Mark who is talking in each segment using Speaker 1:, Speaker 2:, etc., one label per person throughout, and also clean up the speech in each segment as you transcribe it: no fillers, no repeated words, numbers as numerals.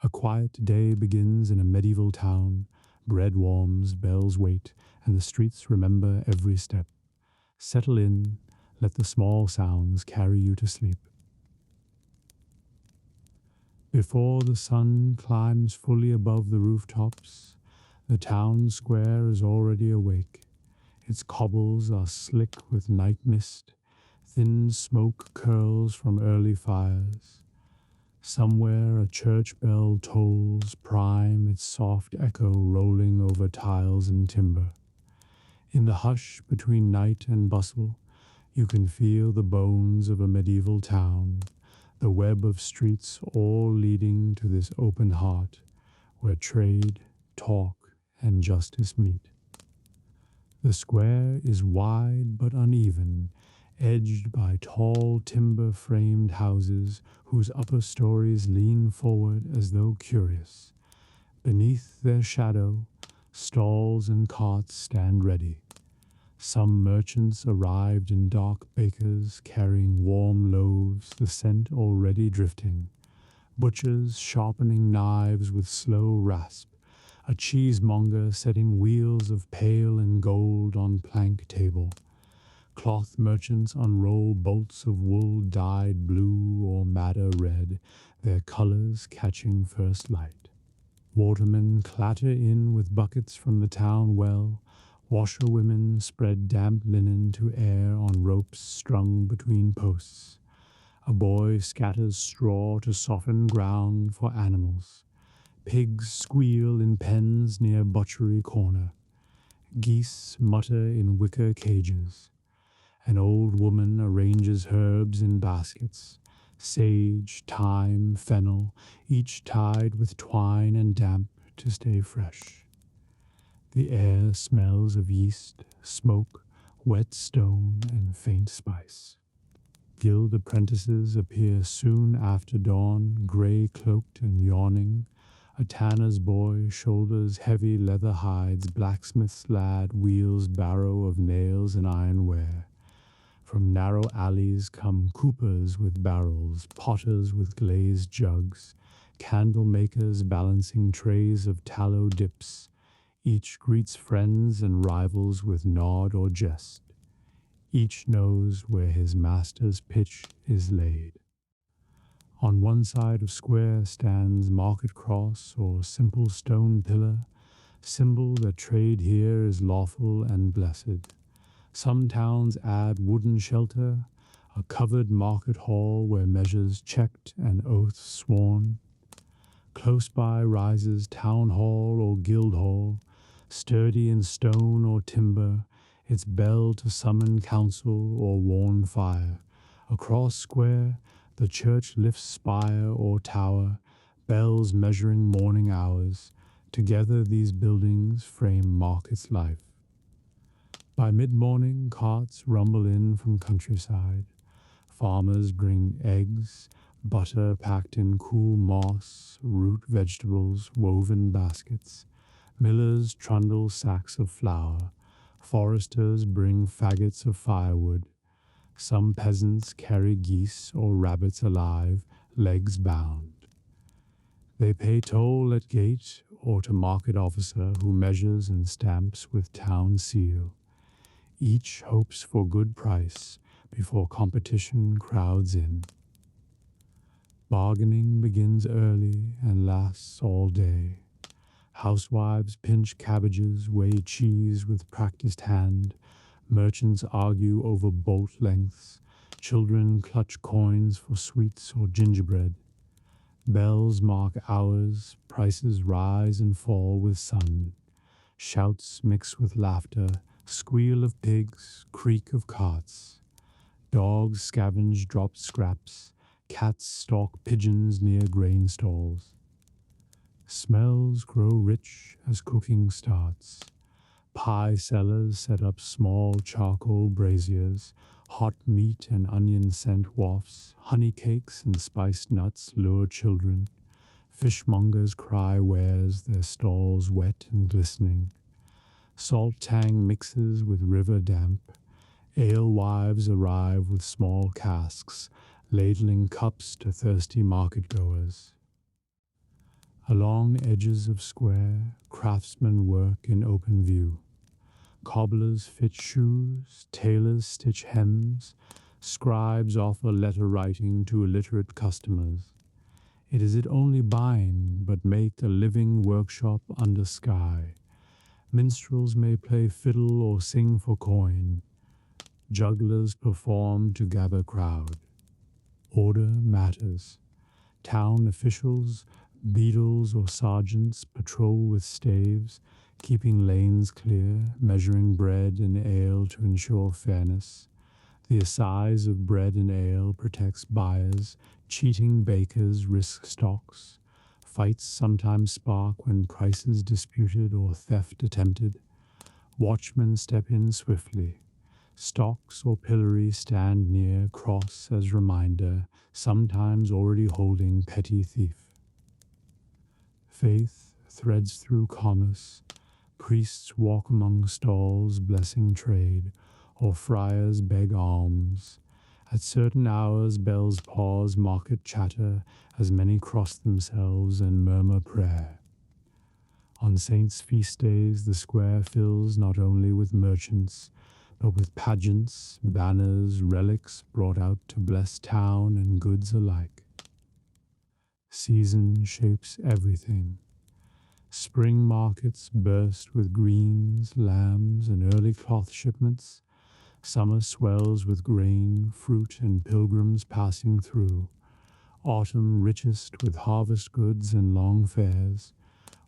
Speaker 1: A quiet day begins in a medieval town. Bread warms, bells wait, and the streets remember every step. Settle in, let the small sounds carry you to sleep. Before the sun climbs fully above the rooftops, the town square is already awake. Its cobbles are slick with night mist. Thin smoke curls from early fires. Somewhere a church bell tolls prime, its soft echo rolling over tiles and timber. In the hush between night and bustle, you can feel the bones of a medieval town, the web of streets all leading to this open heart, where trade, talk, and justice meet. The square is wide but uneven, edged by tall timber-framed houses whose upper stories lean forward as though curious. Beneath their shadow, stalls and carts stand ready. Some merchants arrived in dark bakers carrying warm loaves, the scent already drifting. Butchers sharpening knives with slow rasp. A cheesemonger setting wheels of pale and gold on plank table. Cloth merchants unroll bolts of wool dyed blue or madder red, their colors catching first light. Watermen clatter in with buckets from the town well. Washerwomen spread damp linen to air on ropes strung between posts. A boy scatters straw to soften ground for animals. Pigs squeal in pens near butchery corner. Geese mutter in wicker cages. An old woman arranges herbs in baskets. Sage, thyme, fennel, each tied with twine and damp to stay fresh. The air smells of yeast, smoke, wet stone, and faint spice. Guild apprentices appear soon after dawn, grey-cloaked and yawning. A tanner's boy shoulders heavy leather hides, blacksmith's lad wheels barrow of nails and ironware. From narrow alleys come coopers with barrels, potters with glazed jugs, candlemakers balancing trays of tallow dips. Each greets friends and rivals with nod or jest. Each knows where his master's pitch is laid. On one side of square stands market cross or simple stone pillar, symbol that trade here is lawful and blessed. Some towns add wooden shelter, a covered market hall where measures checked and oaths sworn. Close by rises town hall or Guildhall, sturdy in stone or timber, its bell to summon council or warn fire. Across square, the church lifts spire or tower, bells measuring morning hours. Together these buildings frame market's life. By mid-morning, carts rumble in from countryside. Farmers bring eggs, butter packed in cool moss, root vegetables, woven baskets. Millers trundle sacks of flour. Foresters bring faggots of firewood. Some peasants carry geese or rabbits alive, legs bound. They pay toll at gate or to market officer who measures and stamps with town seal. Each hopes for good price before competition crowds in. Bargaining begins early and lasts all day. Housewives pinch cabbages, weigh cheese with practiced hand. Merchants argue over bolt lengths. Children clutch coins for sweets or gingerbread. Bells mark hours, prices rise and fall with sun. Shouts mix with laughter, squeal of pigs, creak of carts. Dogs scavenge dropped scraps, cats stalk pigeons near grain stalls. Smells grow rich as cooking starts. Pie sellers set up small charcoal braziers. Hot meat and onion scent wafts. Honey cakes and spiced nuts lure children. Fishmongers cry wares, their stalls wet and glistening. Salt tang mixes with river damp. Alewives arrive with small casks, ladling cups to thirsty market-goers. Along edges of square, craftsmen work in open view. Cobblers fit shoes, tailors stitch hems, scribes offer letter writing to illiterate customers. It only bind, but make a living workshop under sky. Minstrels may play fiddle or sing for coin. Jugglers perform to gather crowd. Order matters. Town officials, beadles or sergeants patrol with staves, keeping lanes clear, measuring bread and ale to ensure fairness. The assize of bread and ale protects buyers, cheating bakers risk stocks. Fights sometimes spark when prices disputed or theft attempted. Watchmen step in swiftly. Stocks or pillory stand near, cross as reminder, sometimes already holding petty thief. Faith threads through commerce. Priests walk among stalls, blessing trade, or friars beg alms. At certain hours bells pause market chatter as many cross themselves and murmur prayer. On saints' feast days the square fills not only with merchants, but with pageants, banners, relics brought out to bless town and goods alike. Season shapes everything. Spring markets burst with greens, lambs, and early cloth shipments. Summer swells with grain, fruit, and pilgrims passing through. Autumn richest with harvest goods and long fairs.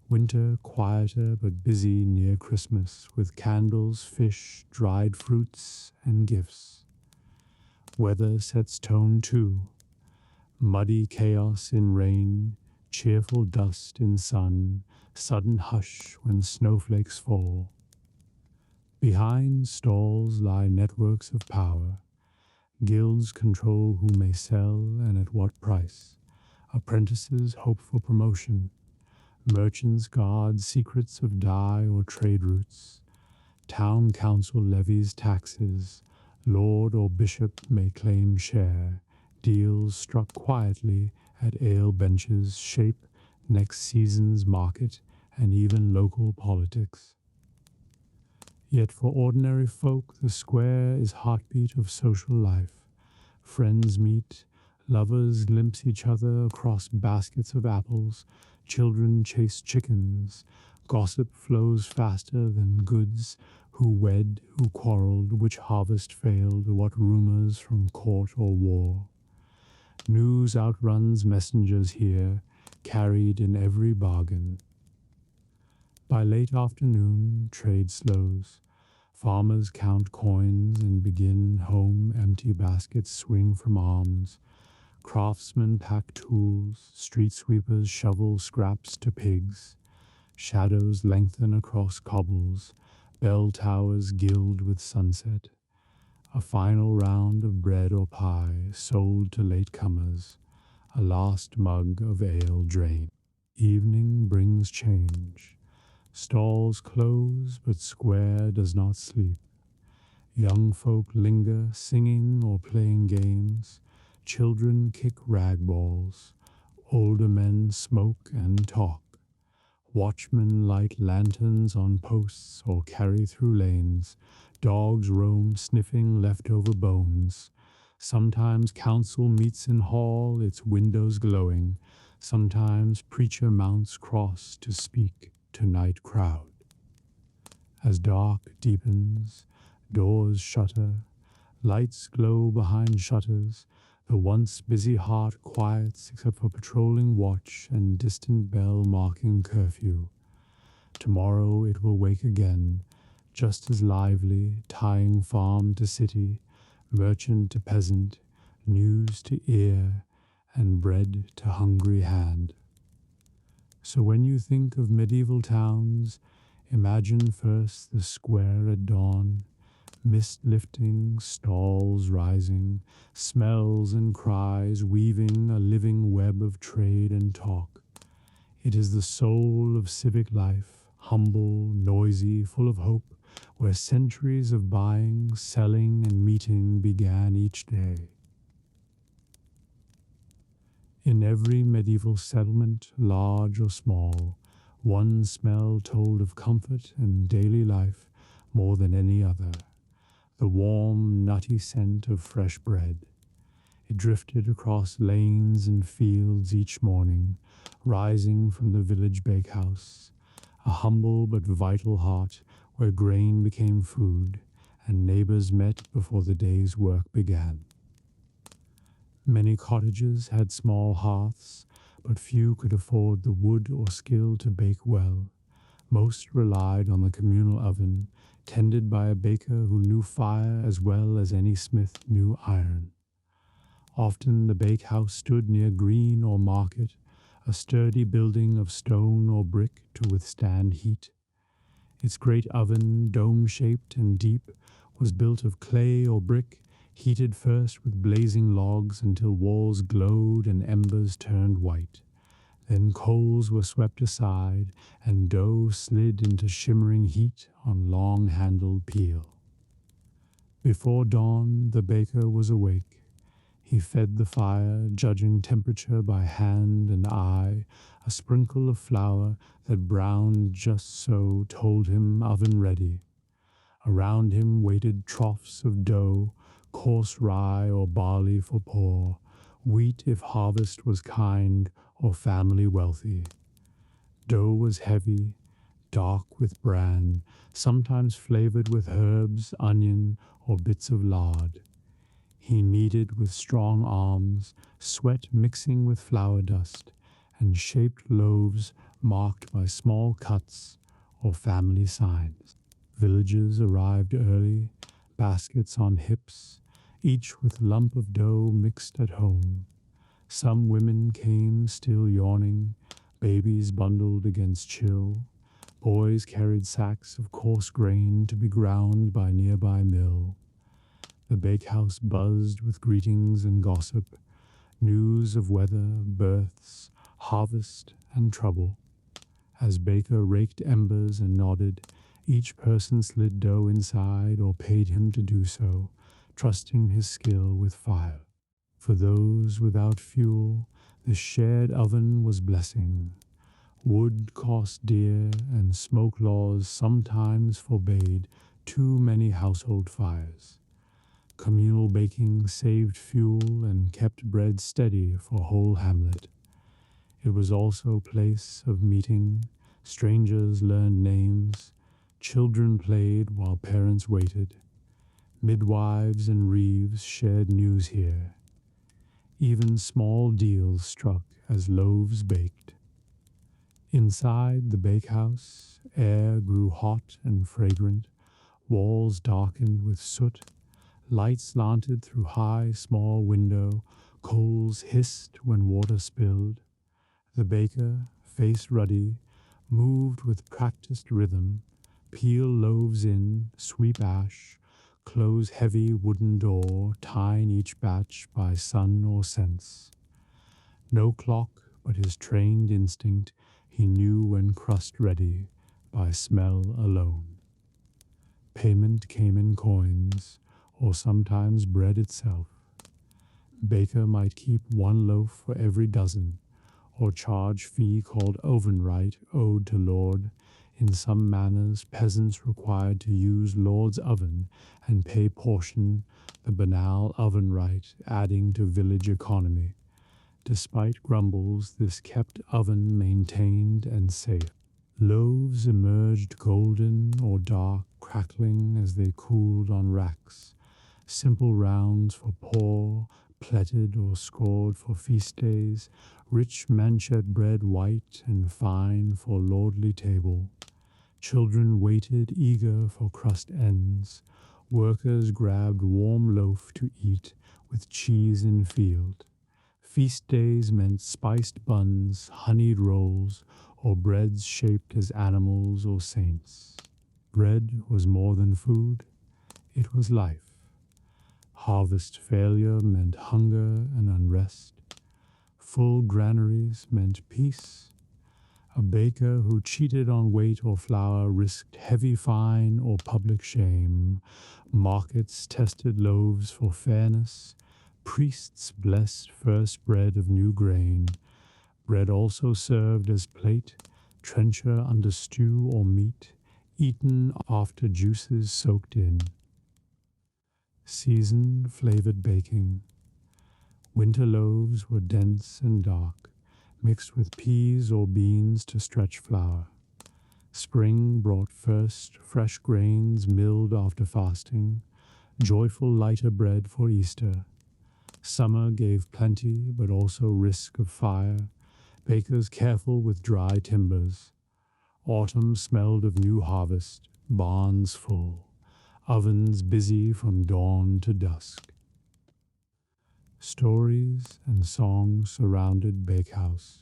Speaker 1: Winter quieter but busy near Christmas with candles, fish, dried fruits, and gifts. Weather sets tone too. Muddy chaos in rain, cheerful dust in sun, sudden hush when snowflakes fall. Behind stalls lie networks of power. Guilds control who may sell and at what price. Apprentices hope for promotion. Merchants guard secrets of dye or trade routes. Town council levies taxes. Lord or bishop may claim share. Deals struck quietly at ale benches shape next season's market and even local politics. Yet for ordinary folk, the square is heartbeat of social life. Friends meet, lovers glimpse each other across baskets of apples, children chase chickens, gossip flows faster than goods, who wed, who quarreled, which harvest failed, what rumors from court or war. News outruns messengers here, carried in every bargain. By late afternoon, trade slows. Farmers count coins and begin home empty baskets swing from arms. Craftsmen pack tools, street sweepers shovel scraps to pigs. Shadows lengthen across cobbles, bell towers gild with sunset. A final round of bread or pie sold to latecomers, a last mug of ale drained. Evening brings change. Stalls close, but square does not sleep. Young folk linger, singing or playing games. Children kick rag balls. Older men smoke and talk. Watchmen light lanterns on posts or carry through lanes. Dogs roam sniffing leftover bones. Sometimes council meets in hall, its windows glowing. Sometimes preacher mounts cross to speak to night crowd. As dark deepens, doors shutter, lights glow behind shutters, the once busy heart quiets except for patrolling watch and distant bell marking curfew. Tomorrow it will wake again, just as lively, tying farm to city, merchant to peasant, news to ear, and bread to hungry hand. So when you think of medieval towns, imagine first the square at dawn, mist lifting, stalls rising, smells and cries weaving a living web of trade and talk. It is the soul of civic life, humble, noisy, full of hope, where centuries of buying, selling, and meeting began each day. In every medieval settlement, large or small, one smell told of comfort and daily life more than any other: the warm, nutty scent of fresh bread. It drifted across lanes and fields each morning, rising from the village bakehouse, a humble but vital heart where grain became food and neighbors met before the day's work began. Many cottages had small hearths, but few could afford the wood or skill to bake well. Most relied on the communal oven, tended by a baker who knew fire as well as any smith knew iron. Often the bakehouse stood near green or market, a sturdy building of stone or brick to withstand heat. Its great oven, dome-shaped and deep, was built of clay or brick, heated first with blazing logs until walls glowed and embers turned white. Then coals were swept aside, and dough slid into shimmering heat on long-handled peel. Before dawn, the baker was awake. He fed the fire, judging temperature by hand and eye. A sprinkle of flour that browned just so told him oven ready. Around him waited troughs of dough, coarse rye or barley for poor, wheat if harvest was kind or family wealthy. Dough was heavy, dark with bran, sometimes flavored with herbs, onion, or bits of lard. He kneaded with strong arms, sweat mixing with flour dust, and shaped loaves marked by small cuts or family signs. Villagers arrived early, baskets on hips, each with lump of dough mixed at home. Some women came still yawning, babies bundled against chill. Boys carried sacks of coarse grain to be ground by nearby mill. The bakehouse buzzed with greetings and gossip, news of weather, births, harvest, and trouble. As baker raked embers and nodded, each person slid dough inside or paid him to do so, trusting his skill with fire. For those without fuel, the shared oven was blessing. Wood cost dear, and smoke laws sometimes forbade too many household fires. Communal baking saved fuel and kept bread steady for whole hamlet. It was also a place of meeting. Strangers learned names. Children played while parents waited. Midwives and reeves shared news here. Even small deals struck as loaves baked. Inside the bakehouse, air grew hot and fragrant, walls darkened with soot, light slanted through high, small window, coals hissed when water spilled. The baker, face ruddy, moved with practiced rhythm, peel loaves in, sweep ash, close heavy wooden door, tying each batch by sun or sense. No clock but his trained instinct, he knew when crust ready, by smell alone. Payment came in coins, or sometimes bread itself. Baker might keep one loaf for every dozen, or charge fee called ovenright owed to lord. In some manors, peasants required to use lord's oven and pay portion, the banal ovenright adding to village economy. Despite grumbles, this kept oven maintained and safe. Loaves emerged golden or dark, crackling as they cooled on racks. Simple rounds for poor, pletted or scored for feast days, rich manchet bread white and fine for lordly table. Children waited eager for crust ends. Workers grabbed warm loaf to eat with cheese in field. Feast days meant spiced buns, honeyed rolls, or breads shaped as animals or saints. Bread was more than food, it was life. Harvest failure meant hunger and unrest. Full granaries meant peace. A baker who cheated on weight or flour risked heavy fine or public shame. Markets tested loaves for fairness. Priests blessed first bread of new grain. Bread also served as plate, trencher under stew or meat, eaten after juices soaked in. Season flavored baking. Winter loaves were dense and dark, mixed with peas or beans to stretch flour. Spring brought first fresh grains milled after fasting, joyful lighter bread for Easter. Summer gave plenty, but also risk of fire, bakers careful with dry timbers. Autumn smelled of new harvest, barns full, ovens busy from dawn to dusk. Stories and songs surrounded Bakehouse.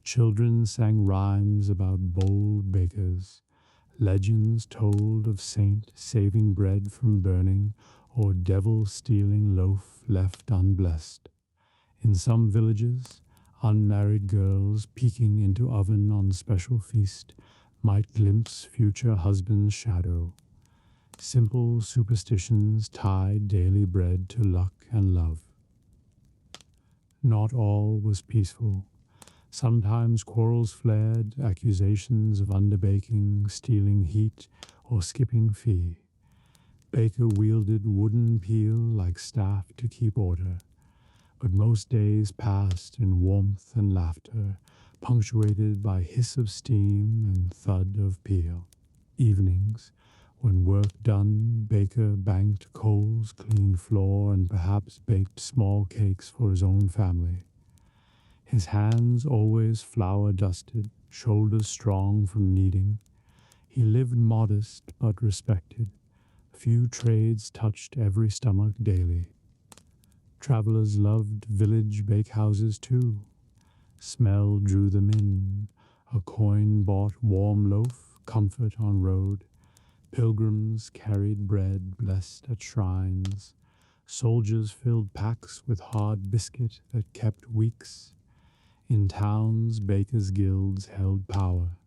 Speaker 1: Children sang rhymes about bold bakers. Legends told of saint saving bread from burning or devil stealing loaf left unblessed. In some villages, unmarried girls peeking into oven on special feast might glimpse future husband's shadow. Simple superstitions tied daily bread to luck and love. Not all was peaceful. Sometimes quarrels flared, accusations of underbaking, stealing heat, or skipping fee. Baker wielded wooden peel like staff to keep order, but most days passed in warmth and laughter, punctuated by hiss of steam and thud of peel. Evenings, when work done, Baker banked coals, cleaned floor, and perhaps baked small cakes for his own family. His hands always flour-dusted, shoulders strong from kneading. He lived modest but respected. Few trades touched every stomach daily. Travelers loved village bakehouses too. Smell drew them in. A coin-bought warm loaf, comfort on road. Pilgrims carried bread blessed at shrines. Soldiers filled packs with hard biscuit that kept weeks. In towns, bakers' guilds held power.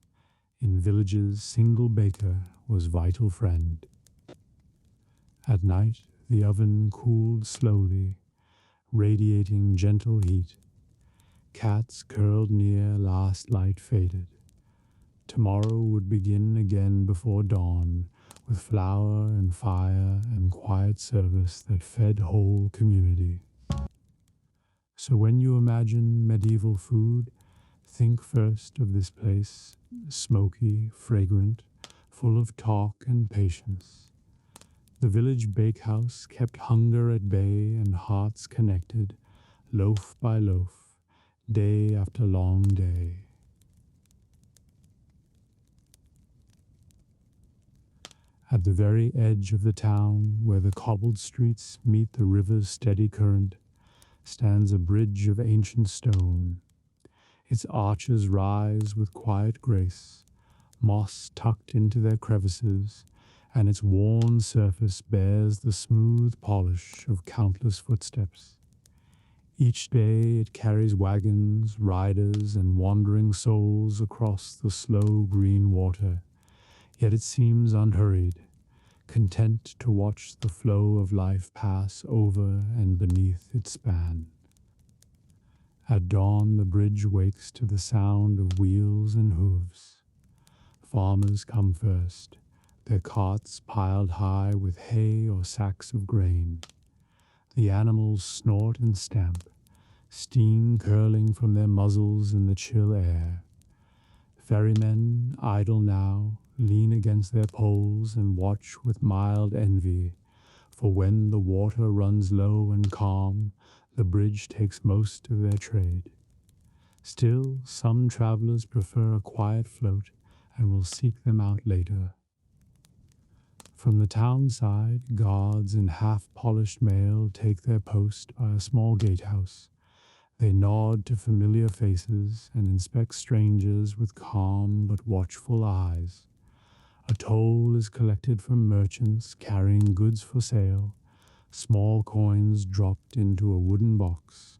Speaker 1: In villages, single baker was vital friend. At night, the oven cooled slowly, radiating gentle heat. Cats curled near, last light faded. Tomorrow would begin again before dawn, with flour and fire and quiet service that fed whole community. So when you imagine medieval food, think first of this place, smoky, fragrant, full of talk and patience. The village bakehouse kept hunger at bay and hearts connected, loaf by loaf, day after long day. At the very edge of the town, where the cobbled streets meet the river's steady current, stands a bridge of ancient stone. Its arches rise with quiet grace, moss tucked into their crevices, and its worn surface bears the smooth polish of countless footsteps. Each day it carries wagons, riders, and wandering souls across the slow green water, yet it seems unhurried, content to watch the flow of life pass over and beneath its span. At dawn the bridge wakes to the sound of wheels and hooves. Farmers come first, their carts piled high with hay or sacks of grain. The animals snort and stamp, steam curling from their muzzles in the chill air. Ferrymen, idle now, lean against their poles and watch with mild envy, for when the water runs low and calm, the bridge takes most of their trade. Still, some travelers prefer a quiet float and will seek them out later. From the town side, guards in half-polished mail take their post by a small gatehouse. They nod to familiar faces and inspect strangers with calm but watchful eyes. A toll is collected from merchants carrying goods for sale, small coins dropped into a wooden box,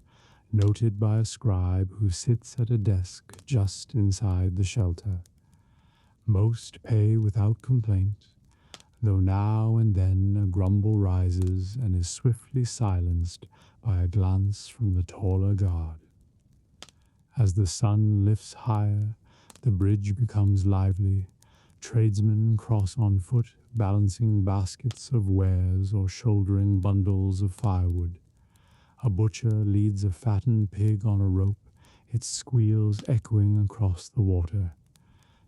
Speaker 1: noted by a scribe who sits at a desk just inside the shelter. Most pay without complaint, though now and then a grumble rises and is swiftly silenced by a glance from the taller guard. As the sun lifts higher, the bridge becomes lively. Tradesmen cross on foot, balancing baskets of wares or shouldering bundles of firewood. A butcher leads a fattened pig on a rope, its squeals echoing across the water.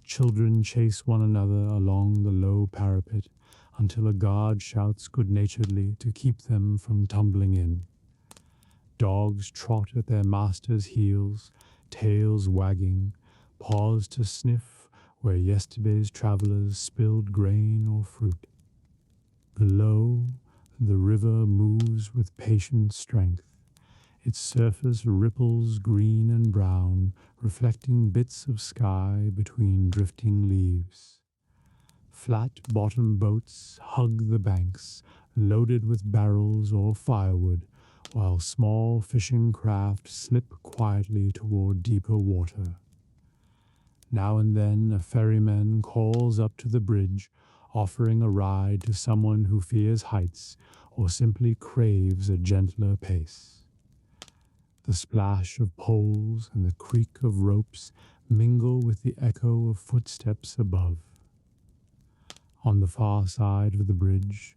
Speaker 1: Children chase one another along the low parapet until a guard shouts good-naturedly to keep them from tumbling in. Dogs trot at their master's heels, tails wagging, pause to sniff where yesterday's travellers spilled grain or fruit. Below, the river moves with patient strength. Its surface ripples green and brown, reflecting bits of sky between drifting leaves. Flat-bottom boats hug the banks, loaded with barrels or firewood, while small fishing craft slip quietly toward deeper water. Now and then a ferryman calls up to the bridge, offering a ride to someone who fears heights or simply craves a gentler pace. The splash of poles and the creak of ropes mingle with the echo of footsteps above. On the far side of the bridge,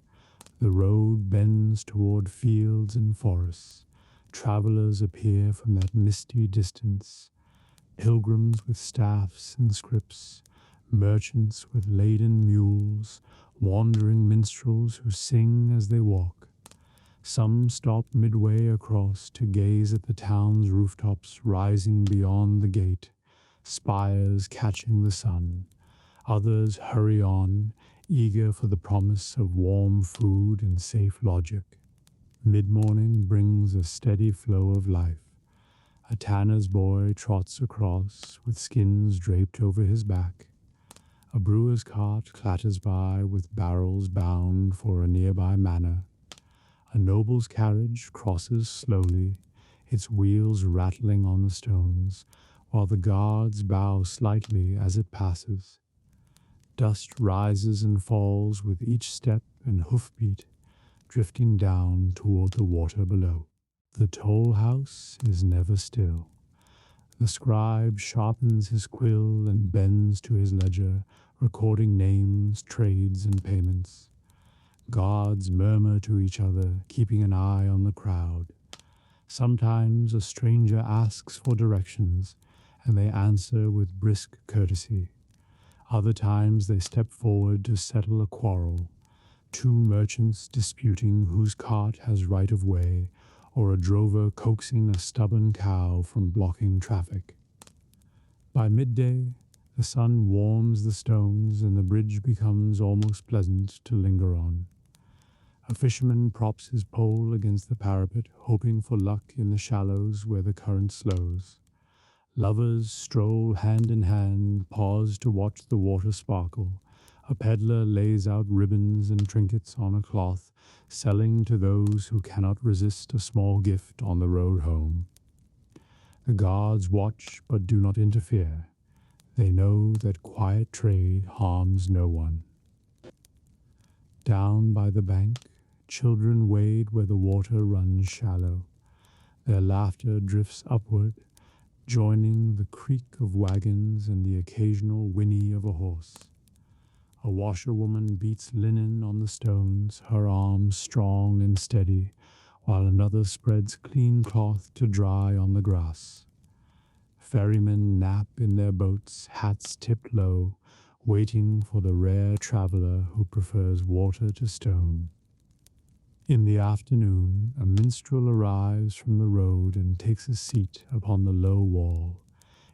Speaker 1: the road bends toward fields and forests. Travelers appear from that misty distance, pilgrims with staffs and scrips, merchants with laden mules, wandering minstrels who sing as they walk. Some stop midway across to gaze at the town's rooftops rising beyond the gate, spires catching the sun. Others hurry on, eager for the promise of warm food and safe lodging. Mid-morning brings a steady flow of life. A tanner's boy trots across with skins draped over his back. A brewer's cart clatters by with barrels bound for a nearby manor. A noble's carriage crosses slowly, its wheels rattling on the stones, while the guards bow slightly as it passes. Dust rises and falls with each step and hoofbeat, drifting down toward the water below. The toll house is never still. The scribe sharpens his quill and bends to his ledger, recording names, trades, and payments. Guards murmur to each other, keeping an eye on the crowd. Sometimes a stranger asks for directions, and they answer with brisk courtesy. Other times they step forward to settle a quarrel, two merchants disputing whose cart has right of way, or a drover coaxing a stubborn cow from blocking traffic. By midday, the sun warms the stones and the bridge becomes almost pleasant to linger on. A fisherman props his pole against the parapet, hoping for luck in the shallows where the current slows. Lovers stroll hand in hand, pause to watch the water sparkle. A peddler lays out ribbons and trinkets on a cloth, selling to those who cannot resist a small gift on the road home. The guards watch but do not interfere. They know that quiet trade harms no one. Down by the bank, children wade where the water runs shallow. Their laughter drifts upward, joining the creak of wagons and the occasional whinny of a horse. A washerwoman beats linen on the stones, her arms strong and steady, while another spreads clean cloth to dry on the grass. Ferrymen nap in their boats, hats tipped low, waiting for the rare traveler who prefers water to stone. In the afternoon, a minstrel arrives from the road and takes a seat upon the low wall.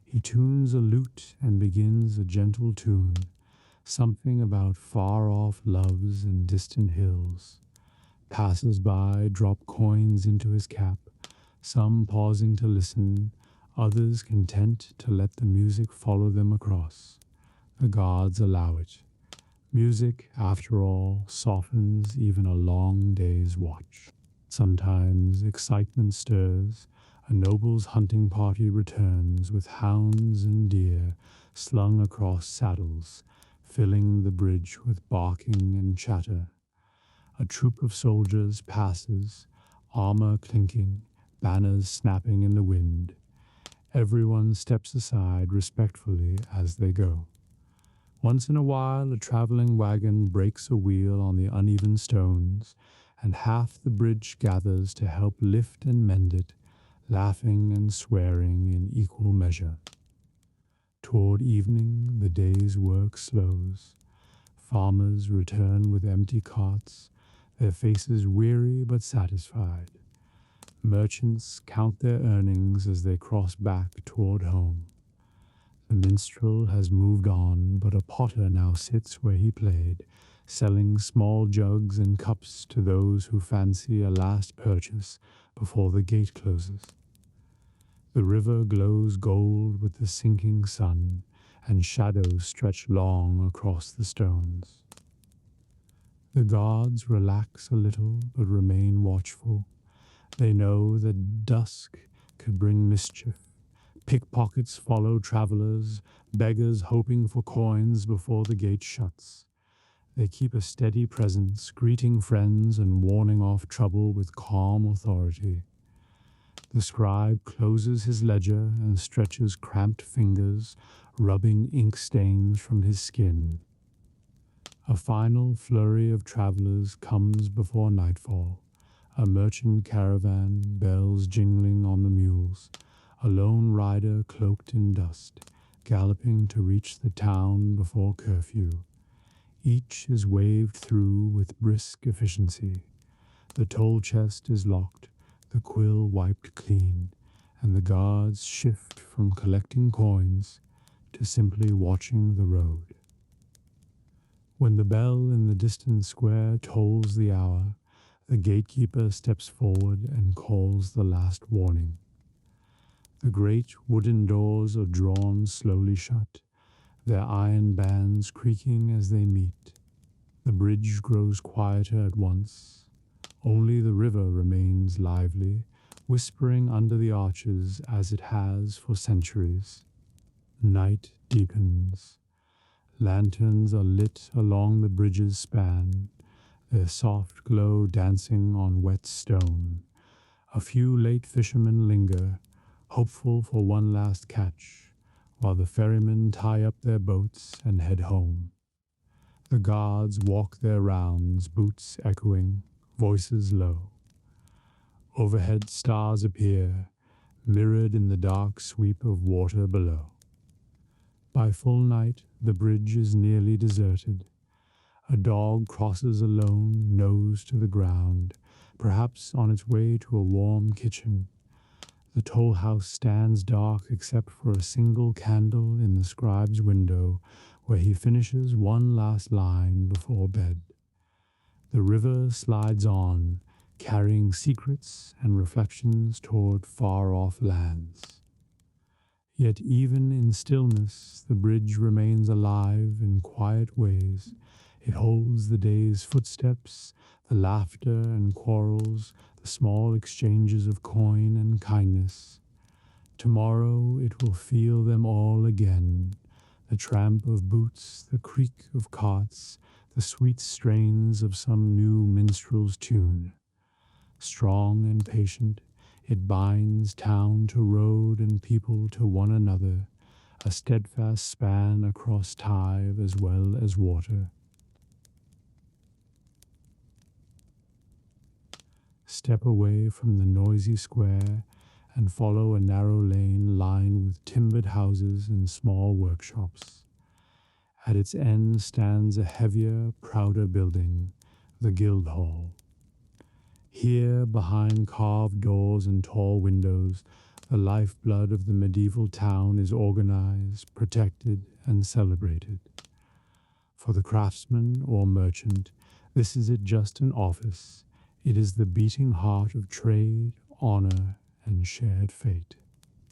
Speaker 1: He tunes a lute and begins a gentle tune, something about far-off loves and distant hills. Passers-by drop coins into his cap, some pausing to listen, others content to let the music follow them across. The gods allow it. Music, after all, softens even a long day's watch. Sometimes excitement stirs. A noble's hunting party returns with hounds and deer slung across saddles, filling the bridge with barking and chatter. A troop of soldiers passes, armor clinking, banners snapping in the wind. Everyone steps aside respectfully as they go. Once in a while, a traveling wagon breaks a wheel on the uneven stones, and half the bridge gathers to help lift and mend it, laughing and swearing in equal measure. Toward evening, the day's work slows. Farmers return with empty carts, their faces weary but satisfied. Merchants count their earnings as they cross back toward home. The minstrel has moved on, but a potter now sits where he played, selling small jugs and cups to those who fancy a last purchase before the gate closes. The river glows gold with the sinking sun, and shadows stretch long across the stones. The guards relax a little, but remain watchful. They know that dusk could bring mischief. Pickpockets follow travelers, beggars hoping for coins before the gate shuts. They keep a steady presence, greeting friends and warning off trouble with calm authority. The scribe closes his ledger and stretches cramped fingers, rubbing ink stains from his skin. A final flurry of travelers comes before nightfall. A merchant caravan, bells jingling on the mules. A lone rider cloaked in dust, galloping to reach the town before curfew. Each is waved through with brisk efficiency. The toll chest is locked, the quill wiped clean, and the guards shift from collecting coins to simply watching the road. When the bell in the distant square tolls the hour, the gatekeeper steps forward and calls the last warning. The great wooden doors are drawn slowly shut, their iron bands creaking as they meet. The bridge grows quieter at once. Only the river remains lively, whispering under the arches as it has for centuries. Night deepens. Lanterns are lit along the bridge's span, their soft glow dancing on wet stone. A few late fishermen linger, hopeful for one last catch, while the ferrymen tie up their boats and head home. The guards walk their rounds, boots echoing, voices low. Overhead stars appear, mirrored in the dark sweep of water below. By full night, the bridge is nearly deserted. A dog crosses alone, nose to the ground, perhaps on its way to a warm kitchen. The toll house stands dark except for a single candle in the scribe's window, where he finishes one last line before bed. The river slides on, carrying secrets and reflections toward far-off lands. Yet even in stillness, the bridge remains alive in quiet ways. It holds the day's footsteps, the laughter and quarrels, the small exchanges of coin and kindness. Tomorrow it will feel them all again, the tramp of boots, the creak of carts, the sweet strains of some new minstrel's tune. Strong and patient, it binds town to road and people to one another, a steadfast span across tide as well as water. Step away from the noisy square and follow a narrow lane lined with timbered houses and small workshops. At its end stands a heavier, prouder building, the Guildhall. Here, behind carved doors and tall windows, the lifeblood of the medieval town is organized, protected, and celebrated. For the craftsman or merchant, this isn't just an office. It is the beating heart of trade, honor, and shared fate.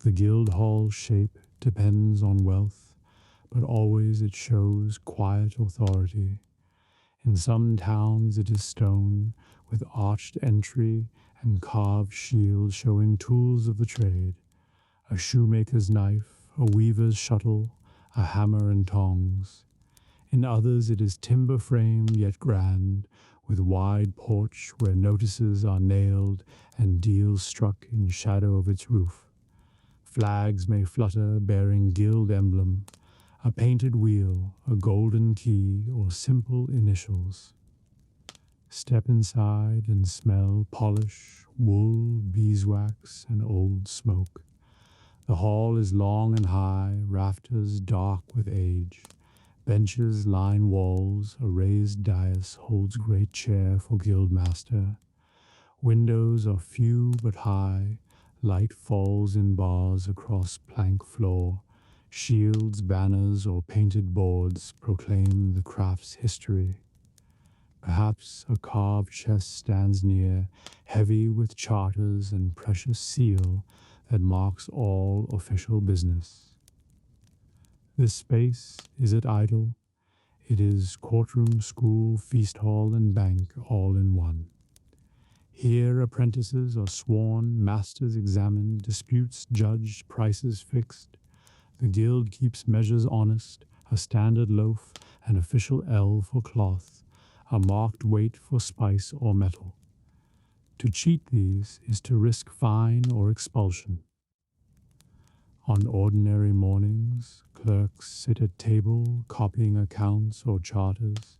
Speaker 1: The Guildhall's shape depends on wealth, but always it shows quiet authority. In some towns it is stone, with arched entry and carved shields showing tools of the trade, a shoemaker's knife, a weaver's shuttle, a hammer and tongs. In others it is timber frame yet grand, with wide porch where notices are nailed and deals struck in shadow of its roof. Flags may flutter bearing guild emblem, a painted wheel, a golden key, or simple initials. Step inside and smell polish, wool, beeswax, and old smoke. The hall is long and high, rafters dark with age. Benches line walls, a raised dais holds great chair for guildmaster. Windows are few but high, light falls in bars across plank floor. Shields, banners, or painted boards proclaim the craft's history. Perhaps a carved chest stands near, heavy with charters and precious seal that marks all official business. This space, is it idle? It is courtroom, school, feast hall, and bank all in one. Here apprentices are sworn, masters examined, disputes judged, prices fixed. The guild keeps measures honest, a standard loaf, an official ell for cloth, a marked weight for spice or metal. To cheat these is to risk fine or expulsion. On ordinary mornings, clerks sit at table copying accounts or charters.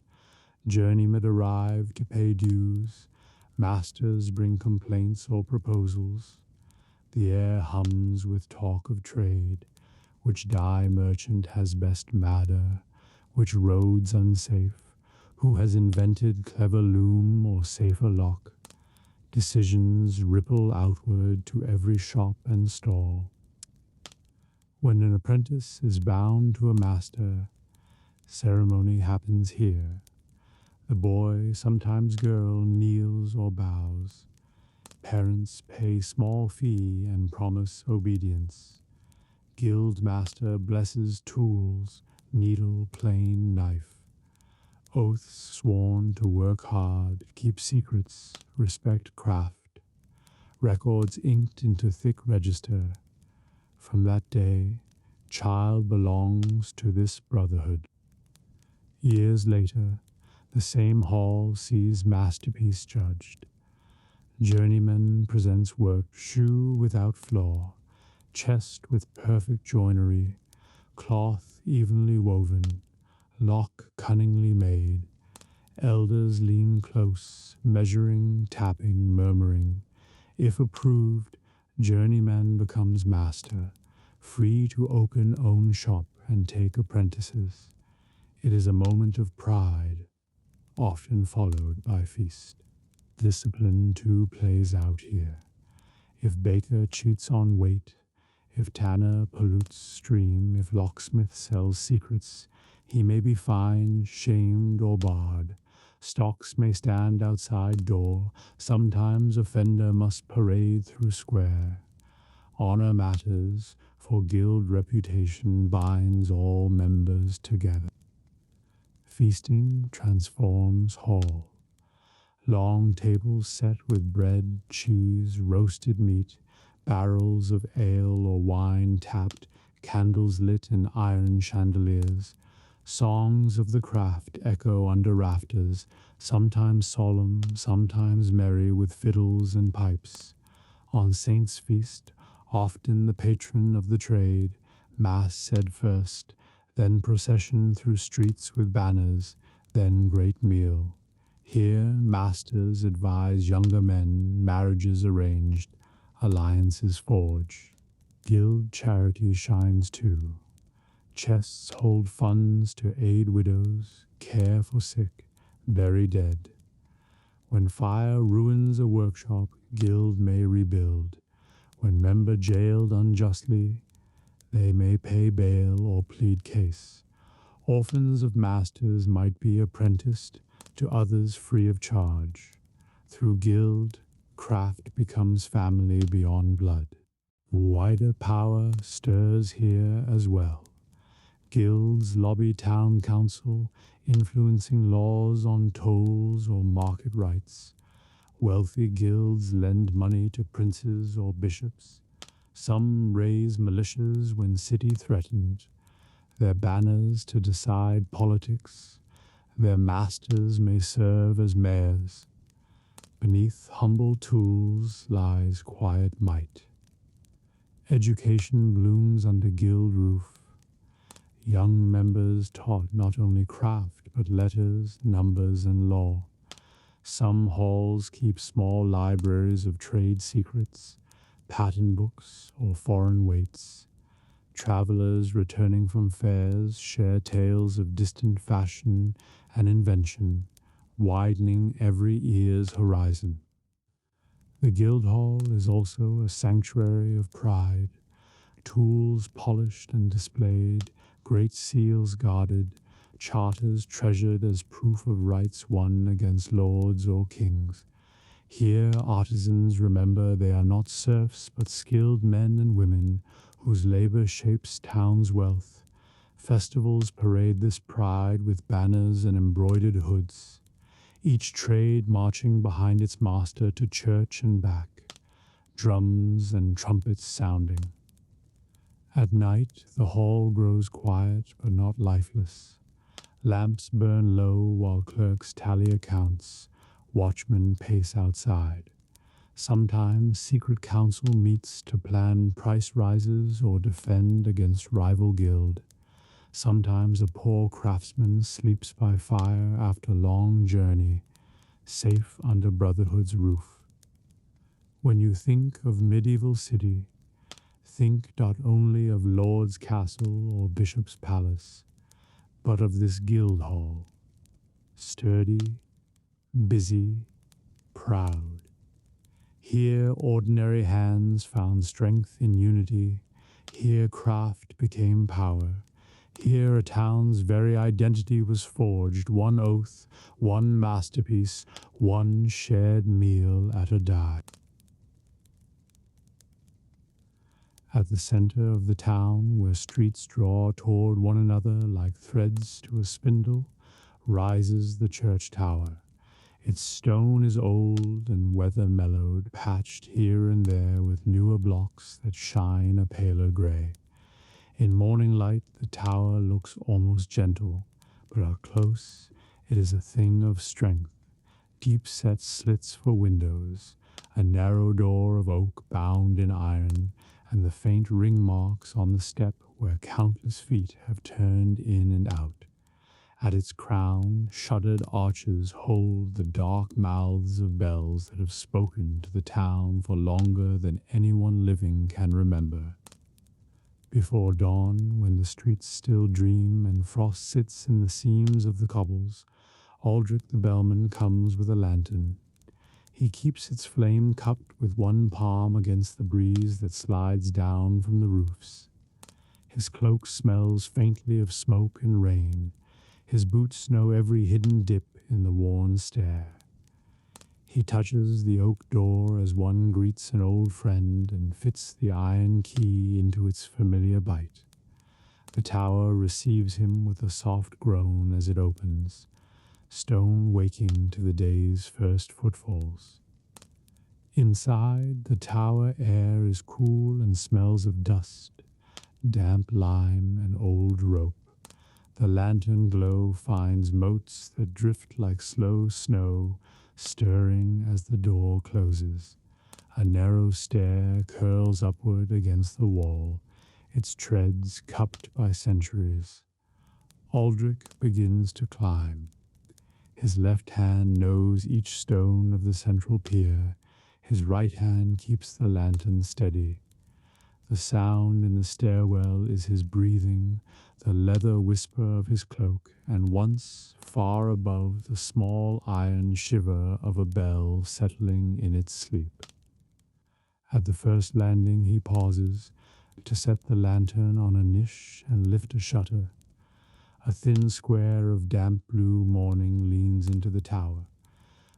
Speaker 1: Journeymen arrive to pay dues. Masters bring complaints or proposals. The air hums with talk of trade. Which dye merchant has best madder? Which road's unsafe? Who has invented clever loom or safer lock? Decisions ripple outward to every shop and stall. When an apprentice is bound to a master, ceremony happens here. The boy, sometimes girl, kneels or bows. Parents pay small fee and promise obedience. Guild master blesses tools, needle, plane, knife. Oaths sworn to work hard, keep secrets, respect craft. Records inked into thick register. From that day, child belongs to this brotherhood. Years later, the same hall sees masterpiece judged. Journeyman presents work, shoe without flaw, chest with perfect joinery, cloth evenly woven, lock cunningly made. Elders lean close, measuring, tapping, murmuring. If approved, journeyman becomes master, free to open own shop and take apprentices. It is a moment of pride, often followed by feast. Discipline too plays out here. If baker cheats on weight, if tanner pollutes stream, if locksmith sells secrets, he may be fined, shamed, or barred. Stocks may stand outside door. Sometimes offender must parade through square. Honor matters, for guild reputation binds all members together. Feasting transforms hall. Long tables set with bread, cheese, roasted meat, barrels of ale or wine tapped, candles lit in iron chandeliers. Songs of the craft echo under rafters, sometimes solemn, sometimes merry with fiddles and pipes. On Saints' Feast, often the patron of the trade, Mass said first, then procession through streets with banners, then great meal. Here masters advise younger men, marriages arranged, alliances forged. Guild charity shines too. Chests hold funds to aid widows, care for sick, bury dead. When fire ruins a workshop, guild may rebuild. When member jailed unjustly, they may pay bail or plead case. Orphans of masters might be apprenticed to others free of charge. Through guild, craft becomes family beyond blood. Wider power stirs here as well. Guilds lobby town council, influencing laws on tolls or market rights. Wealthy guilds lend money to princes or bishops. Some raise militias when city threatened, their banners to decide politics. Their masters may serve as mayors. Beneath humble tools lies quiet might. Education blooms under guild roof. Young members taught not only craft, but letters, numbers, and law. Some halls keep small libraries of trade secrets, pattern books, or foreign weights. Travelers returning from fairs share tales of distant fashion and invention, widening every year's horizon. The Guildhall is also a sanctuary of pride, tools polished and displayed, great seals guarded, charters treasured as proof of rights won against lords or kings. Here artisans remember they are not serfs but skilled men and women whose labor shapes town's wealth. Festivals parade this pride with banners and embroidered hoods, each trade marching behind its master to church and back, drums and trumpets sounding. At night, the hall grows quiet but not lifeless. Lamps burn low while clerks tally accounts, watchmen pace outside. Sometimes secret council meets to plan price rises or defend against rival guild. Sometimes a poor craftsman sleeps by fire after long journey, safe under Brotherhood's roof. When you think of medieval city, think not only of Lord's castle or Bishop's palace, but of this guild hall, sturdy, busy, proud. Here ordinary hands found strength in unity, here craft became power. Here a town's very identity was forged, one oath, one masterpiece, one shared meal at a dime. At the center of the town, where streets draw toward one another like threads to a spindle, rises the church tower. Its stone is old and weather-mellowed, patched here and there with newer blocks that shine a paler gray. In morning light, the tower looks almost gentle, but up close, it is a thing of strength. Deep-set slits for windows, a narrow door of oak bound in iron, and the faint ring marks on the step where countless feet have turned in and out. At its crown, shuttered arches hold the dark mouths of bells that have spoken to the town for longer than anyone living can remember. Before dawn, when the streets still dream and frost sits in the seams of the cobbles, Aldrich the bellman comes with a lantern. He keeps its flame cupped with one palm against the breeze that slides down from the roofs. His cloak smells faintly of smoke and rain. His boots know every hidden dip in the worn stair. He touches the oak door as one greets an old friend and fits the iron key into its familiar bite. The tower receives him with a soft groan as it opens, stone waking to the day's first footfalls. Inside, the tower air is cool and smells of dust, damp lime, and old rope. The lantern glow finds motes that drift like slow snow, stirring as the door closes. A narrow stair curls upward against the wall, its treads cupped by centuries. Aldrich begins to climb. His left hand knows each stone of the central pier. His right hand keeps the lantern steady. The sound in the stairwell is his breathing, the leather whisper of his cloak, and once, far above, the small iron shiver of a bell settling in its sleep. At the first landing he pauses to set the lantern on a niche and lift a shutter. A thin square of damp blue morning leans into the tower.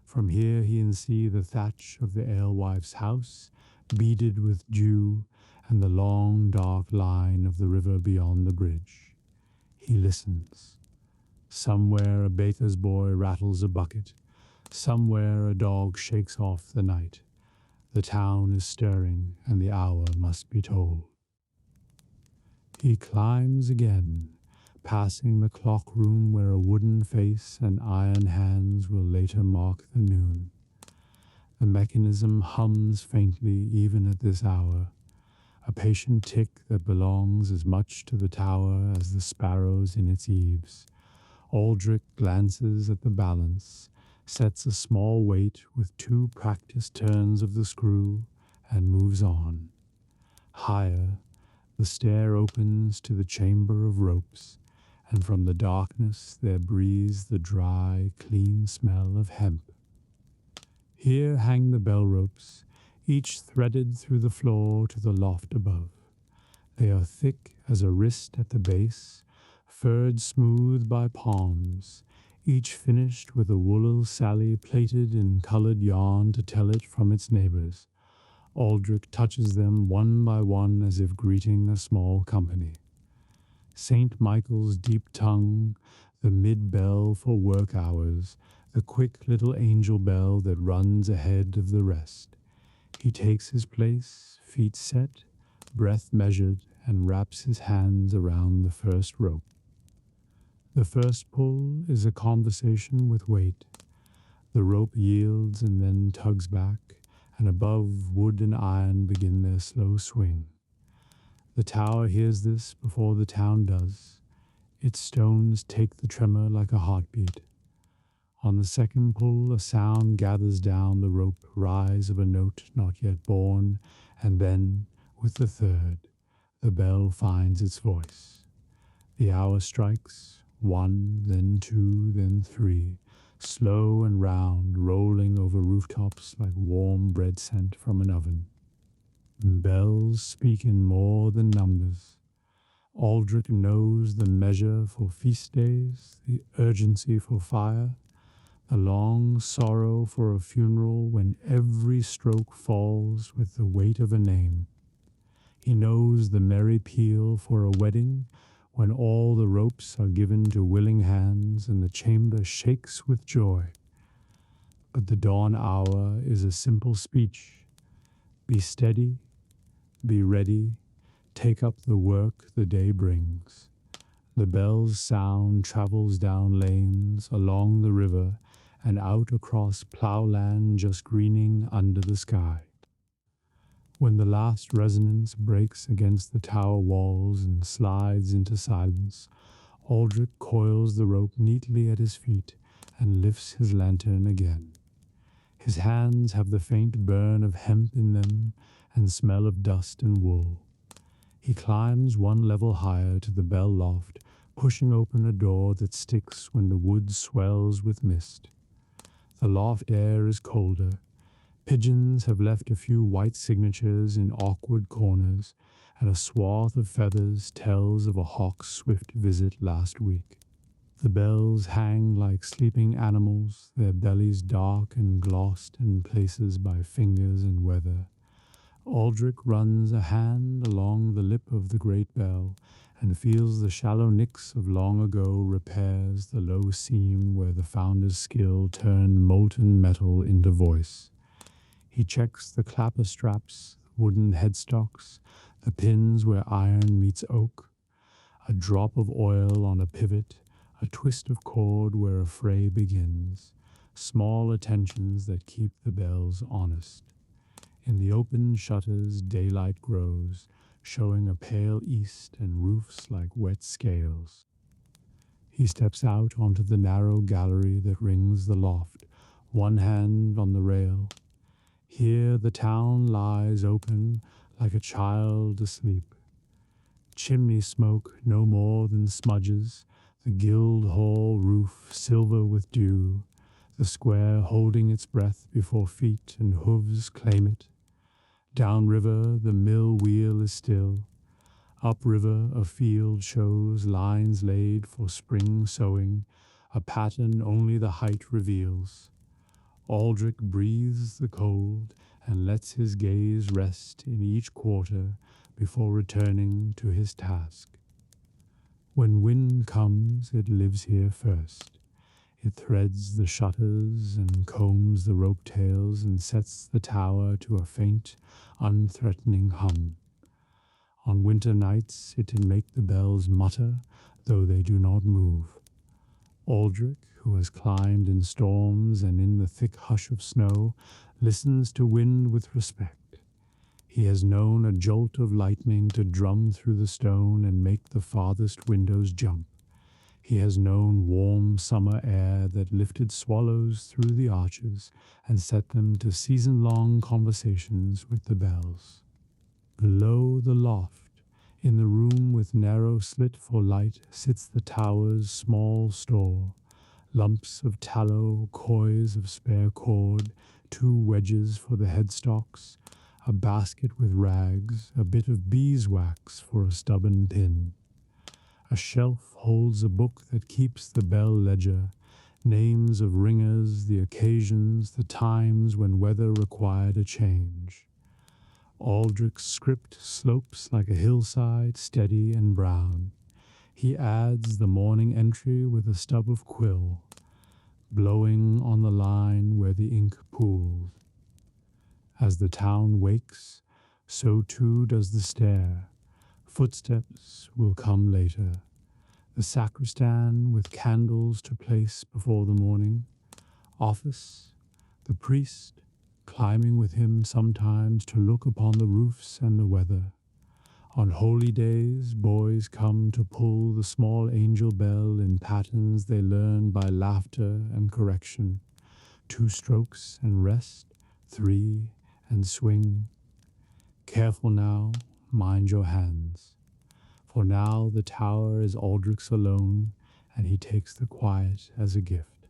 Speaker 1: From here he can see the thatch of the alewife's house, beaded with dew, and the long dark line of the river beyond the bridge. He listens. Somewhere a baker's boy rattles a bucket. Somewhere a dog shakes off the night. The town is stirring, and the hour must be told. He climbs again, passing the clock room where a wooden face and iron hands will later mark the noon. The mechanism hums faintly even at this hour, a patient tick that belongs as much to the tower as the sparrows in its eaves. Aldrich glances at the balance, sets a small weight with 2 practiced turns of the screw, and moves on. Higher, the stair opens to the chamber of ropes, and from the darkness there breathes the dry, clean smell of hemp. Here hang the bell ropes, each threaded through the floor to the loft above. They are thick as a wrist at the base, furred smooth by palms, each finished with a woolly sally plaited in colored yarn to tell it from its neighbors. Aldrich touches them one by one as if greeting a small company. St. Michael's deep tongue, the mid-bell for work hours, the quick little angel bell that runs ahead of the rest. He takes his place, feet set, breath measured, and wraps his hands around the first rope. The first pull is a conversation with weight. The rope yields and then tugs back, and above wood and iron begin their slow swing. The tower hears this before the town does. Its stones take the tremor like a heartbeat. On the second pull, a sound gathers down the rope rise of a note not yet born, and then, with the third, the bell finds its voice. The hour strikes, 1, then 2, then 3, slow and round, rolling over rooftops like warm bread scent from an oven. Bells speak in more than numbers. Aldrich knows the measure for feast days, the urgency for fire, the long sorrow for a funeral when every stroke falls with the weight of a name. He knows the merry peal for a wedding when all the ropes are given to willing hands and the chamber shakes with joy. But the dawn hour is a simple speech. Be steady, be ready, take up the work the day brings. The bell's sound travels down lanes, along the river, and out across plowland just greening under the sky. When the last resonance breaks against the tower walls and slides into silence, Aldrich coils the rope neatly at his feet and lifts his lantern again. His hands have the faint burn of hemp in them and smell of dust and wool. He climbs 1 level higher to the bell loft, pushing open a door that sticks when the wood swells with mist. The loft air is colder. Pigeons have left a few white signatures in awkward corners, and a swath of feathers tells of a hawk's swift visit last week. The bells hang like sleeping animals, their bellies dark and glossed in places by fingers and weather. Aldrich runs a hand along the lip of the great bell and feels the shallow nicks of long ago repairs the low seam where the founder's skill turned molten metal into voice. He checks the clapper straps, wooden headstocks, the pins where iron meets oak, a drop of oil on a pivot, a twist of cord where a fray begins, small attentions that keep the bells honest. In the open shutters daylight grows, showing a pale east and roofs like wet scales. He steps out onto the narrow gallery that rings the loft, one hand on the rail. Here the town lies open like a child asleep. Chimney smoke no more than smudges, the Guildhall roof silver with dew, the square holding its breath before feet and hooves claim it. Downriver the mill wheel is still. Upriver a field shows lines laid for spring sowing, a pattern only the height reveals. Aldrich breathes the cold and lets his gaze rest in each quarter before returning to his task. When wind comes, it lives here first. It threads the shutters and combs the rope tails and sets the tower to a faint, unthreatening hum. On winter nights it can make the bells mutter though they do not move. Aldrich, who has climbed in storms and in the thick hush of snow, listens to wind with respect. He has known a jolt of lightning to drum through the stone and make the farthest windows jump. He has known warm summer air that lifted swallows through the arches and set them to season-long conversations with the bells. Below the loft, in the room with narrow slit for light, sits the tower's small store. Lumps of tallow, coils of spare cord, 2 wedges for the headstocks, a basket with rags, a bit of beeswax for a stubborn pin. A shelf holds a book that keeps the bell ledger, names of ringers, the occasions, the times when weather required a change. Aldrich's script slopes like a hillside, steady and brown. He adds the morning entry with a stub of quill, blowing on the line where the ink pools. As the town wakes, so too does the stair. Footsteps will come later. The sacristan with candles to place before the morning. Office, the priest, climbing with him sometimes to look upon the roofs and the weather. On holy days, boys come to pull the small angel bell in patterns they learn by laughter and correction. 2 strokes and rest, 3 and swing. Careful now, mind your hands. For now the tower is Aldrich's alone, and he takes the quiet as a gift.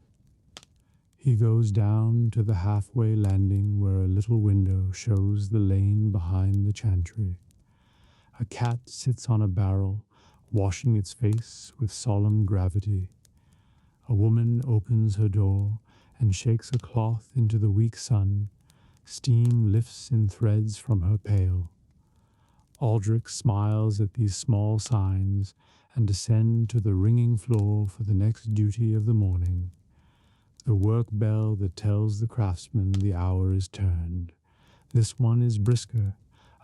Speaker 1: He goes down to the halfway landing where a little window shows the lane behind the chantry. A cat sits on a barrel, washing its face with solemn gravity. A woman opens her door and shakes a cloth into the weak sun. Steam lifts in threads from her pail. Aldrich smiles at these small signs and descends to the ringing floor for the next duty of the morning. The work bell that tells the craftsman the hour is turned. This one is brisker,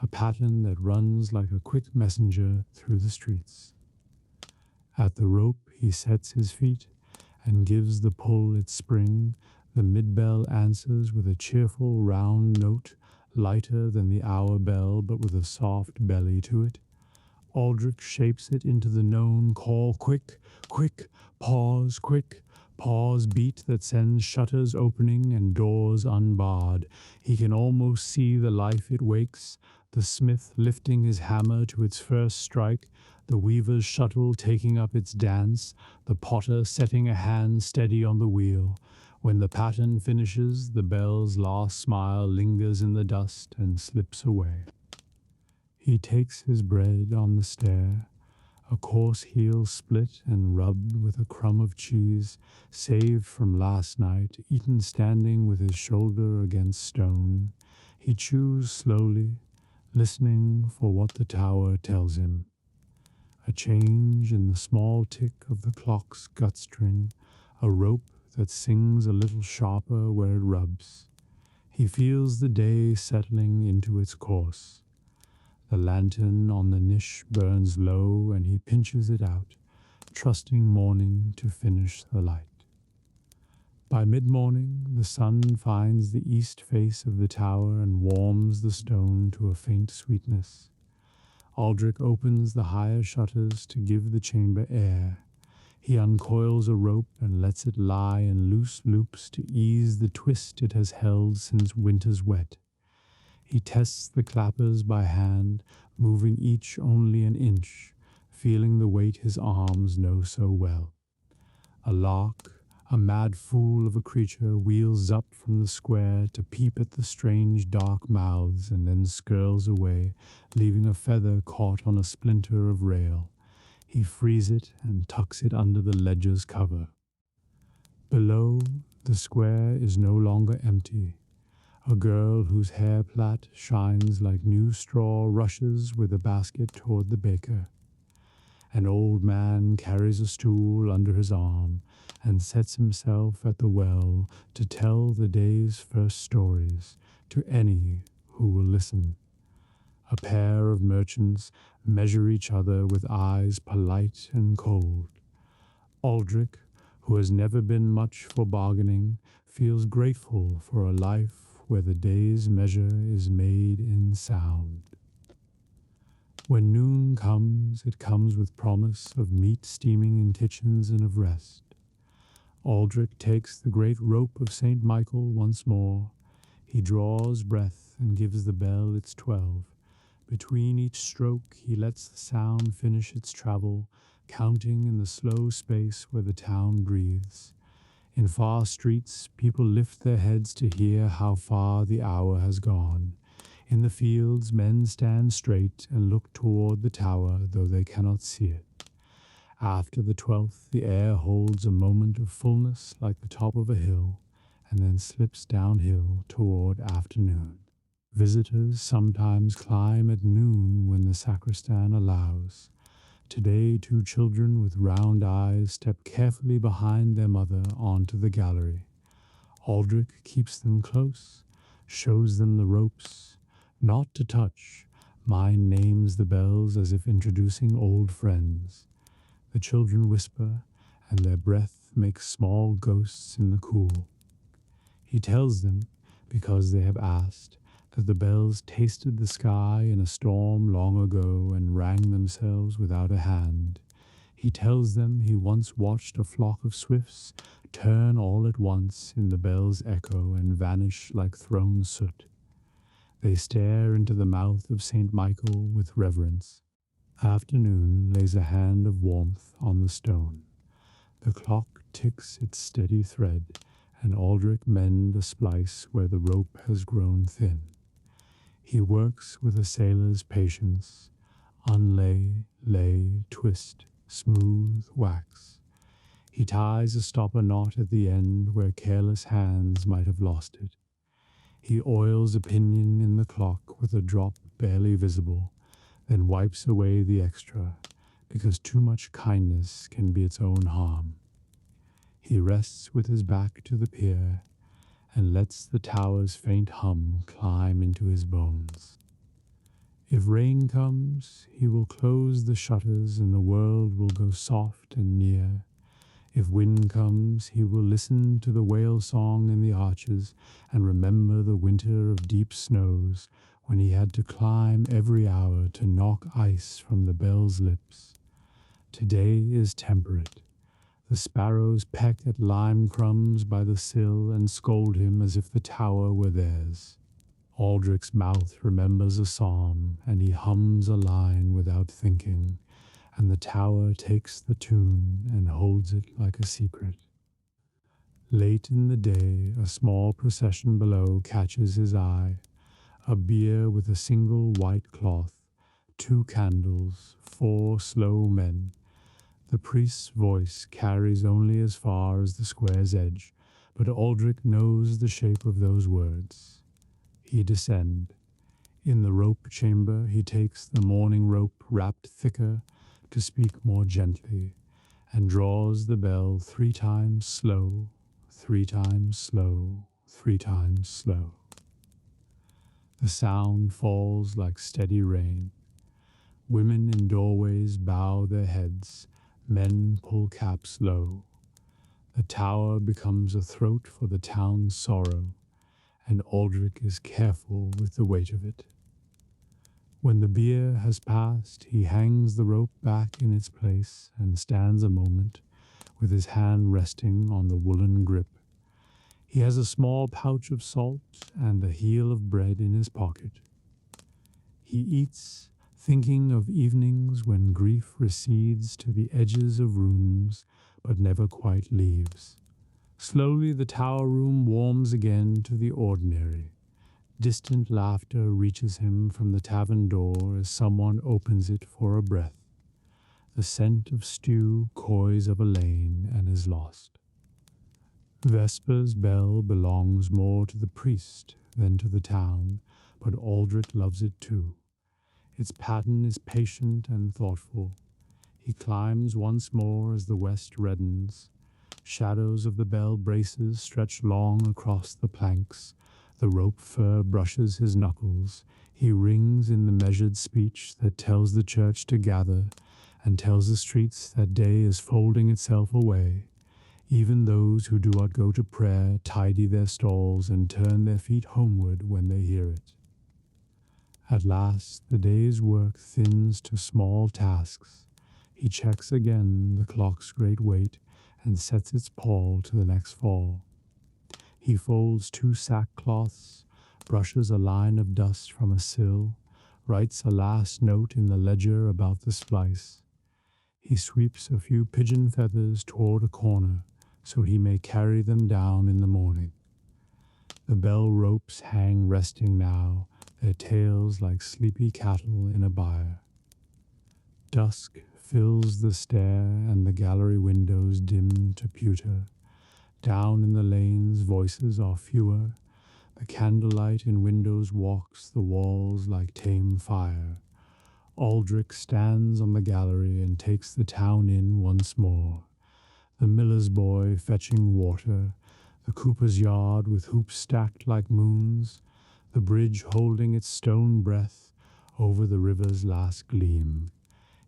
Speaker 1: a pattern that runs like a quick messenger through the streets. At the rope he sets his feet and gives the pull its spring. The mid-bell answers with a cheerful round note, lighter than the hour bell but with a soft belly to it. Aldrich shapes it into the known call, quick, quick, pause beat that sends shutters opening and doors unbarred. He can almost see the life it wakes, the smith lifting his hammer to its first strike, the weaver's shuttle taking up its dance, the potter setting a hand steady on the wheel. When the pattern finishes, the bell's last smile lingers in the dust and slips away. He takes his bread on the stair, a coarse heel split and rubbed with a crumb of cheese, saved from last night, eaten standing with his shoulder against stone. He chews slowly, listening for what the tower tells him. A change in the small tick of the clock's gut string, a rope that sings a little sharper where it rubs. He feels the day settling into its course. The lantern on the niche burns low and he pinches it out, trusting morning to finish the light. By mid-morning, the sun finds the east face of the tower and warms the stone to a faint sweetness. Aldrich opens the higher shutters to give the chamber air. He uncoils a rope and lets it lie in loose loops to ease the twist it has held since winter's wet. He tests the clappers by hand, moving each only an inch, feeling the weight his arms know so well. A lark, a mad fool of a creature, wheels up from the square to peep at the strange dark mouths and then skirls away, leaving a feather caught on a splinter of rail. He frees it and tucks it under the ledger's cover. Below, the square is no longer empty. A girl whose hair plait shines like new straw rushes with a basket toward the baker. An old man carries a stool under his arm and sets himself at the well to tell the day's first stories to any who will listen. A pair of merchants measure each other with eyes polite and cold. Aldrich, who has never been much for bargaining, feels grateful for a life where the day's measure is made in sound. When noon comes, it comes with promise of meat steaming in kitchens and of rest. Aldrich takes the great rope of St. Michael once more. He draws breath and gives the bell its 12. Between each stroke he lets the sound finish its travel, counting in the slow space where the town breathes. In far streets, people lift their heads to hear how far the hour has gone. In the fields, men stand straight and look toward the tower, though they cannot see it. After the 12th, the air holds a moment of fullness like the top of a hill, and then slips downhill toward afternoon. Visitors sometimes climb at noon when the sacristan allows. Today, 2 children with round eyes step carefully behind their mother onto the gallery. Aldrich keeps them close, shows them the ropes, not to touch. Mine names the bells as if introducing old friends. The children whisper, and their breath makes small ghosts in the cool. He tells them, because they have asked, that the bells tasted the sky in a storm long ago and rang themselves without a hand. He tells them he once watched a flock of swifts turn all at once in the bell's echo and vanish like thrown soot. They stare into the mouth of St. Michael with reverence. Afternoon lays a hand of warmth on the stone. The clock ticks its steady thread, and Aldrich mends a splice where the rope has grown thin. He works with a sailor's patience, unlay, lay, twist, smooth, wax. He ties a stopper knot at the end where careless hands might have lost it. He oils a pinion in the clock with a drop barely visible, then wipes away the extra, because too much kindness can be its own harm. He rests with his back to the pier, and lets the tower's faint hum climb into his bones. If rain comes, he will close the shutters and the world will go soft and near. If wind comes, he will listen to the whale song in the arches and remember the winter of deep snows, when he had to climb every hour to knock ice from the bell's lips. Today is temperate. The sparrows peck at lime crumbs by the sill and scold him as if the tower were theirs. Aldrich's mouth remembers a psalm, and he hums a line without thinking, and the tower takes the tune and holds it like a secret. Late in the day, a small procession below catches his eye. A bier with a single white cloth, 2 candles, 4 slow men. The priest's voice carries only as far as the square's edge, but Aldrich knows the shape of those words. He descend. In the rope chamber he takes the mourning rope wrapped thicker to speak more gently, and draws the bell 3 times slow, 3 times slow, 3 times slow. The sound falls like steady rain. Women in doorways bow their heads, men pull caps low. The tower becomes a throat for the town's sorrow, and Aldrich is careful with the weight of it. When the bier has passed, he hangs the rope back in its place and stands a moment, with his hand resting on the woolen grip. He has a small pouch of salt and a heel of bread in his pocket. He eats, thinking of evenings when grief recedes to the edges of rooms, but never quite leaves. Slowly the tower room warms again to the ordinary. Distant laughter reaches him from the tavern door as someone opens it for a breath. The scent of stew coys of a lane and is lost. Vesper's bell belongs more to the priest than to the town, but Aldrich loves it too. Its pattern is patient and thoughtful. He climbs once more as the west reddens. Shadows of the bell braces stretch long across the planks. The rope fur brushes his knuckles. He rings in the measured speech that tells the church to gather and tells the streets that day is folding itself away. Even those who do not go to prayer tidy their stalls and turn their feet homeward when they hear it. At last the day's work thins to small tasks. He checks again the clock's great weight and sets its pall to the next fall. He folds 2 sackcloths, brushes a line of dust from a sill, writes a last note in the ledger about the splice. He sweeps a few pigeon feathers toward a corner, so he may carry them down in the morning. The bell ropes hang resting now, their tails like sleepy cattle in a byre. Dusk fills the stair and the gallery windows dim to pewter. Down in the lanes voices are fewer. The candlelight in windows walks the walls like tame fire. Aldrich stands on the gallery and takes the town in once more. The miller's boy fetching water, the cooper's yard with hoops stacked like moons, the bridge holding its stone breath over the river's last gleam.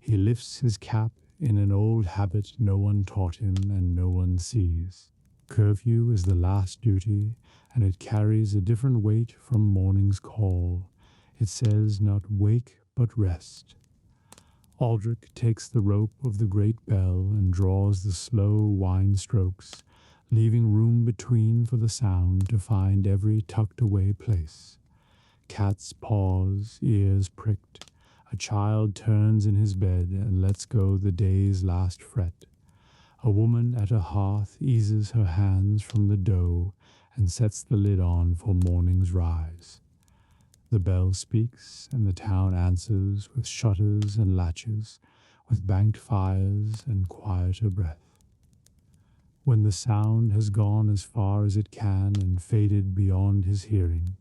Speaker 1: He lifts his cap in an old habit no one taught him and no one sees. Curfew is the last duty, and it carries a different weight from morning's call. It says not wake but rest. Aldrich takes the rope of the great bell and draws the slow wind strokes, leaving room between for the sound to find every tucked-away place. Cats pause, ears pricked. A child turns in his bed and lets go the day's last fret. A woman at a hearth eases her hands from the dough and sets the lid on for morning's rise. The bell speaks, and the town answers with shutters and latches, with banked fires and quieter breath. When the sound has gone as far as it can and faded beyond his hearing,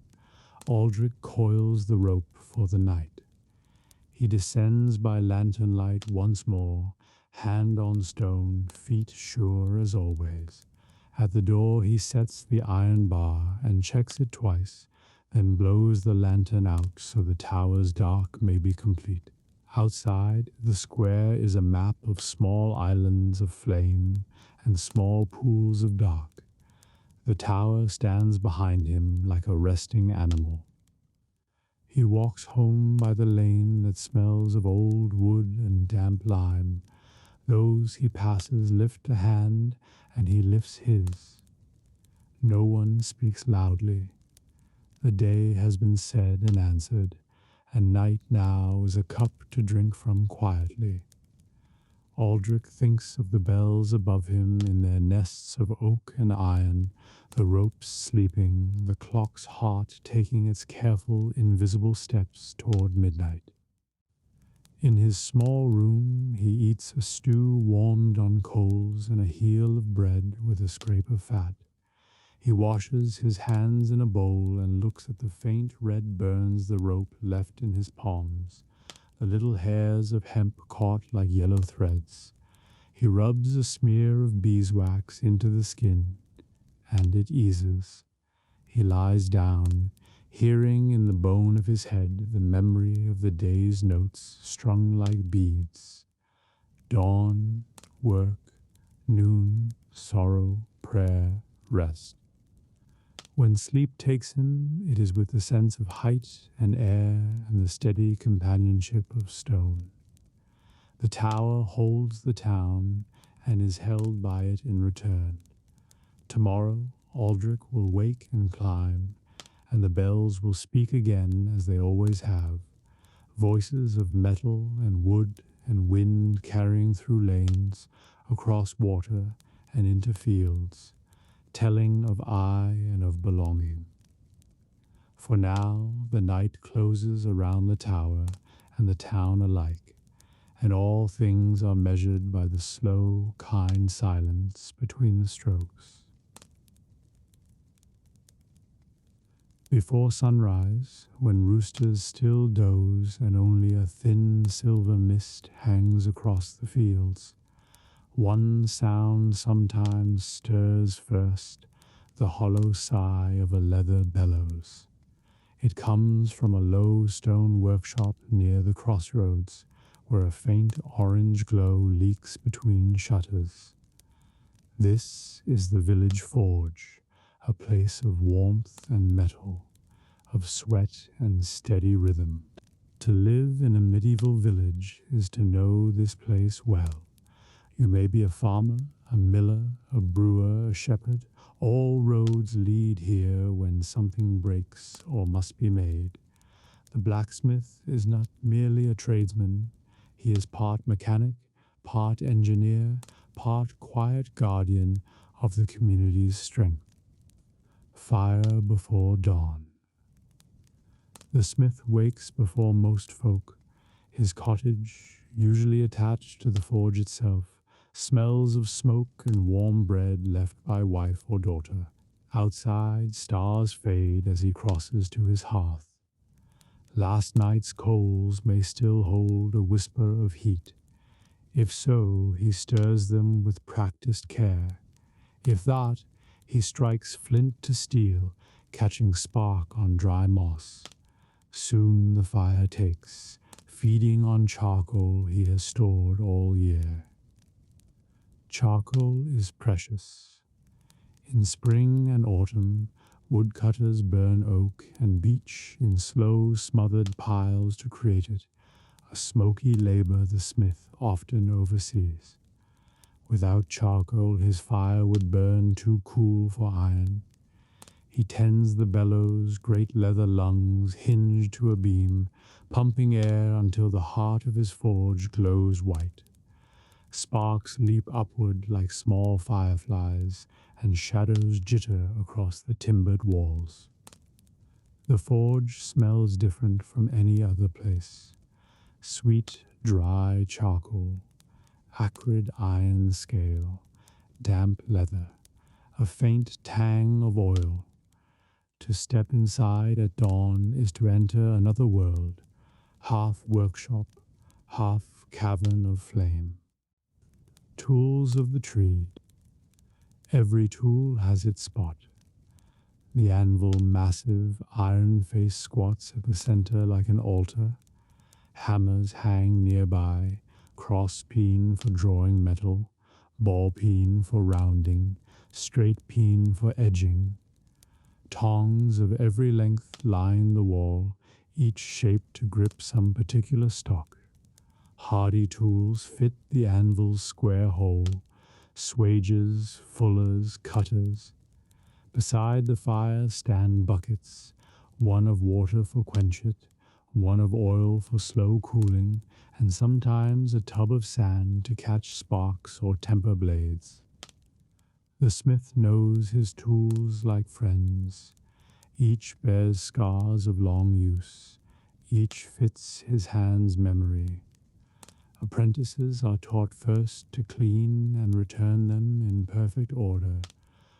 Speaker 1: Aldrich coils the rope for the night. He descends by lantern light once more, hand on stone, feet sure as always. At the door he sets the iron bar and checks it twice, then blows the lantern out so the tower's dark may be complete. Outside, the square is a map of small islands of flame and small pools of dark. The tower stands behind him like a resting animal. He walks home by the lane that smells of old wood and damp lime. Those he passes lift a hand, and he lifts his. No one speaks loudly. The day has been said and answered, and night now is a cup to drink from quietly. Aldrich thinks of the bells above him in their nests of oak and iron, the ropes sleeping, the clock's heart taking its careful, invisible steps toward midnight. In his small room he eats a stew warmed on coals and a heel of bread with a scrape of fat. He washes his hands in a bowl and looks at the faint red burns the rope left in his palms, the little hairs of hemp caught like yellow threads. He rubs a smear of beeswax into the skin, and it eases. He lies down, hearing in the bone of his head the memory of the day's notes strung like beads. Dawn, work, noon, sorrow, prayer, rest. When sleep takes him, it is with the sense of height and air and the steady companionship of stone. The tower holds the town and is held by it in return. Tomorrow, Aldrich will wake and climb, and the bells will speak again as they always have, voices of metal and wood and wind carrying through lanes, across water and into fields, telling of I and of belonging. For now the night closes around the tower and the town alike, and all things are measured by the slow, kind silence between the strokes. Before sunrise, when roosters still doze and only a thin silver mist hangs across the fields, one sound sometimes stirs first, the hollow sigh of a leather bellows. It comes from a low stone workshop near the crossroads, where a faint orange glow leaks between shutters. This is the village forge, a place of warmth and metal, of sweat and steady rhythm. To live in a medieval village is to know this place well. You may be a farmer, a miller, a brewer, a shepherd. All roads lead here when something breaks or must be made. The blacksmith is not merely a tradesman. He is part mechanic, part engineer, part quiet guardian of the community's strength. Fire before dawn. The smith wakes before most folk. His cottage, usually attached to the forge itself, smells of smoke and warm bread left by wife or daughter. Outside, stars fade as he crosses to his hearth. Last night's coals may still hold a whisper of heat. If so, he stirs them with practiced care. If that, he strikes flint to steel, catching spark on dry moss. Soon the fire takes, feeding on charcoal he has stored all year. Charcoal is precious. In spring and autumn, woodcutters burn oak and beech in slow, smothered piles to create it, a smoky labor the smith often oversees. Without charcoal, his fire would burn too cool for iron. He tends the bellows, great leather lungs hinged to a beam, pumping air until the heart of his forge glows white. Sparks leap upward like small fireflies, and shadows jitter across the timbered walls. The forge smells different from any other place. Sweet, dry charcoal, acrid iron scale, damp leather, a faint tang of oil. To step inside at dawn is to enter another world, half workshop, half cavern of flame. Tools of the trade. Every tool has its spot. The anvil, massive, iron face, squats at the center like an altar. Hammers hang nearby, cross peen for drawing metal, ball peen for rounding, straight peen for edging. Tongs of every length line the wall, each shaped to grip some particular stock. Hardy tools fit the anvil's square hole, swages, fullers, cutters. Beside the fire stand buckets, one of water for quench it, one of oil for slow cooling, and sometimes a tub of sand to catch sparks or temper blades. The smith knows his tools like friends. Each bears scars of long use. Each fits his hand's memory. Apprentices are taught first to clean and return them in perfect order,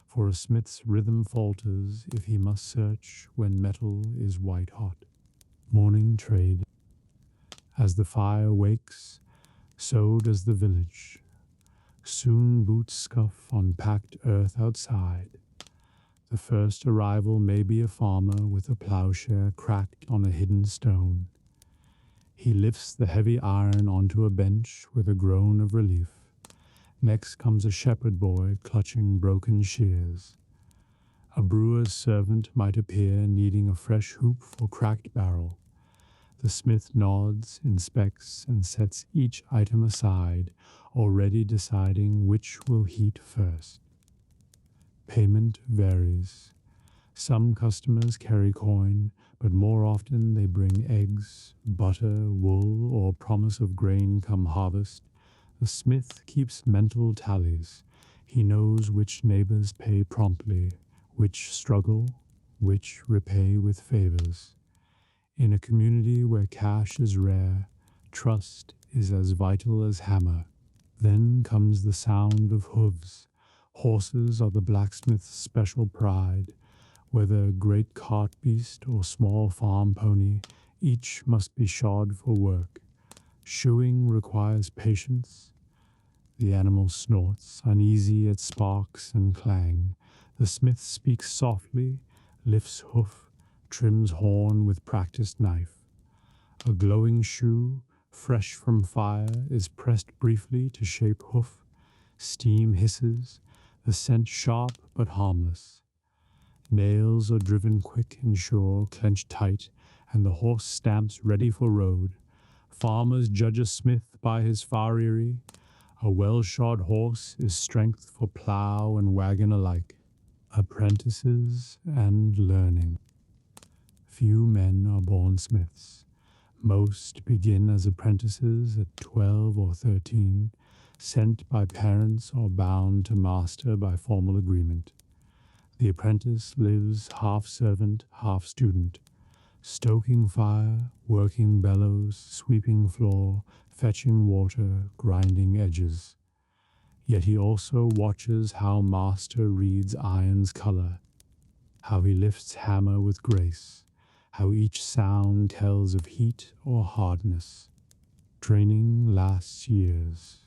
Speaker 1: for a smith's rhythm falters if he must search when metal is white hot. Morning trade. As the fire wakes, so does the village. Soon boots scuff on packed earth outside. The first arrival may be a farmer with a plowshare cracked on a hidden stone. He lifts the heavy iron onto a bench with a groan of relief. Next comes a shepherd boy clutching broken shears. A brewer's servant might appear needing a fresh hoop or cracked barrel. The smith nods, inspects, and sets each item aside, already deciding which will heat first. Payment varies. Some customers carry coin, but more often they bring eggs, butter, wool, or promise of grain come harvest. The smith keeps mental tallies. He knows which neighbors pay promptly, which struggle, which repay with favors. In a community where cash is rare, trust is as vital as hammer. Then comes the sound of hooves. Horses are the blacksmith's special pride. Whether great cart beast or small farm pony, each must be shod for work. Shoeing requires patience. The animal snorts, uneasy at sparks and clang. The smith speaks softly, lifts hoof, trims horn with practiced knife. A glowing shoe, fresh from fire, is pressed briefly to shape hoof. Steam hisses, the scent sharp but harmless. Nails are driven quick and sure, clenched tight, and the horse stamps ready for road. Farmers judge a smith by his farriery. A well-shod horse is strength for plough and wagon alike. Apprentices and learning. Few men are born smiths. Most begin as apprentices at 12 or 13, sent by parents or bound to master by formal agreement. The apprentice lives half servant, half student, stoking fire, working bellows, sweeping floor, fetching water, grinding edges. Yet he also watches how master reads iron's color, how he lifts hammer with grace, how each sound tells of heat or hardness. Training lasts years.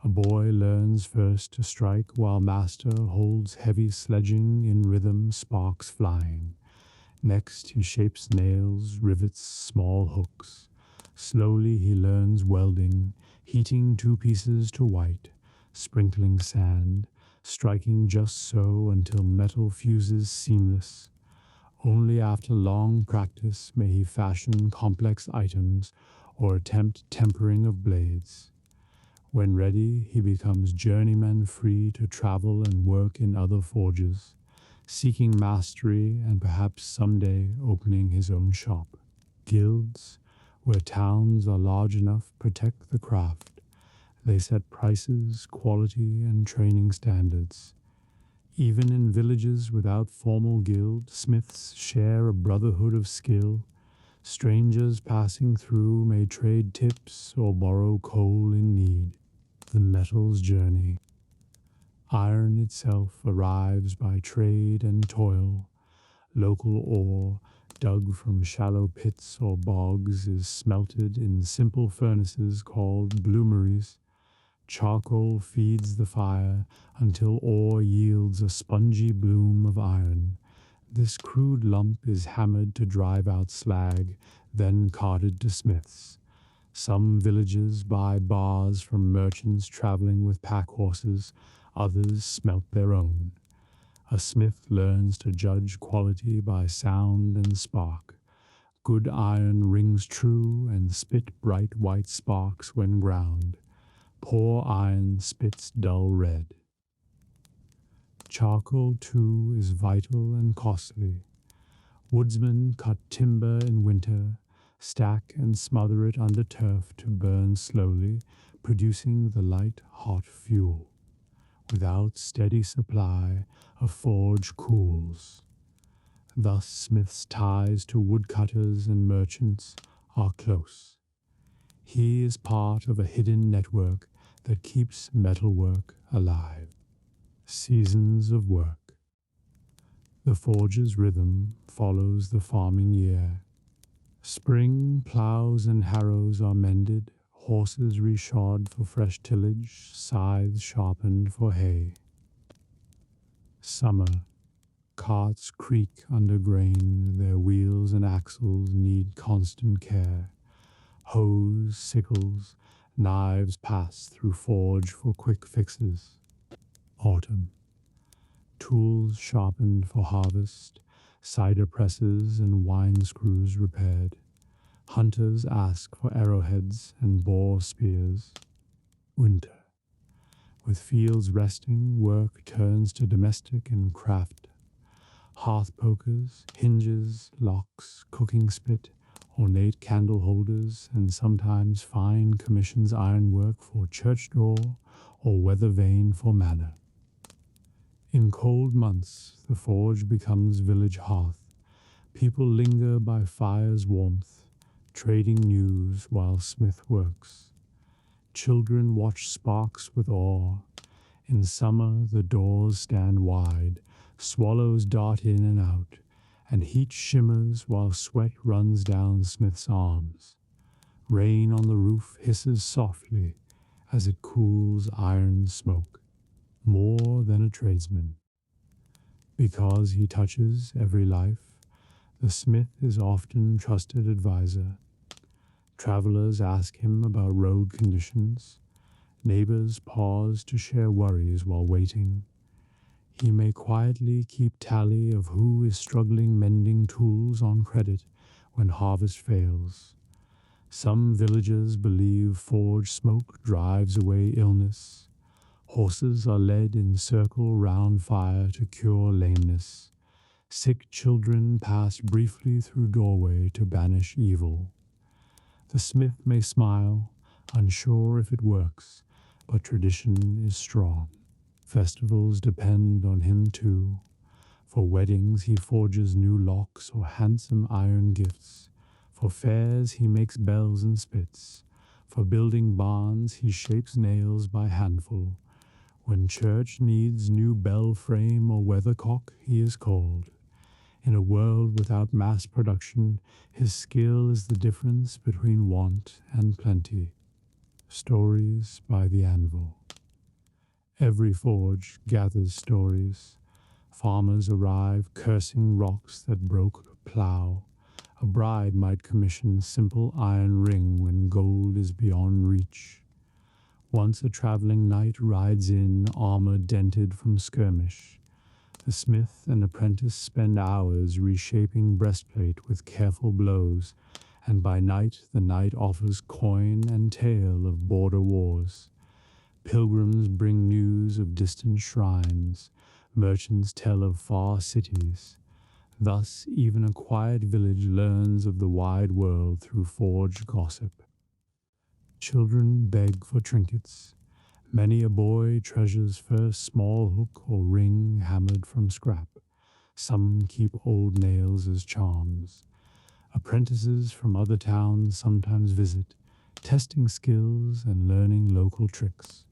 Speaker 1: A boy learns first to strike while master holds heavy sledging in rhythm, sparks flying. Next he shapes nails, rivets small hooks. Slowly he learns welding, heating two pieces to white, sprinkling sand, striking just so until metal fuses seamless. Only after long practice may he fashion complex items or attempt tempering of blades. When ready, he becomes journeyman free to travel and work in other forges, seeking mastery and perhaps someday opening his own shop. Guilds, where towns are large enough, protect the craft. They set prices, quality, and training standards. Even in villages without formal guild, smiths share a brotherhood of skill. Strangers passing through may trade tips or borrow coal in need. The metal's journey. Iron itself arrives by trade and toil. Local ore, dug from shallow pits or bogs, is smelted in simple furnaces called bloomeries. Charcoal feeds the fire until ore yields a spongy bloom of iron. This crude lump is hammered to drive out slag, then carted to smiths. Some villages buy bars from merchants traveling with pack horses, others smelt their own. A smith learns to judge quality by sound and spark. Good iron rings true and spit bright white sparks when ground. Poor iron spits dull red. Charcoal, too, is vital and costly. Woodsmen cut timber in winter, stack and smother it under turf to burn slowly, producing the light, hot fuel. Without steady supply, a forge cools. Thus Smith's ties to woodcutters and merchants are close. He is part of a hidden network that keeps metalwork alive. Seasons of work. The forge's rhythm follows the farming year. Spring plows and harrows are mended, horses reshod for fresh tillage, scythes sharpened for hay. Summer. Carts creak under grain, their wheels and axles need constant care. Hoes, sickles, knives pass through forge for quick fixes. Autumn. Tools sharpened for harvest, cider presses and wine screws repaired. Hunters ask for arrowheads and boar spears. Winter. With fields resting, work turns to domestic and craft. Hearth pokers, hinges, locks, cooking spit, ornate candle holders, and sometimes fine commissions ironwork for church door or weather vane for manor. In cold months, the forge becomes village hearth. People linger by fire's warmth, trading news while Smith works. Children watch sparks with awe. In summer, the doors stand wide, swallows dart in and out, and heat shimmers while sweat runs down Smith's arms. Rain on the roof hisses softly as it cools iron smoke. More than a tradesman. Because he touches every life, the smith is often trusted advisor. Travelers ask him about road conditions. Neighbors pause to share worries while waiting. He may quietly keep tally of who is struggling mending tools on credit when harvest fails. Some villagers believe forge smoke drives away illness. Horses are led in circle round fire to cure lameness. Sick children pass briefly through doorway to banish evil. The smith may smile, unsure if it works, but tradition is strong. Festivals depend on him too. For weddings he forges new locks or handsome iron gifts. For fairs he makes bells and spits. For building barns he shapes nails by handful. When church needs new bell frame or weathercock, he is called. In a world without mass production, his skill is the difference between want and plenty. Stories by the anvil. Every forge gathers stories. Farmers arrive cursing rocks that broke a plow. A bride might commission simple iron ring when gold is beyond reach. Once a traveling knight rides in, armor dented from skirmish. The smith and apprentice spend hours reshaping breastplate with careful blows, and by night the knight offers coin and tale of border wars. Pilgrims bring news of distant shrines, merchants tell of far cities. Thus even a quiet village learns of the wide world through forged gossip. Children beg for trinkets. Many a boy treasures first small hook or ring hammered from scrap. Some keep old nails as charms. Apprentices from other towns sometimes visit, testing skills and learning local tricks.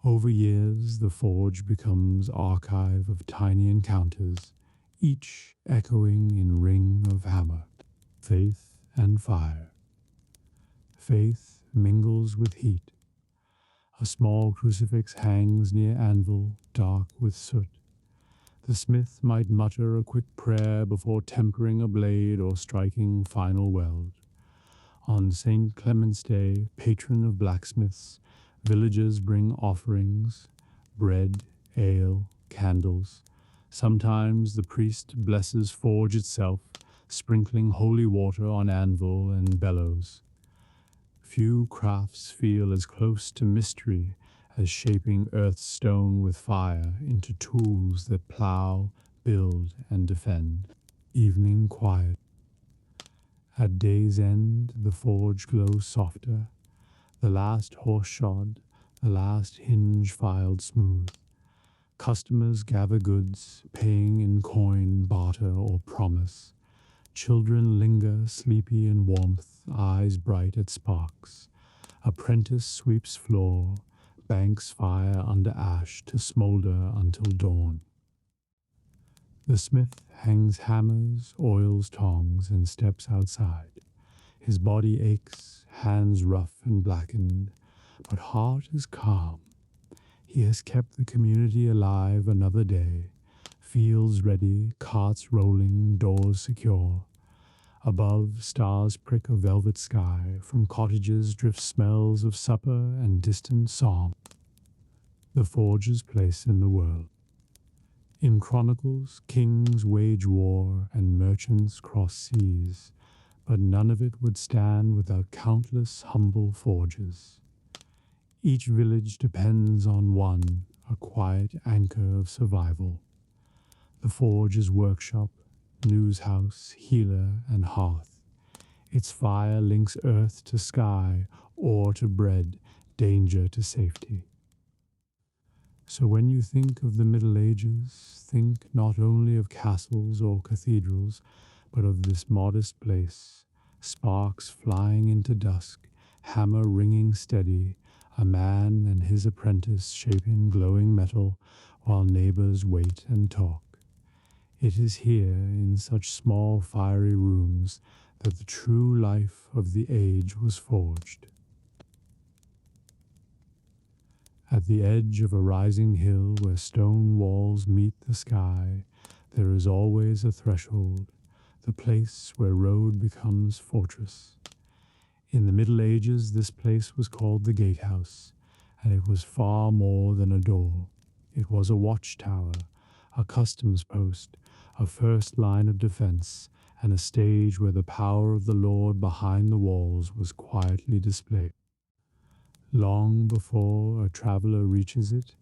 Speaker 1: Over years, the forge becomes archive of tiny encounters, each echoing in ring of hammer, faith and fire. Faith mingles with heat. A small crucifix hangs near anvil, dark with soot. The smith might mutter a quick prayer before tempering a blade or striking final weld. On St. Clement's Day, patron of blacksmiths, villagers bring offerings, bread, ale, candles. Sometimes the priest blesses forge itself, sprinkling holy water on anvil and bellows. Few crafts feel as close to mystery as shaping earth's stone with fire into tools that plow, build, and defend. Evening quiet. At day's end, the forge glows softer. The last horse shod, the last hinge filed smooth. Customers gather goods, paying in coin, barter, or promise. Children linger, sleepy in warmth, eyes bright at sparks. Apprentice sweeps floor, banks fire under ash to smolder until dawn. The smith hangs hammers, oils tongs, and steps outside. His body aches, hands rough and blackened, but heart is calm. He has kept the community alive another day, fields ready, carts rolling, doors secure. Above, stars prick a velvet sky. From cottages drift smells of supper and distant song. The forge's place in the world. In chronicles, kings wage war and merchants cross seas, but none of it would stand without countless humble forges. Each village depends on one, a quiet anchor of survival. The forge is workshop, news house, healer, and hearth. Its fire links earth to sky, ore to bread, danger to safety. So when you think of the Middle Ages, think not only of castles or cathedrals, but of this modest place, sparks flying into dusk, hammer ringing steady, a man and his apprentice shaping glowing metal, while neighbors wait and talk. It is here, in such small fiery rooms, that the true life of the age was forged. At the edge of a rising hill where stone walls meet the sky, there is always a threshold, the place where road becomes fortress. In the Middle Ages, this place was called the Gatehouse, and it was far more than a door. It was a watchtower, a customs post, a first line of defense, and a stage where the power of the Lord behind the walls was quietly displayed. Long before a traveler reaches it,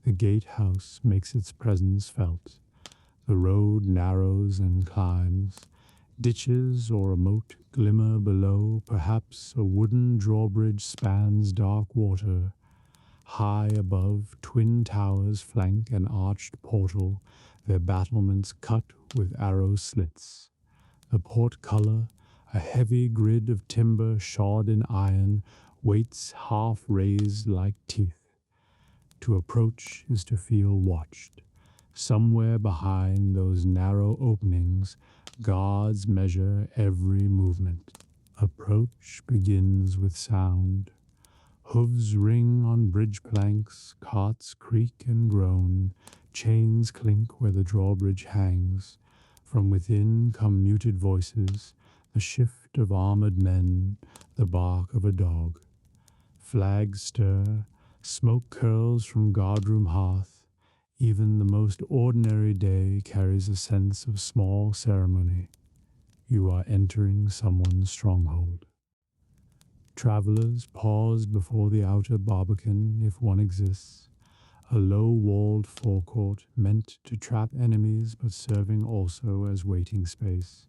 Speaker 1: the Gatehouse makes its presence felt. The road narrows and climbs. Ditches or a moat glimmer below, perhaps a wooden drawbridge spans dark water. High above, twin towers flank an arched portal, their battlements cut with arrow slits. The portcullis, a heavy grid of timber shod in iron, waits half raised like teeth. To approach is to feel watched. Somewhere behind those narrow openings, guards measure every movement. Approach begins with sound. Hooves ring on bridge planks, carts creak and groan, chains clink where the drawbridge hangs. From within come muted voices, the shift of armored men, the bark of a dog. Flags stir, smoke curls from guardroom hearth. Even the most ordinary day carries a sense of small ceremony. You are entering someone's stronghold. Travelers pause before the outer barbican, if one exists, a low-walled forecourt meant to trap enemies but serving also as waiting space.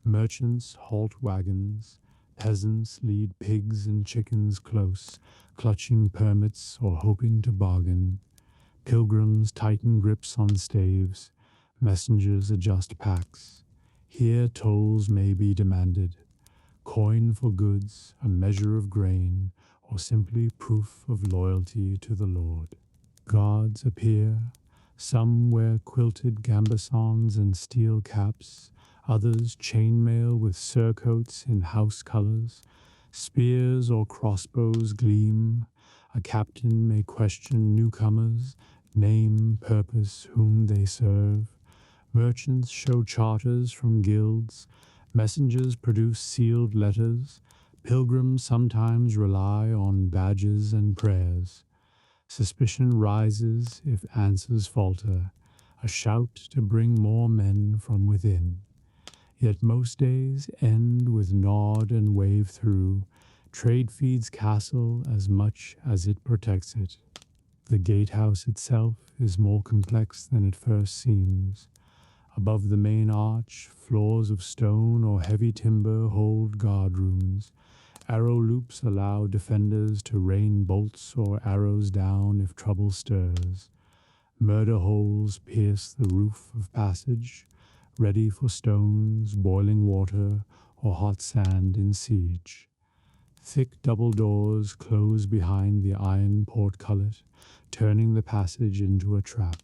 Speaker 1: Merchants halt wagons, peasants lead pigs and chickens close, clutching permits or hoping to bargain. Pilgrims tighten grips on staves, messengers adjust packs. Here tolls may be demanded. Coin for goods, a measure of grain, or simply proof of loyalty to the Lord. Guards appear. Some wear quilted gambesons and steel caps, others chainmail with surcoats in house colors. Spears or crossbows gleam. A captain may question newcomers, name, purpose, whom they serve. Merchants show charters from guilds. Messengers produce sealed letters. Pilgrims sometimes rely on badges and prayers. Suspicion rises if answers falter, a shout to bring more men from within. Yet most days end with nod and wave through. Trade feeds castle as much as it protects it. The gatehouse itself is more complex than it first seems. Above the main arch, floors of stone or heavy timber hold guard rooms. Arrow loops allow defenders to rain bolts or arrows down if trouble stirs. Murder holes pierce the roof of passage, ready for stones, boiling water, or hot sand in siege. Thick double doors close behind the iron portcullis, turning the passage into a trap.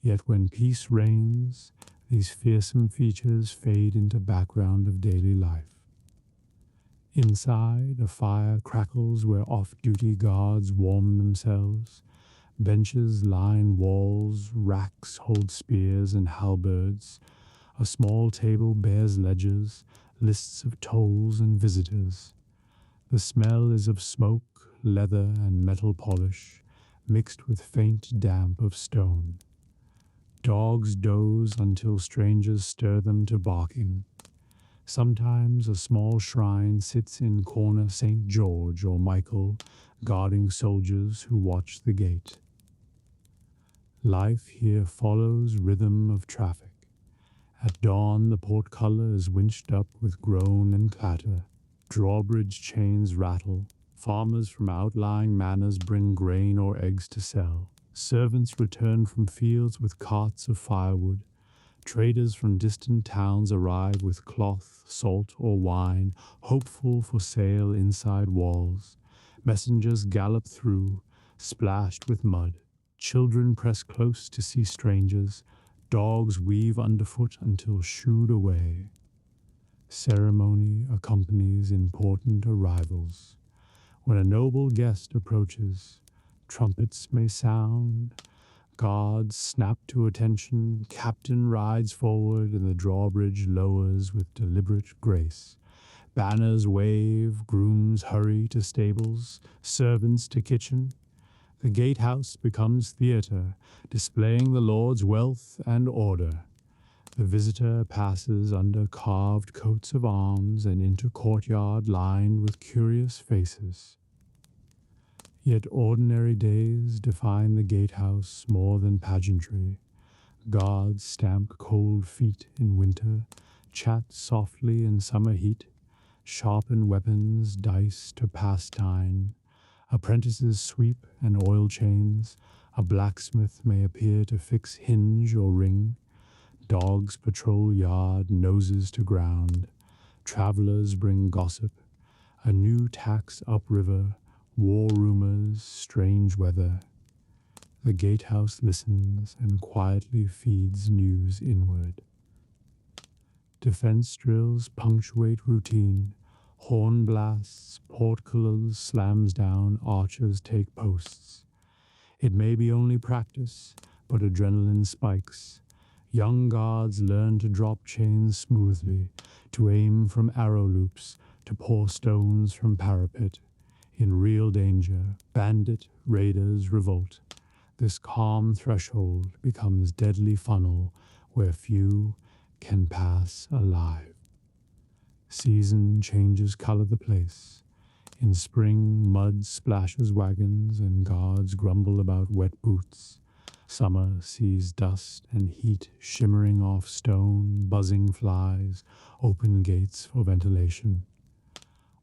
Speaker 1: Yet when peace reigns, these fearsome features fade into background of daily life. Inside, a fire crackles where off-duty guards warm themselves. Benches line walls, racks hold spears and halberds. A small table bears ledgers, lists of tolls and visitors. The smell is of smoke, leather, and metal polish, mixed with faint damp of stone. Dogs doze until strangers stir them to barking. Sometimes a small shrine sits in corner St. George or Michael, guarding soldiers who watch the gate. Life here follows rhythm of traffic. At dawn, the portcullis is winched up with groan and clatter. Drawbridge chains rattle. Farmers from outlying manors bring grain or eggs to sell. Servants return from fields with carts of firewood. Traders from distant towns arrive with cloth, salt, or wine, hopeful for sale inside walls. Messengers gallop through, splashed with mud. Children press close to see strangers. Dogs weave underfoot until shooed away. Ceremony accompanies important arrivals. When a noble guest approaches, Trumpets may sound, guards snap to attention, captain rides forward, and the drawbridge lowers with deliberate grace. Banners wave, grooms hurry to stables, servants to kitchen. The Gatehouse becomes theatre, displaying the Lord's wealth and order. The visitor passes under carved coats of arms and into courtyard lined with curious faces. Yet ordinary days define the Gatehouse more than pageantry. Guards stamp cold feet in winter, chat softly in summer heat, sharpen weapons, dice to pastime. Apprentices sweep and oil chains. A blacksmith may appear to fix hinge or ring. Dogs patrol yard, noses to ground. Travelers bring gossip. A new tax upriver, war rumors, strange weather. The Gatehouse listens and quietly feeds news inward. Defense drills punctuate routine. Horn blasts, portcullis slams down, archers take posts. It may be only practice, but adrenaline spikes. Young guards learn to drop chains smoothly, to aim from arrow loops, to pour stones from parapet. In real danger, bandit, raiders revolt. This calm threshold becomes deadly funnel where few can pass alive. Season changes color the place. In spring, mud splashes wagons and guards grumble about wet boots. Summer sees dust and heat shimmering off stone, buzzing flies, open gates for ventilation.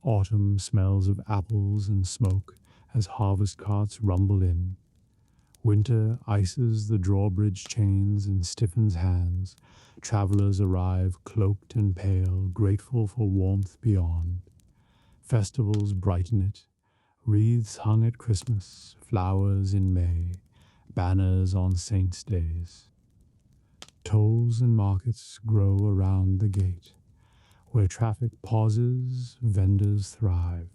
Speaker 1: Autumn smells of apples and smoke as harvest carts rumble in. Winter ices the drawbridge chains and stiffens hands. Travelers arrive cloaked and pale, grateful for warmth beyond. Festivals brighten it. Wreaths hung at Christmas, flowers in May, banners on saints' days. Tolls and markets grow around the gate. Where traffic pauses, vendors thrive.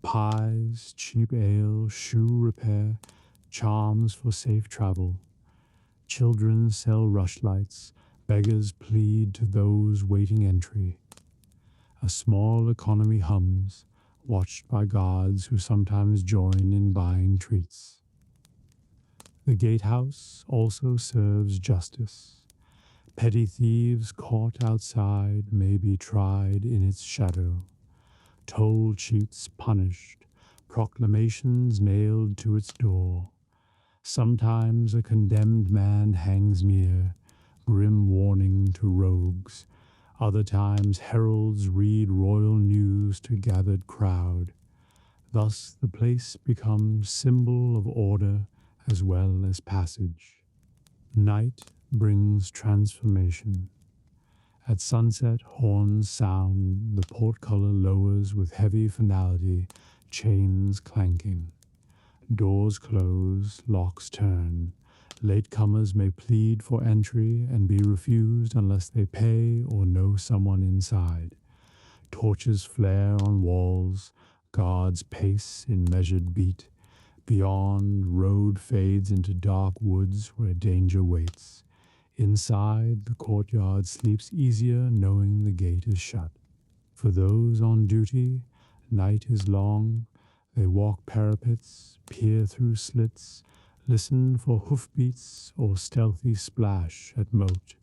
Speaker 1: Pies, cheap ale, shoe repair, charms for safe travel. Children sell rushlights, beggars plead to those waiting entry. A small economy hums, watched by guards who sometimes join in buying treats. The Gatehouse also serves justice. Petty thieves caught outside may be tried in its shadow. Toll cheats punished, proclamations nailed to its door. Sometimes a condemned man hangs mere, grim warning to rogues. Other times heralds read royal news to gathered crowd. Thus the place becomes symbol of order as well as passage. Night brings transformation. At sunset, horns sound, the portcullis lowers with heavy finality, chains clanking. Doors close, locks turn. Latecomers may plead for entry and be refused unless they pay or know someone inside. Torches flare on walls, guards pace in measured beat. Beyond, road fades into dark woods where danger waits. Inside, the courtyard sleeps easier knowing the gate is shut. For those on duty, night is long. They walk parapets, peer through slits, listen for hoofbeats or stealthy splash at moat.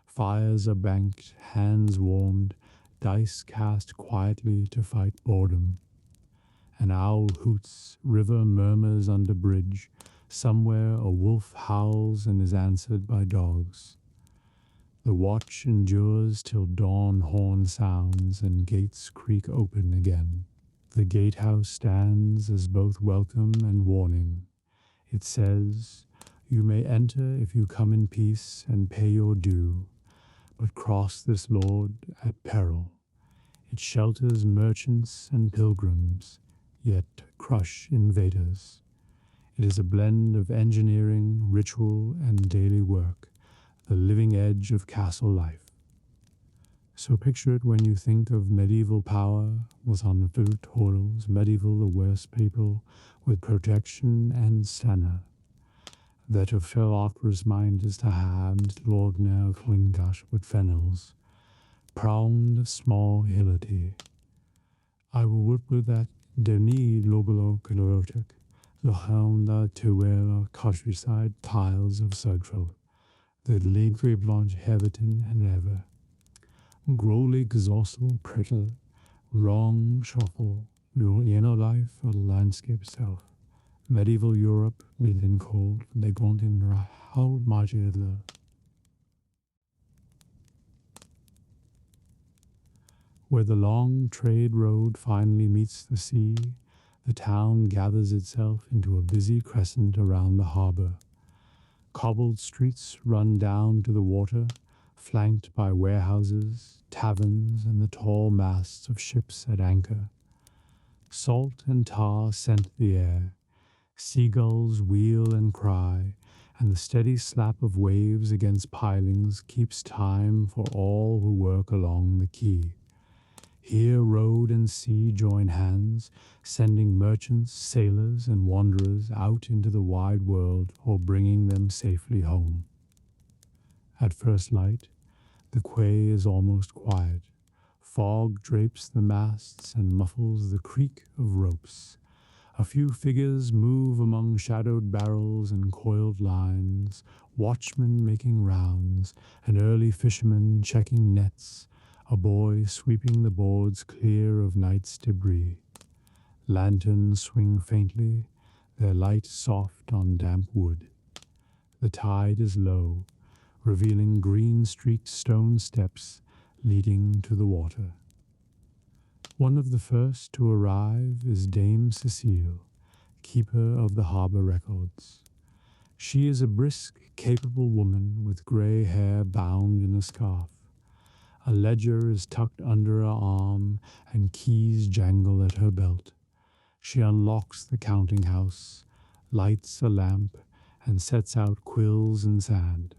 Speaker 1: Fires are banked, hands warmed, dice cast quietly to fight boredom. An owl hoots, river murmurs under bridge. Somewhere a wolf howls and is answered by dogs. The watch endures till dawn horn sounds and gates creak open again. The Gatehouse stands as both welcome and warning. It says, "You may enter if you come in peace and pay your due, but cross this lord at peril." It shelters merchants and pilgrims, yet crush invaders. It is a blend of engineering, ritual, and daily work, the living edge of castle life. So picture it when you think of medieval power was on foot horals, medieval the worst people with protection and stanna. That of fell offers mind is to hand Lord now Klingash with fennels, pround small hillity. I will work with that Denis Lobelo Calorotic, the hound to wear countryside tiles of Sudfell, the Legre Blanche Heverton and ever. Growly Gzossel Prittle, wrong shuffle, inner life or landscape self. Medieval Europe within cold, they gont in how much where the long trade road finally meets the sea, the town gathers itself into a busy crescent around the harbour. Cobbled streets run down to the water, flanked by warehouses, taverns, and the tall masts of ships at anchor. Salt and tar scent the air. Seagulls wheel and cry, and the steady slap of waves against pilings keeps time for all who work along the quay. Here road and sea join hands, sending merchants, sailors, and wanderers out into the wide world or bringing them safely home. At first light, the quay is almost quiet. Fog drapes the masts and muffles the creak of ropes. A few figures move among shadowed barrels and coiled lines, watchmen making rounds, an early fisherman checking nets, a boy sweeping the boards clear of night's debris. Lanterns swing faintly, their light soft on damp wood. The tide is low, revealing green-streaked stone steps leading to the water. One of the first to arrive is Dame Cecile, keeper of the harbour records. She is a brisk, capable woman with grey hair bound in a scarf. A ledger is tucked under her arm and keys jangle at her belt. She unlocks the counting house, lights a lamp, and sets out quills and sand.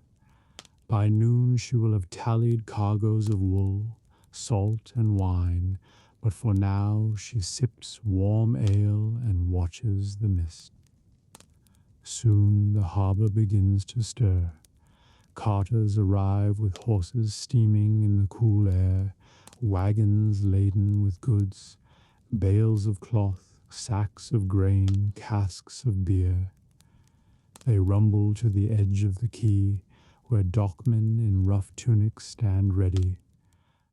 Speaker 1: By noon she will have tallied cargoes of wool, salt, and wine, but for now she sips warm ale and watches the mist. Soon the harbour begins to stir. Carters arrive with horses steaming in the cool air, wagons laden with goods, bales of cloth, sacks of grain, casks of beer. They rumble to the edge of the quay, where dockmen in rough tunics stand ready.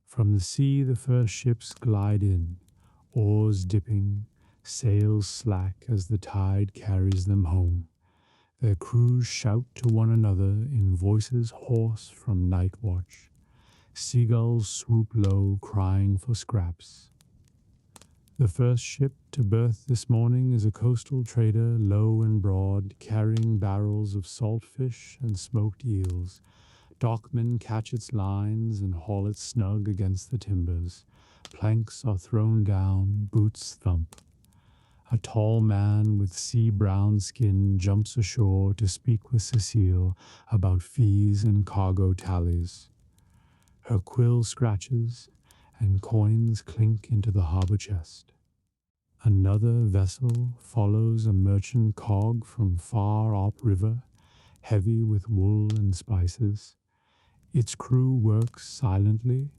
Speaker 1: From the sea the first ships glide in, oars dipping, sails slack as the tide carries them home. Their crews shout to one another in voices hoarse from night watch. Seagulls swoop low, crying for scraps. The first ship to berth this morning is a coastal trader, low and broad, carrying barrels of salt fish and smoked eels. Dockmen catch its lines and haul it snug against the timbers. Planks are thrown down, boots thump. A tall man with sea-brown skin jumps ashore to speak with Cecile about fees and cargo tallies. Her quill scratches, and coins clink into the harbour chest. Another vessel follows a merchant cog from far up river, heavy with wool and spices. Its crew works silently,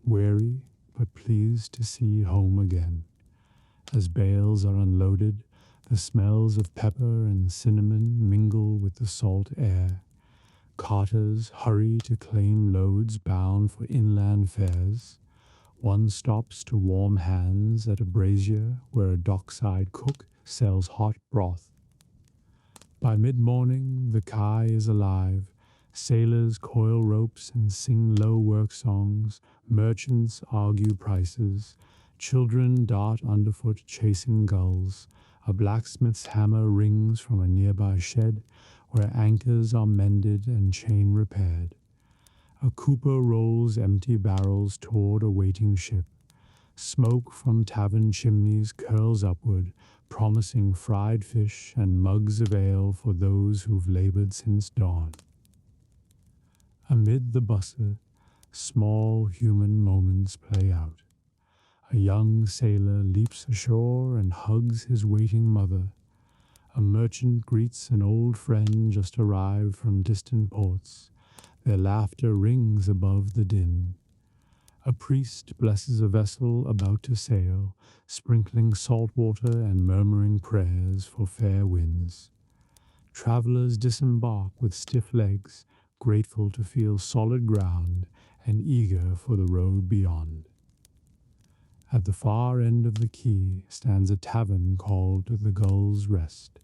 Speaker 1: weary, but pleased to see home again. As bales are unloaded, the smells of pepper and cinnamon mingle with the salt air. Carters hurry to claim loads bound for inland fares. One stops to warm hands at a brazier where a dockside cook sells hot broth. By mid-morning, the Quay is alive. Sailors coil ropes and sing low work songs. Merchants argue prices. Children dart underfoot chasing gulls. A blacksmith's hammer rings from a nearby shed where anchors are mended and chain repaired. A cooper rolls empty barrels toward a waiting ship. Smoke from tavern chimneys curls upward, promising fried fish and mugs of ale for those who've labored since dawn. Amid the bustle, Small human moments play out. A young sailor leaps ashore and hugs his waiting mother. A merchant greets an old friend just arrived from distant ports. Their laughter rings above the din. A priest blesses a vessel about to sail, sprinkling salt water and murmuring prayers for fair winds. Travelers disembark with stiff legs, grateful to feel solid ground and eager for the road beyond. At the far end of the quay stands a tavern called the Gull's Rest.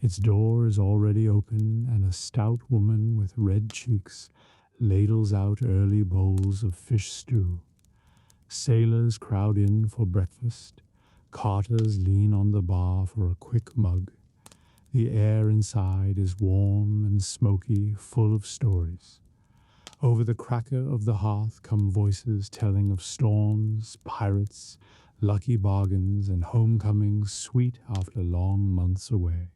Speaker 1: Its door is already open, and a stout woman with red cheeks ladles out early bowls of fish stew. Sailors crowd in for breakfast. Carters lean on the bar for a quick mug. The air inside is warm and smoky, full of stories. Over the cracker of the hearth come voices telling of storms, pirates, lucky bargains, and homecomings sweet after long months away.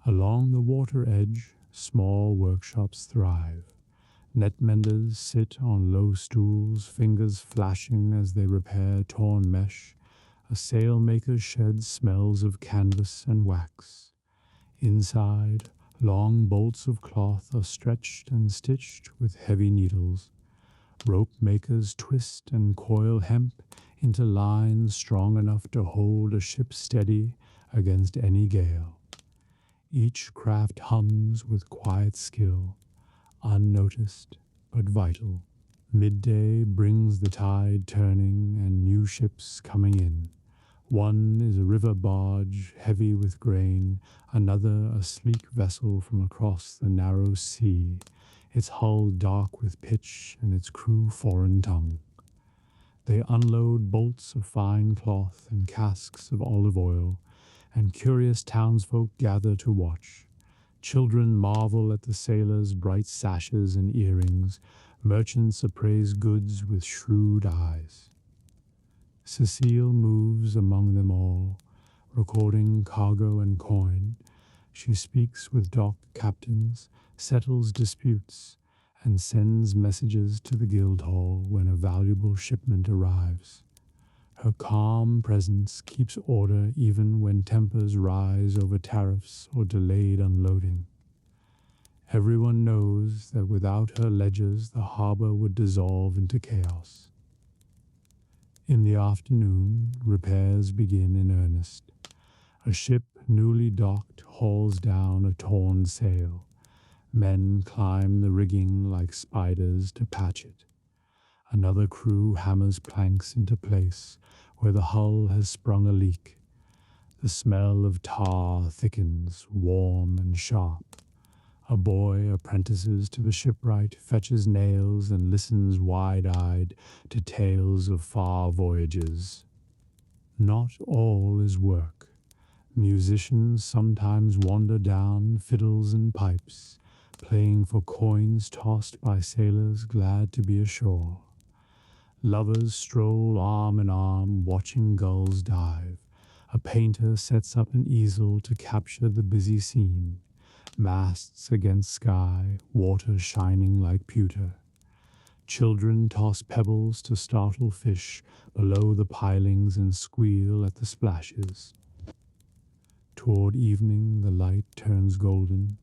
Speaker 1: Along the water edge, small workshops thrive. Net menders sit on low stools, fingers flashing as they repair torn mesh. A sailmaker's shed smells of canvas and wax. Inside, long bolts of cloth are stretched and stitched with heavy needles. Rope makers twist and coil hemp into lines strong enough to hold a ship steady against any gale. Each craft hums with quiet skill, unnoticed but vital. Midday brings the tide turning and new ships coming in. One is a river barge heavy with grain, another a sleek vessel from across the narrow sea, its hull dark with pitch and its crew foreign tongue. They unload bolts of fine cloth and casks of olive oil, and curious townsfolk gather to watch. Children marvel at the sailors' bright sashes and earrings. Merchants appraise goods with shrewd eyes. Cecile moves among them all, recording cargo and coin. She speaks with dock captains, settles disputes, and sends messages to the Guildhall when a valuable shipment arrives. Her calm presence keeps order even when tempers rise over tariffs or delayed unloading. Everyone knows that without her ledgers the harbor would dissolve into chaos. In the afternoon, repairs begin in earnest. A ship newly docked hauls down a torn sail. Men climb the rigging like spiders to patch it. Another crew hammers planks into place where the hull has sprung a leak. The smell of tar thickens, warm and sharp. A boy apprentices to the shipwright, fetches nails, and listens wide-eyed to tales of far voyages. Not all is work. Musicians sometimes wander down, fiddles and pipes, playing for coins tossed by sailors glad to be ashore. Lovers stroll arm in arm, watching gulls dive. A painter sets up an easel to capture the busy scene. Masts against sky, water shining like pewter. Children toss pebbles to startle fish below the pilings and squeal at the splashes. Toward evening, the light turns golden,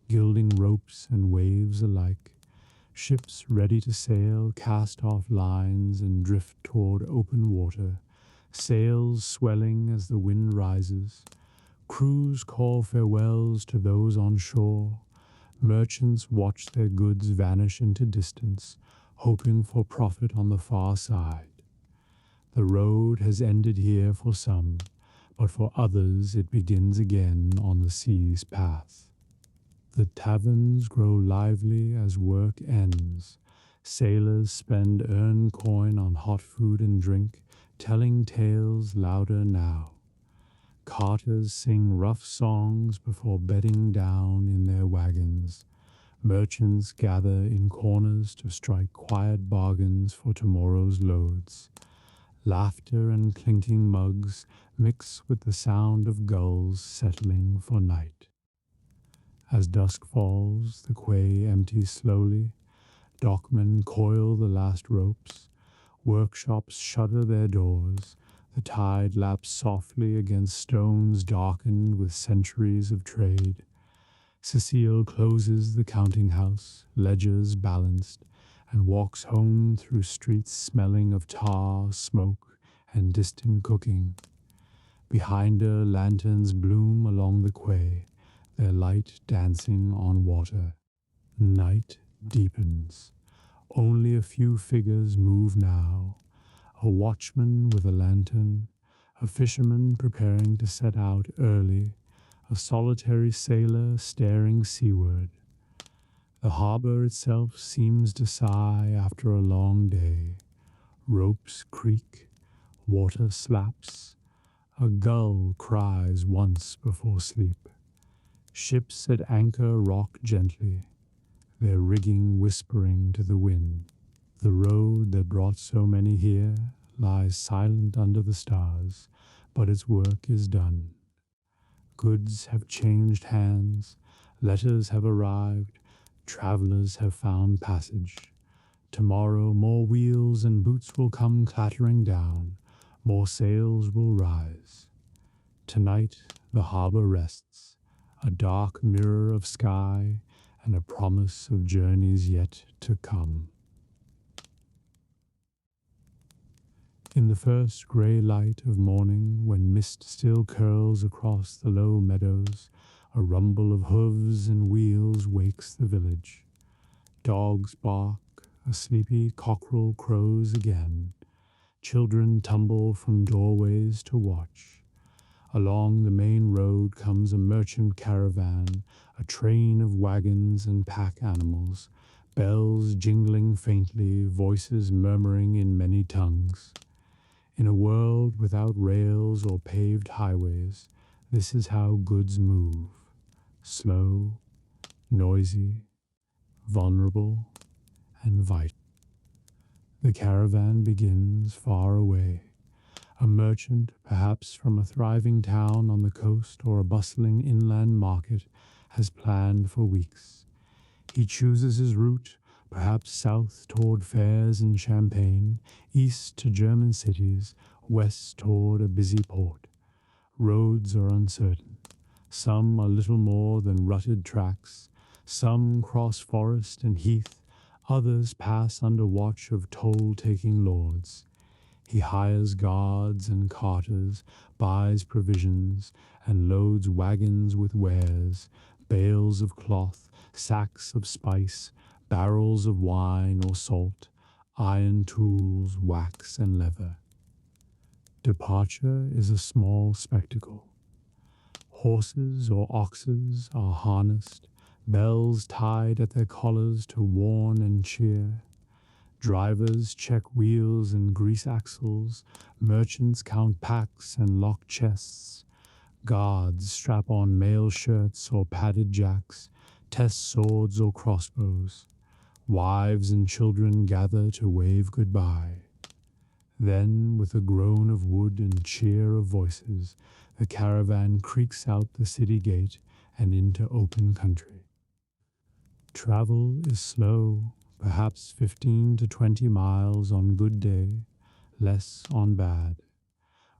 Speaker 1: gilding ropes and waves alike. Ships ready to sail cast off lines and drift toward open water, sails swelling as the wind rises. Crews call farewells to those on shore. Merchants watch their goods vanish into distance, hoping for profit on the far side. The road has ended here for some, but for others it begins again on the sea's path. The taverns grow lively as work ends. Sailors spend earned coin on hot food and drink, telling tales louder now. Carters sing rough songs before bedding down in their wagons. Merchants gather in corners to strike quiet bargains for tomorrow's loads. Laughter and clinking mugs mix with the sound of gulls settling for night. As dusk falls, the quay empties slowly. Dockmen coil the last ropes. Workshops shutter their doors. The tide laps softly against stones darkened with centuries of trade. Cecile closes the counting house, ledgers balanced, and walks home through streets smelling of tar, smoke, and distant cooking. Behind her, lanterns bloom along the quay, their light dancing on water. Night deepens. Only a few figures move now. A watchman with a lantern, a fisherman preparing to set out early, a solitary sailor staring seaward. The harbor itself seems to sigh after a long day. Ropes creak, water slaps, a gull cries once before sleep. Ships at anchor rock gently, their rigging whispering to the wind. The road that brought so many here lies silent under the stars, but its work is done. Goods have changed hands, letters have arrived, travelers have found passage. Tomorrow more wheels and boots will come clattering down, more sails will rise. Tonight the harbor rests, a dark mirror of sky and a promise of journeys yet to come. In the first grey light of morning, when mist still curls across the low meadows, a rumble of hooves and wheels wakes the village. Dogs bark, a sleepy cockerel crows again. Children tumble from doorways to watch. Along the main road comes a merchant caravan, a train of wagons and pack animals, bells jingling faintly, voices murmuring in many tongues. In a world without rails or paved highways, this is how goods move. Slow, noisy, vulnerable, and vital. The caravan begins far away. A merchant, perhaps from a thriving town on the coast or a bustling inland market, has planned for weeks. He chooses his route, perhaps south toward fairs and champagne, east to German cities, west toward a busy port. Roads are uncertain. Some are little more than rutted tracks. Some cross forest and heath. Others pass under watch of toll-taking lords. He hires guards and carters, buys provisions, and loads wagons with wares, bales of cloth, sacks of spice, barrels of wine or salt, iron tools, wax and leather. Departure is a small spectacle. Horses or oxes are harnessed, bells tied at their collars to warn and cheer. Drivers check wheels and grease axles, merchants count packs and lock chests. Guards strap on mail shirts or padded jacks, test swords or crossbows. Wives and children gather to wave goodbye. Then, with a groan of wood and cheer of voices, the caravan creaks out the city gate and into open country. Travel is slow, perhaps 15 to 20 miles on good day, less on bad.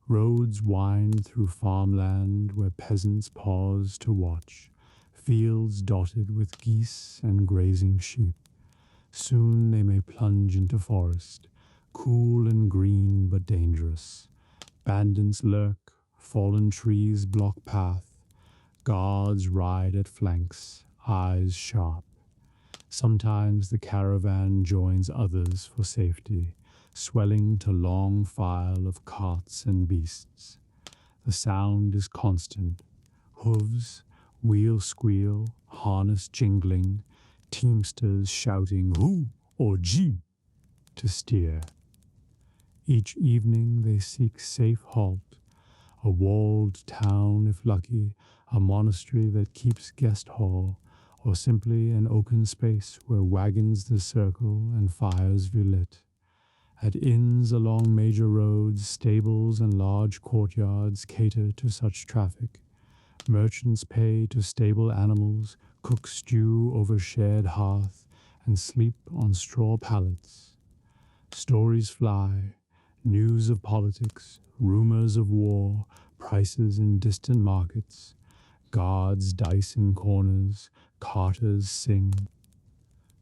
Speaker 1: Roads wind through farmland where peasants pause to watch, fields dotted with geese and grazing sheep. Soon they may plunge into forest, cool and green but dangerous. Bandits lurk, fallen trees block path, guards ride at flanks, eyes sharp. Sometimes the caravan joins others for safety, swelling to long file of carts and beasts. The sound is constant, hooves, wheel squeal, harness jingling, teamsters shouting "Hoo" or "Gee" to steer. Each evening they seek safe halt, a walled town if lucky, a monastery that keeps guest hall, or simply an open space where wagons the circle and fires be lit. At inns along major roads, stables and large courtyards cater to such traffic. Merchants pay to stable animals, cook stew over shared hearth, and sleep on straw pallets. Stories fly, news of politics, rumors of war, prices in distant markets, guards dice in corners, carters sing.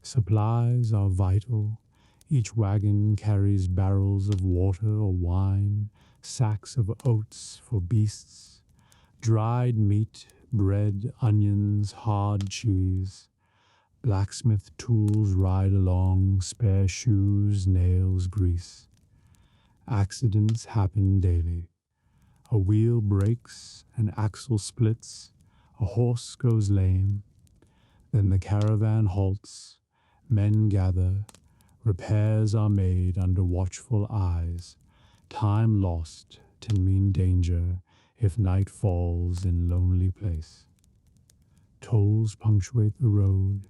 Speaker 1: Supplies are vital. Each wagon carries barrels of water or wine, sacks of oats for beasts, dried meat, bread, onions, hard cheese. Blacksmith tools ride along, spare shoes, nails, grease. Accidents happen daily. A wheel breaks, an axle splits, a horse goes lame. Then the caravan halts, men gather, repairs are made under watchful eyes. Time lost can mean danger if night falls in lonely place. Tolls punctuate the road.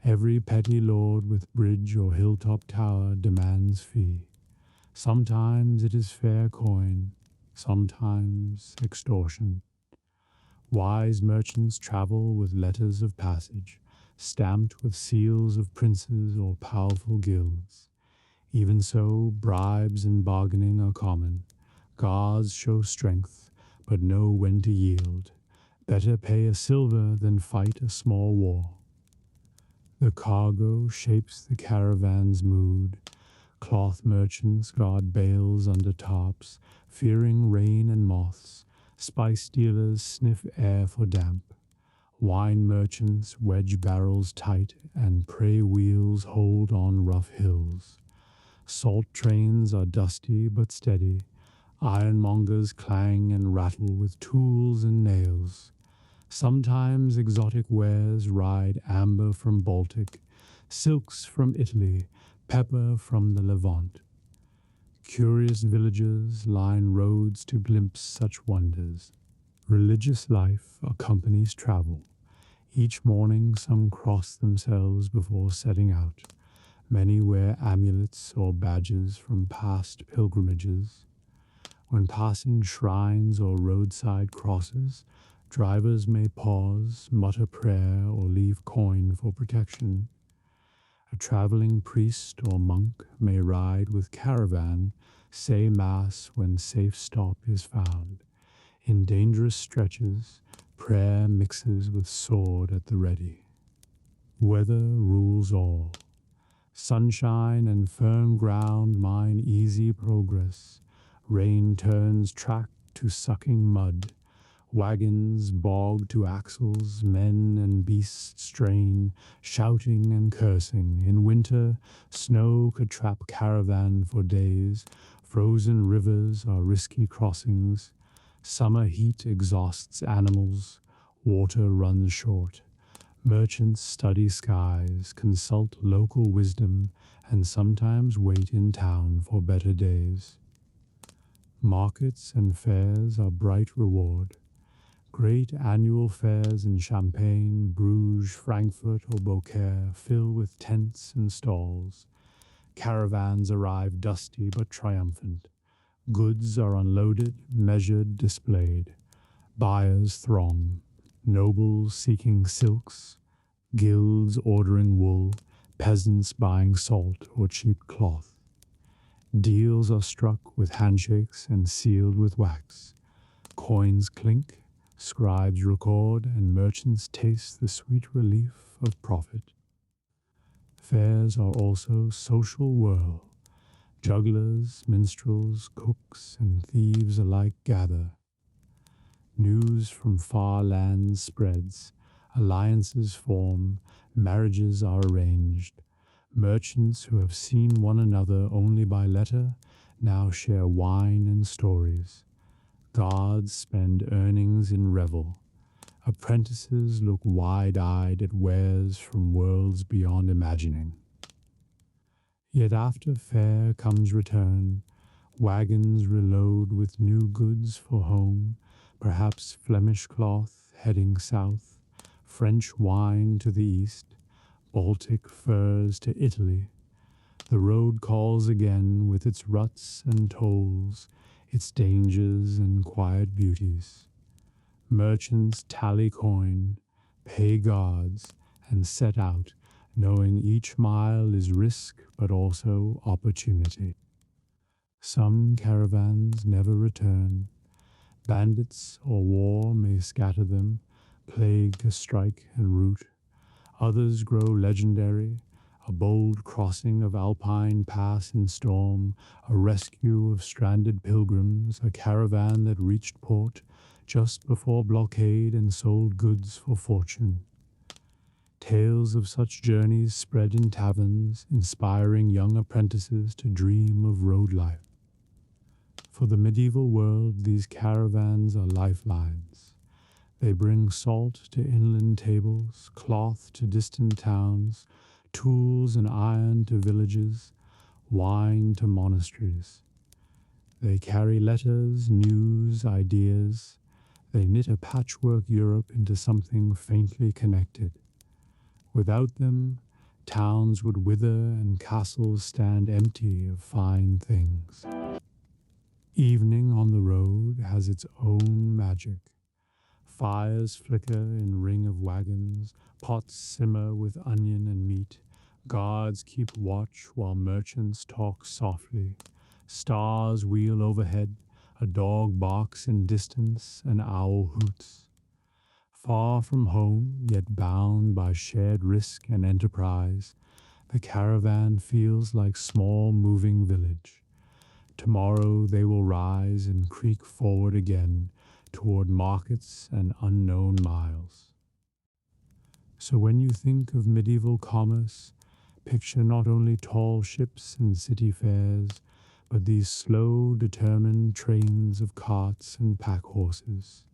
Speaker 1: Every petty lord with bridge or hilltop tower demands fee. Sometimes it is fair coin, sometimes extortion. Wise merchants travel with letters of passage, stamped with seals of princes or powerful guilds. Even so, bribes and bargaining are common. Guards show strength, but know when to yield. Better pay a silver than fight a small war. The cargo shapes the caravan's mood. Cloth merchants guard bales under tarps, fearing rain and moths. Spice dealers sniff air for damp. Wine merchants wedge barrels tight, and prey wheels hold on rough hills. Salt trains are dusty but steady. Ironmongers clang and rattle with tools and nails. Sometimes exotic wares ride amber from Baltic, silks from Italy, pepper from the Levant. Curious villagers line roads to glimpse such wonders. Religious life accompanies travel. Each morning some cross themselves before setting out. Many wear amulets or badges from past pilgrimages. When passing shrines or roadside crosses, drivers may pause, mutter prayer, or leave coin for protection. A traveling priest or monk may ride with caravan, say mass when safe stop is found. In dangerous stretches, prayer mixes with sword at the ready. Weather rules all. Sunshine and firm ground mine easy progress. Rain turns track to sucking mud. Wagons bog to axles, men and beasts strain, shouting and cursing. In winter, snow could trap caravan for days. Frozen rivers are risky crossings. Summer heat exhausts animals. Water runs short. Merchants study skies, consult local wisdom, and sometimes wait in town for better days. Markets and fairs are bright reward. Great annual fairs in Champagne, Bruges, Frankfurt, or Beaucaire fill with tents and stalls. Caravans arrive dusty but triumphant. Goods are unloaded, measured, displayed. Buyers throng. Nobles seeking silks, guilds ordering wool, peasants buying salt or cheap cloth. Deals are struck with handshakes and sealed with wax. Coins clink, scribes record, and merchants taste the sweet relief of profit. Fairs are also social whirl. Jugglers, minstrels, cooks, and thieves alike gather. News from far lands spreads, alliances form, marriages are arranged. Merchants who have seen one another only by letter now share wine and stories. Guards spend earnings in revel. Apprentices look wide-eyed at wares from worlds beyond imagining. Yet after fair comes return, wagons reload with new goods for home, perhaps Flemish cloth heading south, French wine to the east, Baltic furs to Italy. The road calls again with its ruts and tolls, its dangers and quiet beauties. Merchants tally coin, pay guards, and set out, knowing each mile is risk but also opportunity. Some caravans never return. Bandits or war may scatter them, plague to strike and root. Others grow legendary, a bold crossing of Alpine pass in storm, a rescue of stranded pilgrims, a caravan that reached port just before blockade and sold goods for fortune. Tales of such journeys spread in taverns, inspiring young apprentices to dream of road life. For the medieval world, these caravans are lifelines. They bring salt to inland tables, cloth to distant towns, tools and iron to villages, wine to monasteries. They carry letters, news, ideas. They knit a patchwork Europe into something faintly connected. Without them, towns would wither and castles stand empty of fine things. Evening on the road has its own magic. Fires flicker in ring of wagons, pots simmer with onion and meat, guards keep watch while merchants talk softly, stars wheel overhead, a dog barks in distance, an owl hoots. Far from home, yet bound by shared risk and enterprise, the caravan feels like small moving village. Tomorrow they will rise and creak forward again toward markets and unknown miles. So when you think of medieval commerce, picture not only tall ships and city fairs, but these slow, determined trains of carts and pack horses.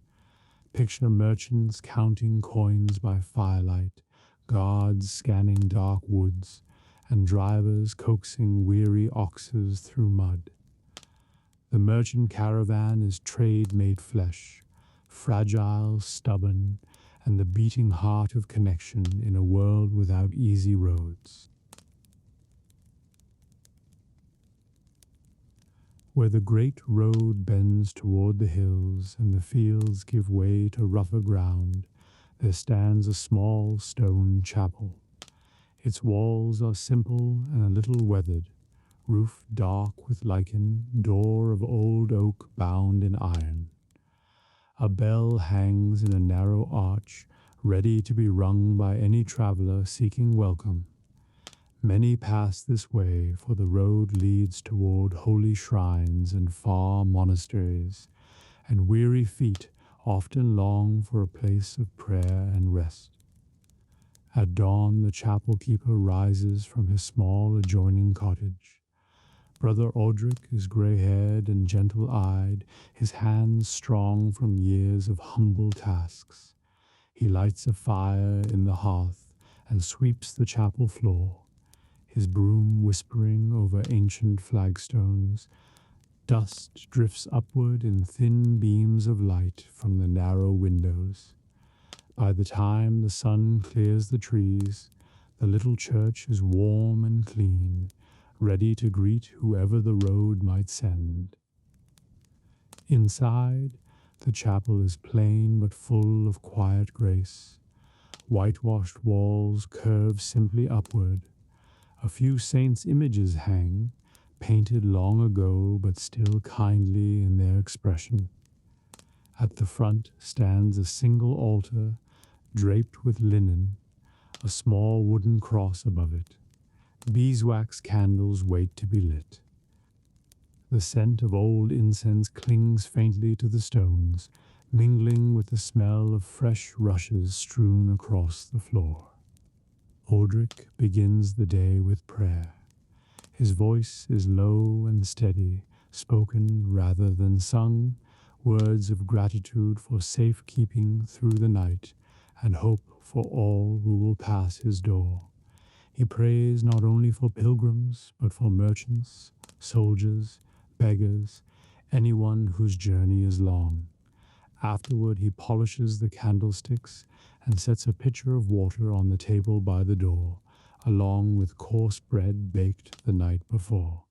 Speaker 1: Picture merchants counting coins by firelight, guards scanning dark woods, and drivers coaxing weary oxes through mud. The merchant caravan is trade made flesh, fragile, stubborn, and the beating heart of connection in a world without easy roads. Where the great road bends toward the hills and the fields give way to rougher ground, there stands a small stone chapel. Its walls are simple and a little weathered, roof dark with lichen, door of old oak bound in iron. A bell hangs in a narrow arch, ready to be rung by any traveler seeking welcome. Many pass this way, for the road leads toward holy shrines and far monasteries, and weary feet often long for a place of prayer and rest. At dawn, the chapel keeper rises from his small adjoining cottage. Brother Audric is gray-haired and gentle-eyed, his hands strong from years of humble tasks. He lights a fire in the hearth and sweeps the chapel floor, his broom whispering over ancient flagstones. Dust drifts upward in thin beams of light from the narrow windows. By the time the sun clears the trees, the little church is warm and clean, ready to greet whoever the road might send. Inside, the chapel is plain but full of quiet grace. Whitewashed walls curve simply upward. A few saints' images hang, painted long ago but still kindly in their expression. At the front stands a single altar, draped with linen, a small wooden cross above it. Beeswax candles wait to be lit. The scent of old incense clings faintly to the stones, mingling with the smell of fresh rushes strewn across the floor. Audric begins the day with prayer. His voice is low and steady, spoken rather than sung, words of gratitude for safekeeping through the night and hope for all who will pass his door. He prays not only for pilgrims, but for merchants, soldiers, beggars, anyone whose journey is long. Afterward, he polishes the candlesticks and sets a pitcher of water on the table by the door, along with coarse bread baked the night before.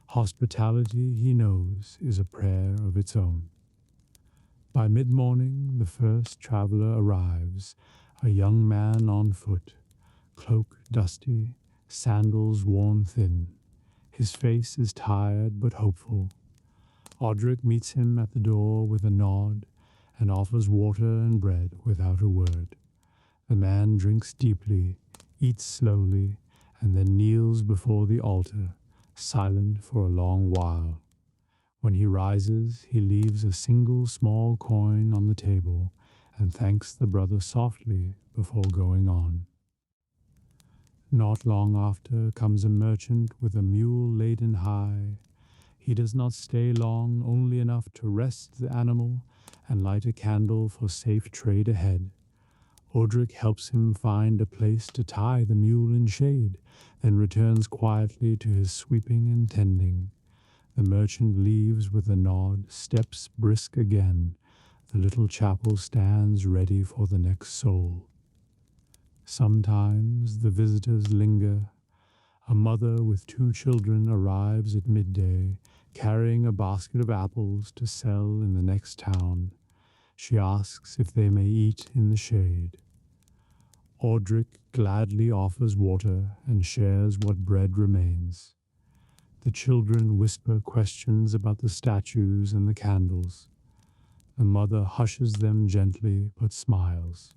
Speaker 1: Hospitality, he knows, is a prayer of its own. By mid-morning, the first traveler arrives, a young man on foot, cloak dusty, sandals worn thin. His face is tired but hopeful. Odric meets him at the door with a nod and offers water and bread without a word. The man drinks deeply, eats slowly, and then kneels before the altar, silent for a long while. When he rises, he leaves a single small coin on the table and thanks the brother softly before going on. Not long after comes a merchant with a mule laden high. He does not stay long, only enough to rest the animal and light a candle for safe trade ahead. Odric helps him find a place to tie the mule in shade, then returns quietly to his sweeping and tending. The merchant leaves with a nod, steps brisk again. The little chapel stands ready for the next soul. Sometimes the visitors linger. A mother with 2 children arrives at midday, carrying a basket of apples to sell in the next town. She asks if they may eat in the shade. Odric gladly offers water and shares what bread remains. The children whisper questions about the statues and the candles. The mother hushes them gently but smiles.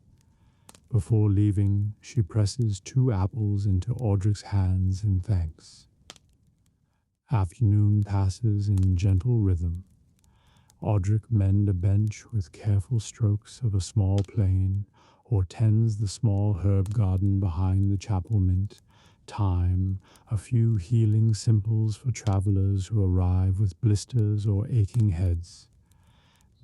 Speaker 1: Before leaving, she presses 2 apples into Odric's hands in thanks. Afternoon passes in gentle rhythm. Odric mends a bench with careful strokes of a small plane, or tends the small herb garden behind the chapel mint. Time, a few healing simples for travelers who arrive with blisters or aching heads.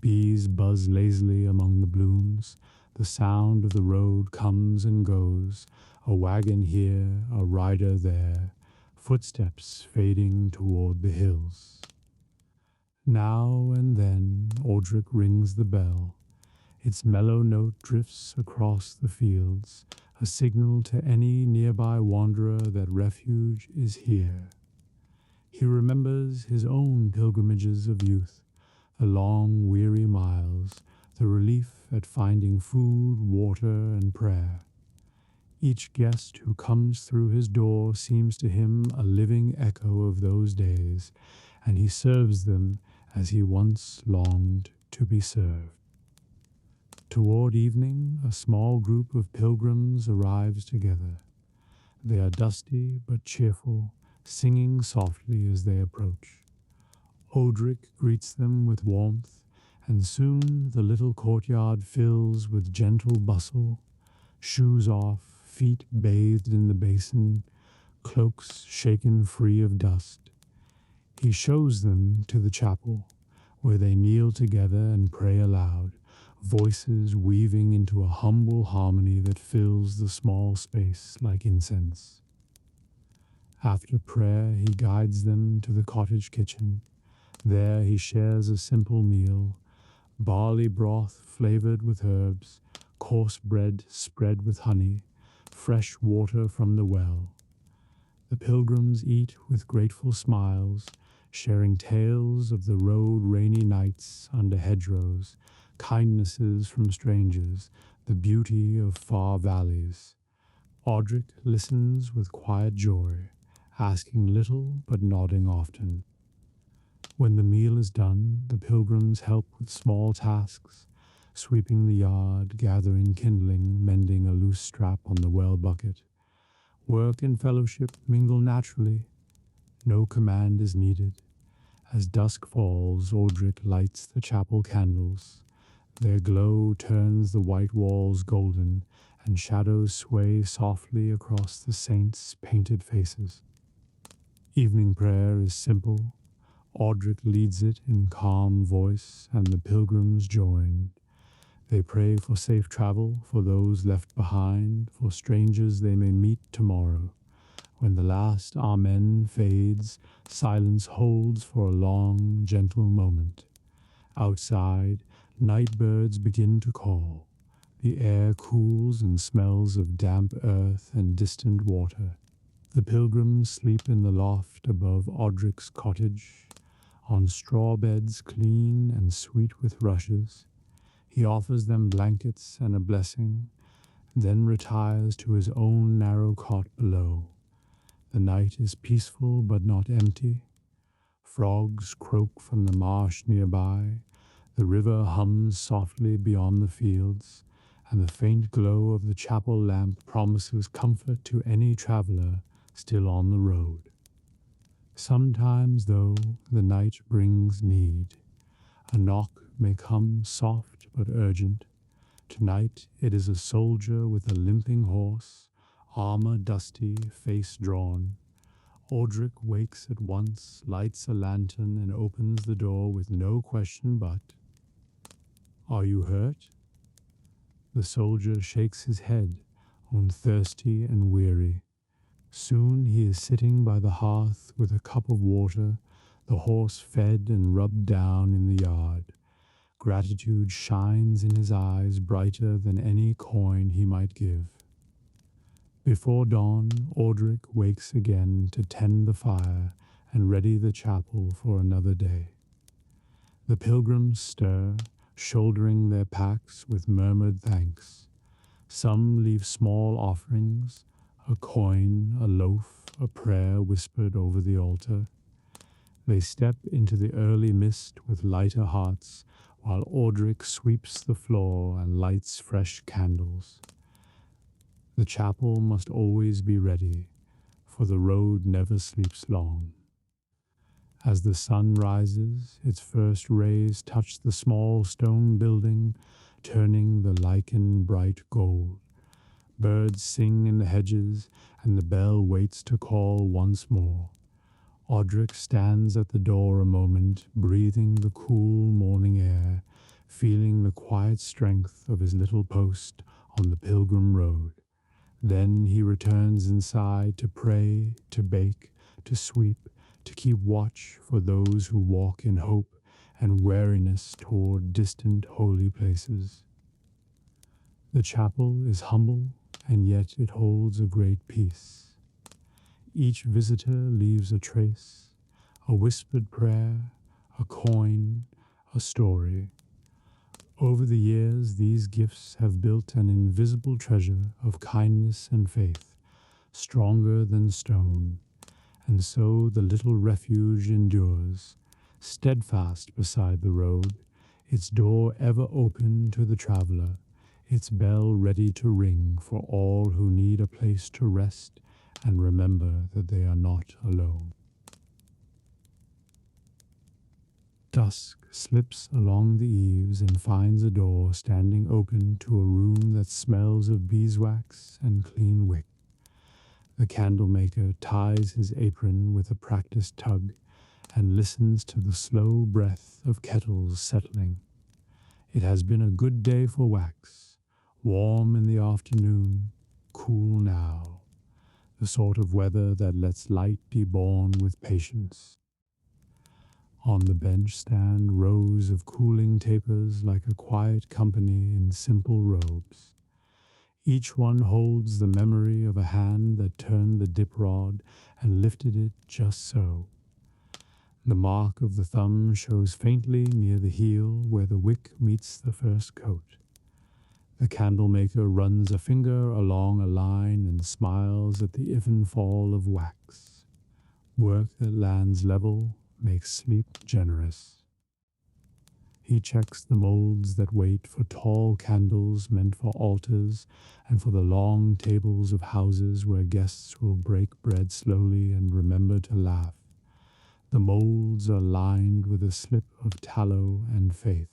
Speaker 1: Bees buzz lazily among the blooms. The sound of the road comes and goes, a wagon here, a rider there, footsteps fading toward the hills. Now and then Odric rings the bell. Its mellow note drifts across the fields, a signal to any nearby wanderer that refuge is here. He remembers his own pilgrimages of youth, the long, weary miles, the relief at finding food, water, and prayer. Each guest who comes through his door seems to him a living echo of those days, and he serves them as he once longed to be served. Toward evening, a small group of pilgrims arrives together. They are dusty but cheerful, singing softly as they approach. Odric greets them with warmth, and soon the little courtyard fills with gentle bustle. Shoes off, feet bathed in the basin, cloaks shaken free of dust. He shows them to the chapel, where they kneel together and pray aloud, voices weaving into a humble harmony that fills the small space like incense. After prayer, he guides them to the cottage kitchen. There he shares a simple meal, barley broth flavored with herbs, coarse bread spread with honey, fresh water from the well. The pilgrims eat with grateful smiles, sharing tales of the road rainy nights under hedgerows, kindnesses from strangers, the beauty of far valleys. Odric listens with quiet joy, asking little but nodding often. When the meal is done, the pilgrims help with small tasks, sweeping the yard, gathering kindling, mending a loose strap on the well bucket. Work and fellowship mingle naturally. No command is needed. As dusk falls, Odric lights the chapel candles. Their glow turns the white walls golden, and shadows sway softly across the saints' painted faces. Evening prayer is simple. Odric leads it in calm voice, and the pilgrims join. They pray for safe travel, for those left behind, for strangers they may meet tomorrow. When the last Amen fades, silence holds for a long, gentle moment. Outside, night birds begin to call. The air cools and smells of damp earth and distant water. The pilgrims sleep in the loft above Odric's cottage, on straw beds clean and sweet with rushes. He offers them blankets and a blessing, then retires to his own narrow cot below. The night is peaceful but not empty. Frogs croak from the marsh nearby, the river hums softly beyond the fields, and the faint glow of the chapel lamp promises comfort to any traveler still on the road. Sometimes, though, the night brings need. A knock may come soft but urgent. Tonight it is a soldier with a limping horse, armor dusty, face drawn. Audric wakes at once, lights a lantern, and opens the door with no question but, "Are you hurt?" The soldier shakes his head, thirsty and weary. Soon he is sitting by the hearth with a cup of water, the horse fed and rubbed down in the yard. Gratitude shines in his eyes brighter than any coin he might give. Before dawn, Audric wakes again to tend the fire and ready the chapel for another day. The pilgrims stir, shouldering their packs with murmured thanks. Some leave small offerings, a coin, a loaf, a prayer whispered over the altar. They step into the early mist with lighter hearts, while Audric sweeps the floor and lights fresh candles. The chapel must always be ready, for the road never sleeps long. As the sun rises, its first rays touch the small stone building, turning the lichen bright gold. Birds sing in the hedges, and the bell waits to call once more. Audric stands at the door a moment, breathing the cool morning air, feeling the quiet strength of his little post on the pilgrim road. Then he returns inside to pray, to bake, to sweep, to keep watch for those who walk in hope and wariness toward distant holy places. The chapel is humble, and yet it holds a great peace. Each visitor leaves a trace, a whispered prayer, a coin, a story. Over the years, these gifts have built an invisible treasure of kindness and faith, stronger than stone, and so the little refuge endures, steadfast beside the road, its door ever open to the traveler, its bell ready to ring for all who need a place to rest and remember that they are not alone. Dusk slips along the eaves and finds a door standing open to a room that smells of beeswax and clean wick. The candlemaker ties his apron with a practiced tug and listens to the slow breath of kettles settling. It has been a good day for wax, warm in the afternoon, cool now, the sort of weather that lets light be born with patience. On the bench stand rows of cooling tapers like a quiet company in simple robes. Each one holds the memory of a hand that turned the dip rod and lifted it just so. The mark of the thumb shows faintly near the heel where the wick meets the first coat. The candlemaker runs a finger along a line and smiles at the even fall of wax. Work that lands level makes sleep generous. He checks the molds that wait for tall candles meant for altars and for the long tables of houses where guests will break bread slowly and remember to laugh. The molds are lined with a slip of tallow and faith.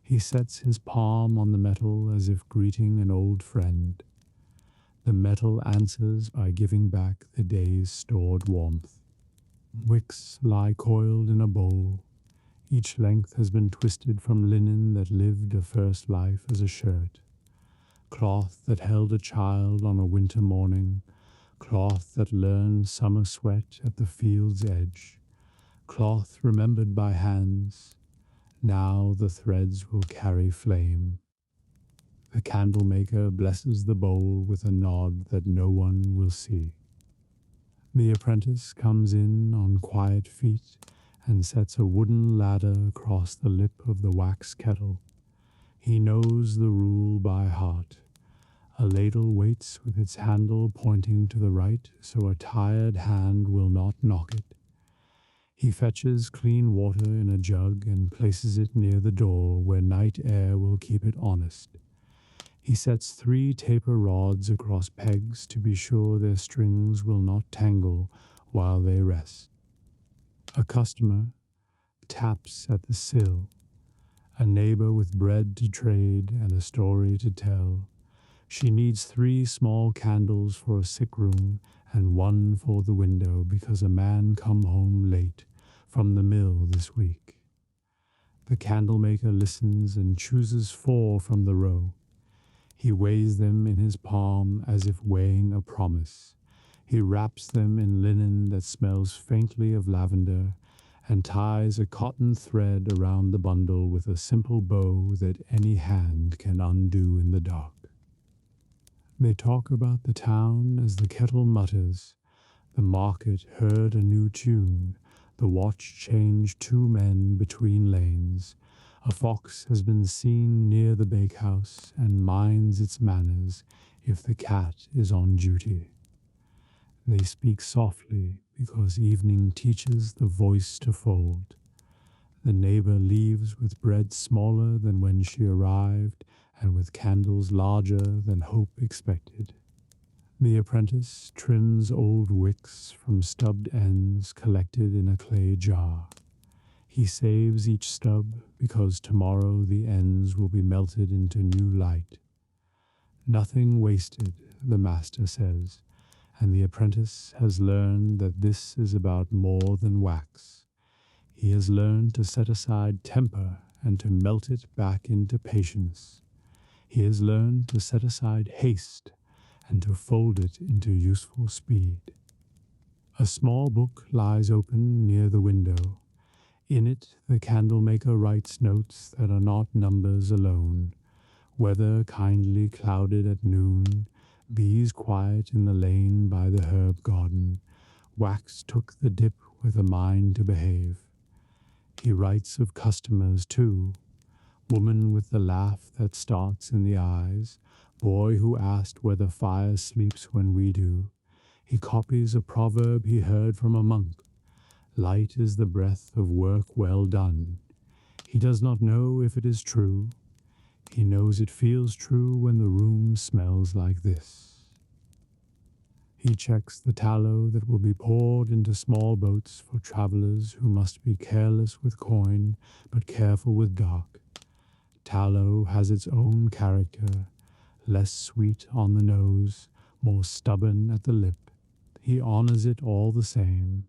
Speaker 1: He sets his palm on the metal as if greeting an old friend. The metal answers by giving back the day's stored warmth. Wicks lie coiled in a bowl. Each length has been twisted from linen that lived a first life as a shirt. Cloth that held a child on a winter morning. Cloth that learned summer sweat at the field's edge. Cloth remembered by hands. Now the threads will carry flame. The candlemaker blesses the bowl with a nod that no one will see. The apprentice comes in on quiet feet and sets a wooden ladder across the lip of the wax kettle. He knows the rule by heart. A ladle waits with its handle pointing to the right, so a tired hand will not knock it. He fetches clean water in a jug and places it near the door where night air will keep it honest. He sets 3 taper rods across pegs to be sure their strings will not tangle while they rest. A customer taps at the sill, a neighbor with bread to trade and a story to tell. She needs 3 small candles for a sick room and 1 for the window because a man come home late from the mill this week. The candlemaker listens and chooses 4 from the row. He weighs them in his palm as if weighing a promise. He wraps them in linen that smells faintly of lavender and ties a cotton thread around the bundle with a simple bow that any hand can undo in the dark. They talk about the town as the kettle mutters. The market heard a new tune. The watch changed 2 men between lanes. A fox has been seen near the bakehouse and minds its manners if the cat is on duty. They speak softly because evening teaches the voice to fold. The neighbor leaves with bread smaller than when she arrived and with candles larger than hope expected. The apprentice trims old wicks from stubbed ends collected in a clay jar. He saves each stub because tomorrow the ends will be melted into new light. Nothing wasted, the master says, and the apprentice has learned that this is about more than wax. He has learned to set aside temper and to melt it back into patience. He has learned to set aside haste and to fold it into useful speed. A small book lies open near the window. In it, the candlemaker writes notes that are not numbers alone. Weather kindly clouded at noon, bees quiet in the lane by the herb garden. Wax took the dip with a mind to behave. He writes of customers, too. Woman with the laugh that starts in the eyes. Boy who asked whether fire sleeps when we do. He copies a proverb he heard from a monk. Light is the breath of work well done. He does not know if it is true. He knows it feels true when the room smells like this. He checks the tallow that will be poured into small boats for travelers who must be careless with coin but careful with dark. Tallow has its own character, less sweet on the nose, more stubborn at the lip. He honors it all the same.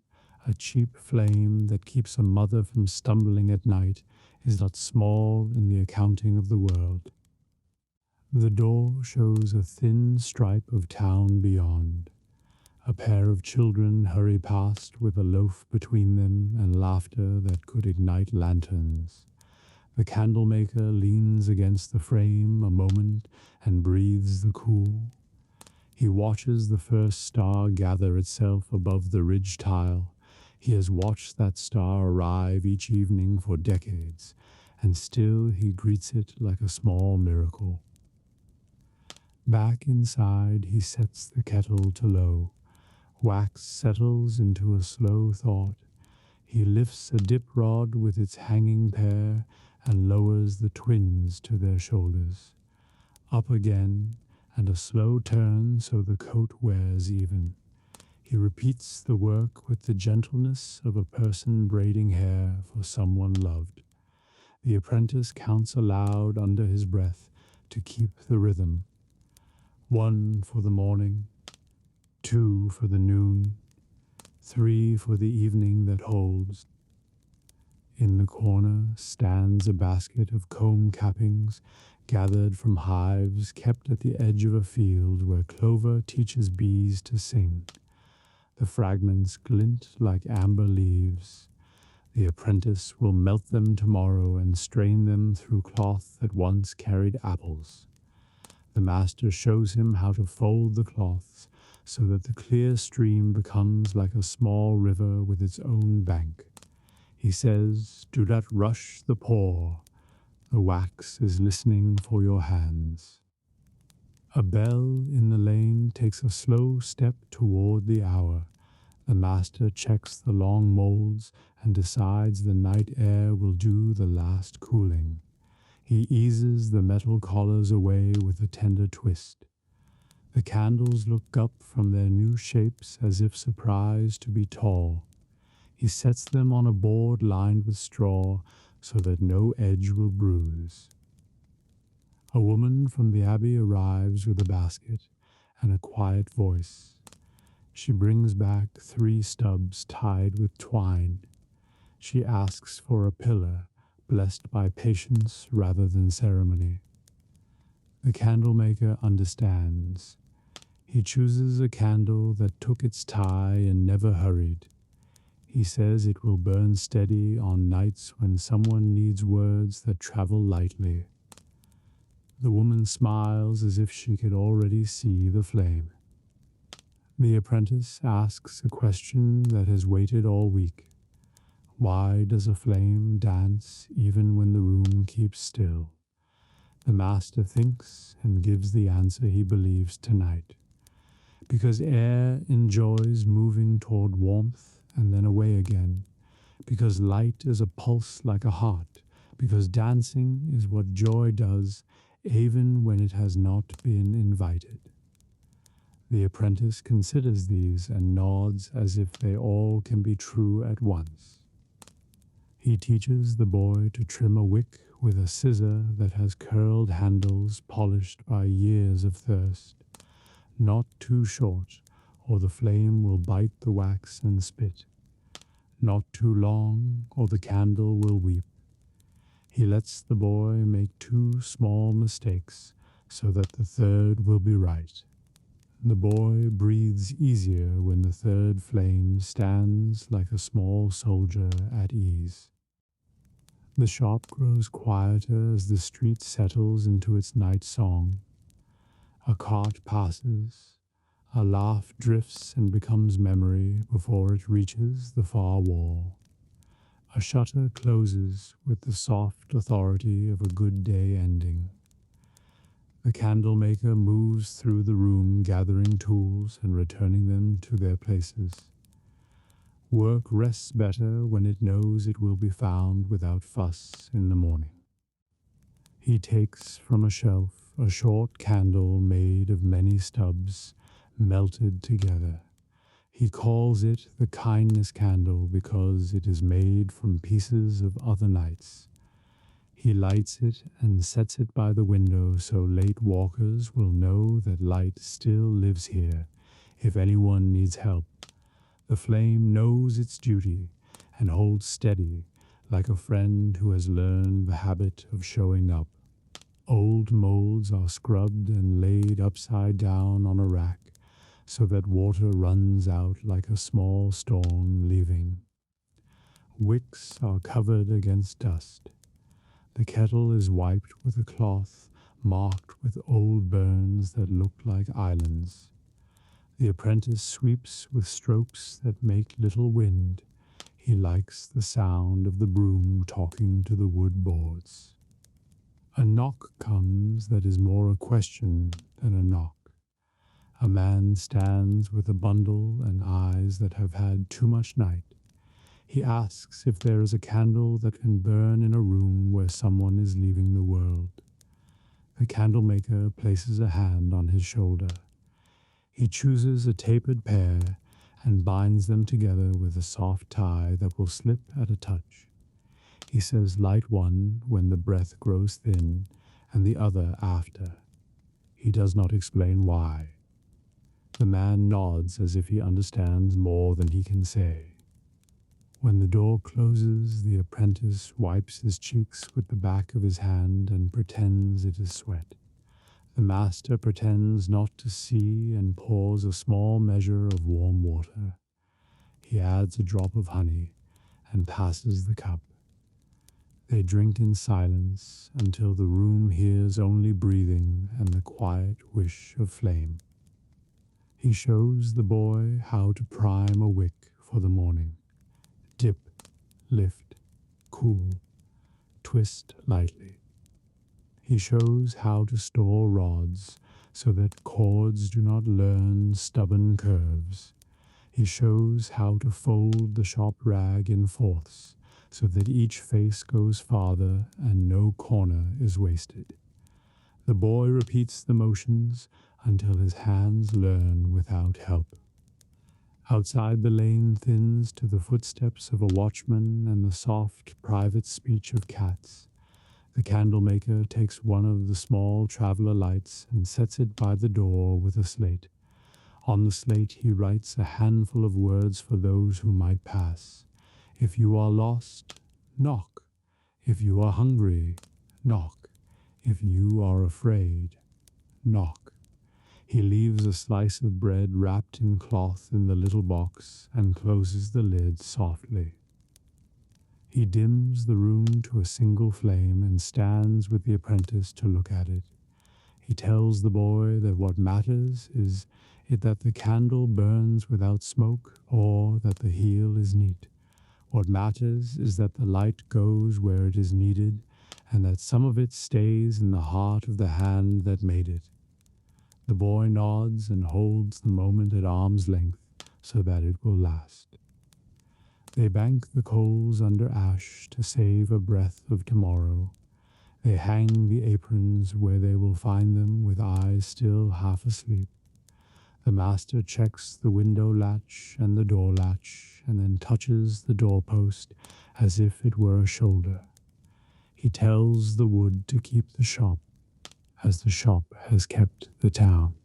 Speaker 1: A cheap flame that keeps a mother from stumbling at night is not small in the accounting of the world. The door shows a thin stripe of town beyond. A pair of children hurry past with a loaf between them and laughter that could ignite lanterns. The candlemaker leans against the frame a moment and breathes the cool. He watches the first star gather itself above the ridge tile. He has watched that star arrive each evening for decades, and still he greets it like a small miracle. Back inside, he sets the kettle to low. Wax settles into a slow thought. He lifts a dip rod with its hanging pair and lowers the twins to their shoulders. Up again, and a slow turn so the coat wears even. He repeats the work with the gentleness of a person braiding hair for someone loved. The apprentice counts aloud under his breath to keep the rhythm. 1 for the morning, 2 for the noon, 3 for the evening that holds. In the corner stands a basket of comb cappings gathered from hives kept at the edge of a field where clover teaches bees to sing. The fragments glint like amber leaves. The apprentice will melt them tomorrow and strain them through cloth that once carried apples. The master shows him how to fold the cloths so that the clear stream becomes like a small river with its own bank. He says, "Do not rush the pour. The wax is listening for your hands." A bell in the lane takes a slow step toward the hour. The master checks the long molds and decides the night air will do the last cooling. He eases the metal collars away with a tender twist. The candles look up from their new shapes as if surprised to be tall. He sets them on a board lined with straw so that no edge will bruise. A woman from the abbey arrives with a basket and a quiet voice. She brings back 3 stubs tied with twine. She asks for a pillar blessed by patience rather than ceremony. The candlemaker understands. He chooses a candle that took its tie and never hurried. He says it will burn steady on nights when someone needs words that travel lightly. The woman smiles as if she could already see the flame. The apprentice asks a question that has waited all week. Why does a flame dance even when the room keeps still? The master thinks and gives the answer he believes tonight. Because air enjoys moving toward warmth and then away again. Because light is a pulse like a heart. Because dancing is what joy does, even when it has not been invited. The apprentice considers these and nods as if they all can be true at once. He teaches the boy to trim a wick with a scissor that has curled handles polished by years of thirst. Not too short, or the flame will bite the wax and spit. Not too long, or the candle will weep. He lets the boy make 2 small mistakes, so that the third will be right. The boy breathes easier when the third flame stands like a small soldier at ease. The shop grows quieter as the street settles into its night song. A cart passes, a laugh drifts and becomes memory before it reaches the far wall. A shutter closes with the soft authority of a good day ending. The candlemaker moves through the room gathering tools and returning them to their places. Work rests better when it knows it will be found without fuss in the morning. He takes from a shelf a short candle made of many stubs, melted together. He calls it the kindness candle because it is made from pieces of other nights. He lights it and sets it by the window so late walkers will know that light still lives here if anyone needs help. The flame knows its duty and holds steady like a friend who has learned the habit of showing up. Old molds are scrubbed and laid upside down on a rack so that water runs out like a small storm leaving. Wicks are covered against dust. The kettle is wiped with a cloth marked with old burns that look like islands. The apprentice sweeps with strokes that make little wind. He likes the sound of the broom talking to the wood boards. A knock comes that is more a question than a knock. A man stands with a bundle and eyes that have had too much night. He asks if there is a candle that can burn in a room where someone is leaving the world. The candlemaker places a hand on his shoulder. He chooses a tapered pair and binds them together with a soft tie that will slip at a touch. He says light one when the breath grows thin and the other after. He does not explain why. The man nods as if he understands more than he can say. When the door closes, the apprentice wipes his cheeks with the back of his hand and pretends it is sweat. The master pretends not to see and pours a small measure of warm water. He adds a drop of honey and passes the cup. They drink in silence until the room hears only breathing and the quiet wish of flame. He shows the boy how to prime a wick for the morning. Dip, lift, cool, twist lightly. He shows how to store rods so that chords do not learn stubborn curves. He shows how to fold the shop rag in fourths, so that each face goes farther and no corner is wasted. The boy repeats the motions until his hands learn without help. Outside, the lane thins to the footsteps of a watchman and the soft, private speech of cats. The candlemaker takes one of the small traveller lights and sets it by the door with a slate. On the slate he writes a handful of words for those who might pass. If you are lost, knock. If you are hungry, knock. If you are afraid, knock. He leaves a slice of bread wrapped in cloth in the little box and closes the lid softly. He dims the room to a single flame and stands with the apprentice to look at it. He tells the boy that what matters is it that the candle burns without smoke or that the heel is neat. What matters is that the light goes where it is needed and that some of it stays in the heart of the hand that made it. The boy nods and holds the moment at arm's length so that it will last. They bank the coals under ash to save a breath of tomorrow. They hang the aprons where they will find them with eyes still half asleep. The master checks the window latch and the door latch and then touches the doorpost as if it were a shoulder. He tells the wood to keep the shop, as the shop has kept the town.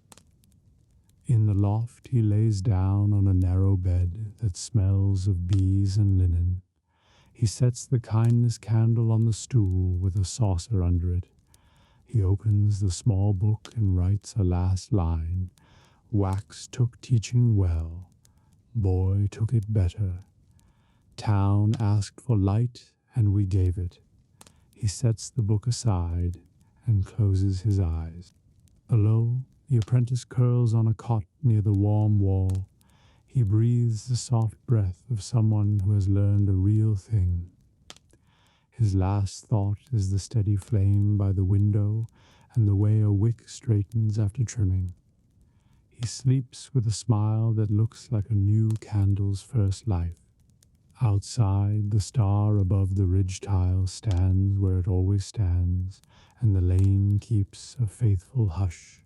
Speaker 1: In the loft he lays down on a narrow bed that smells of bees and linen. He sets the kindness candle on the stool with a saucer under it. He opens the small book and writes a last line. Wax took teaching well. Boy took it better. Town asked for light, and we gave it. He sets the book aside and closes his eyes. Below, the apprentice curls on a cot near the warm wall. He breathes the soft breath of someone who has learned a real thing. His last thought is the steady flame by the window and the way a wick straightens after trimming. He sleeps with a smile that looks like a new candle's first life. Outside, the star above the ridge tile stands where it always stands, and the lane keeps a faithful hush.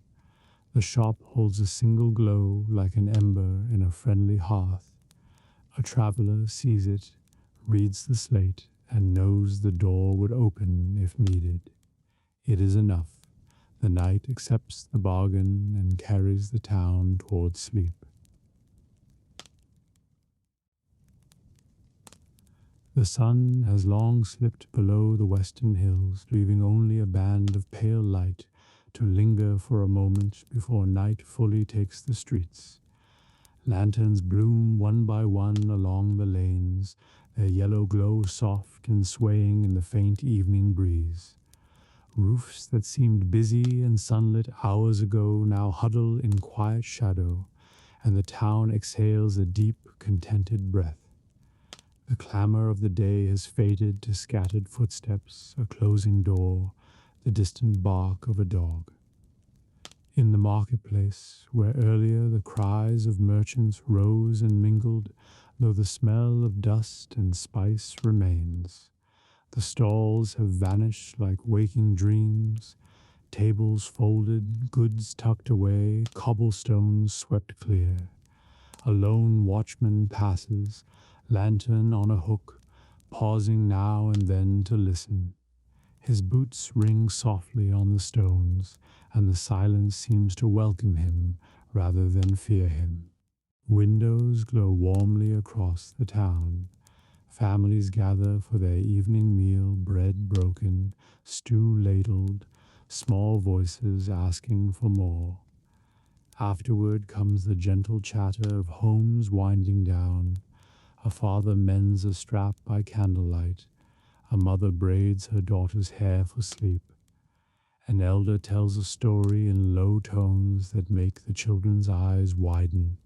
Speaker 1: The shop holds a single glow like an ember in a friendly hearth. A traveller sees it, reads the slate, and knows the door would open if needed. It is enough. The night accepts the bargain and carries the town toward sleep. The sun has long slipped below the western hills, leaving only a band of pale light to linger for a moment before night fully takes the streets. Lanterns bloom one by one along the lanes, their yellow glow soft and swaying in the faint evening breeze. Roofs that seemed busy and sunlit hours ago now huddle in quiet shadow, and the town exhales a deep, contented breath. The clamor of the day has faded to scattered footsteps, a closing door, the distant bark of a dog. In the marketplace, where earlier the cries of merchants rose and mingled, though the smell of dust and spice remains, the stalls have vanished like waking dreams, tables folded, goods tucked away, cobblestones swept clear. A lone watchman passes, lantern on a hook, pausing now and then to listen. His boots ring softly on the stones, and the silence seems to welcome him rather than fear him. Windows glow warmly across the town. Families gather for their evening meal, bread broken, stew ladled, small voices asking for more. Afterward comes the gentle chatter of homes winding down. A father mends a strap by candlelight. A mother braids her daughter's hair for sleep. An elder tells a story in low tones that make the children's eyes widen.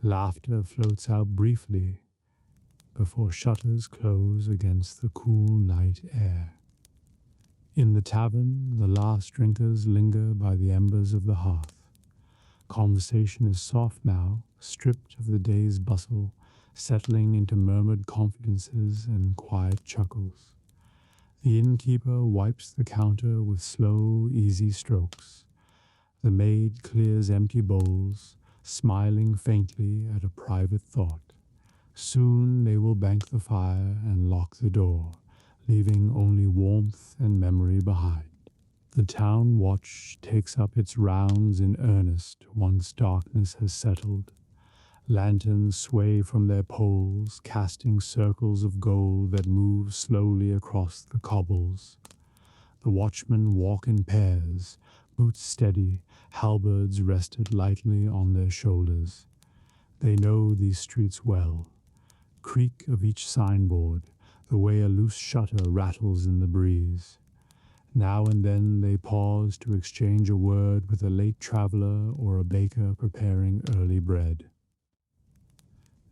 Speaker 1: Laughter floats out briefly before shutters close against the cool night air. In the tavern, the last drinkers linger by the embers of the hearth. Conversation is soft now, stripped of the day's bustle, settling into murmured confidences and quiet chuckles. The innkeeper wipes the counter with slow, easy strokes. The maid clears empty bowls, smiling faintly at a private thought. Soon they will bank the fire and lock the door, leaving only warmth and memory behind. The town watch takes up its rounds in earnest once darkness has settled. Lanterns sway from their poles, casting circles of gold that move slowly across the cobbles. The watchmen walk in pairs, boots steady, halberds rested lightly on their shoulders. They know these streets well. Creak of each signboard, the way a loose shutter rattles in the breeze. Now and then they pause to exchange a word with a late traveler or a baker preparing early bread.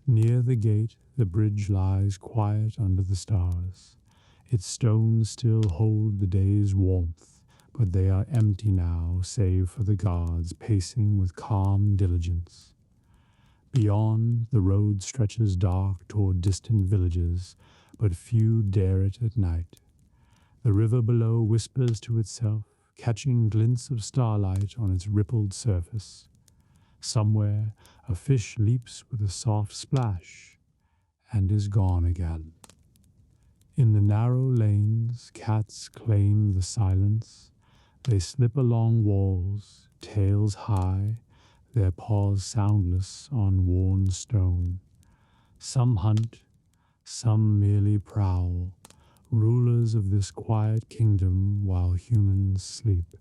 Speaker 1: Near the gate, the bridge lies quiet under the stars. Its stones still hold the day's warmth, but they are empty now save for the guards pacing with calm diligence. Beyond, the road stretches dark toward distant villages, but few dare it at night. The river below whispers to itself, catching glints of starlight on its rippled surface. Somewhere, a fish leaps with a soft splash and is gone again. In the narrow lanes, cats claim the silence. They slip along walls, tails high, their paws soundless on worn stone. Some hunt, some merely prowl, rulers of this quiet kingdom while humans sleep.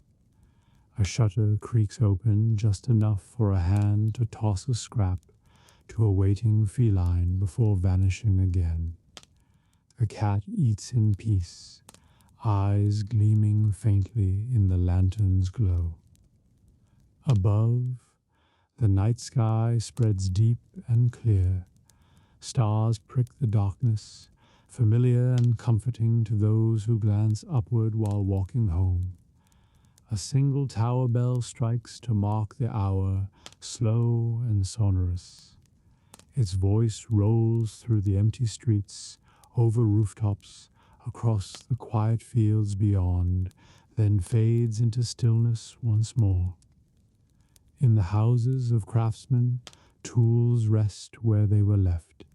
Speaker 1: A shutter creaks open just enough for a hand to toss a scrap to a waiting feline before vanishing again. The cat eats in peace, eyes gleaming faintly in the lantern's glow. Above, the night sky spreads deep and clear. Stars prick the darkness, familiar and comforting to those who glance upward while walking home. A single tower bell strikes to mark the hour, slow and sonorous. Its voice rolls through the empty streets, over rooftops, across the quiet fields beyond, then fades into stillness once more. In the houses of craftsmen, tools rest where they were left.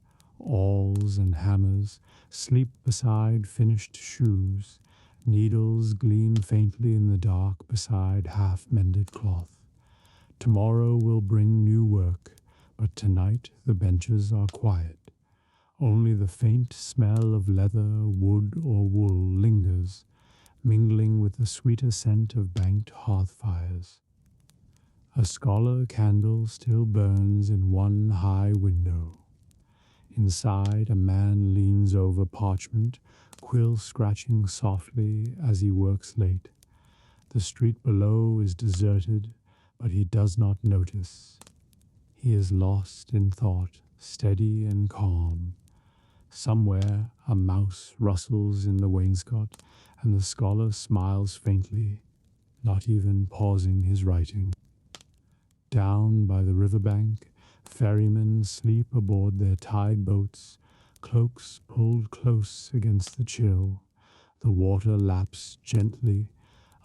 Speaker 1: Awls and hammers sleep beside finished shoes. Needles gleam faintly in the dark beside half-mended cloth. Tomorrow will bring new work, but tonight the benches are quiet. Only the faint smell of leather, wood, or wool lingers, mingling with the sweeter scent of banked hearth fires. A scholar candle still burns in one high window. Inside, a man leans over parchment, quill scratching softly as he works late. The street below is deserted, but he does not notice. He is lost in thought, steady and calm. Somewhere a mouse rustles in the wainscot, and the scholar smiles faintly, not even pausing his writing. Down by the riverbank, ferrymen sleep aboard their tide boats, cloaks pulled close against the chill. The water laps gently,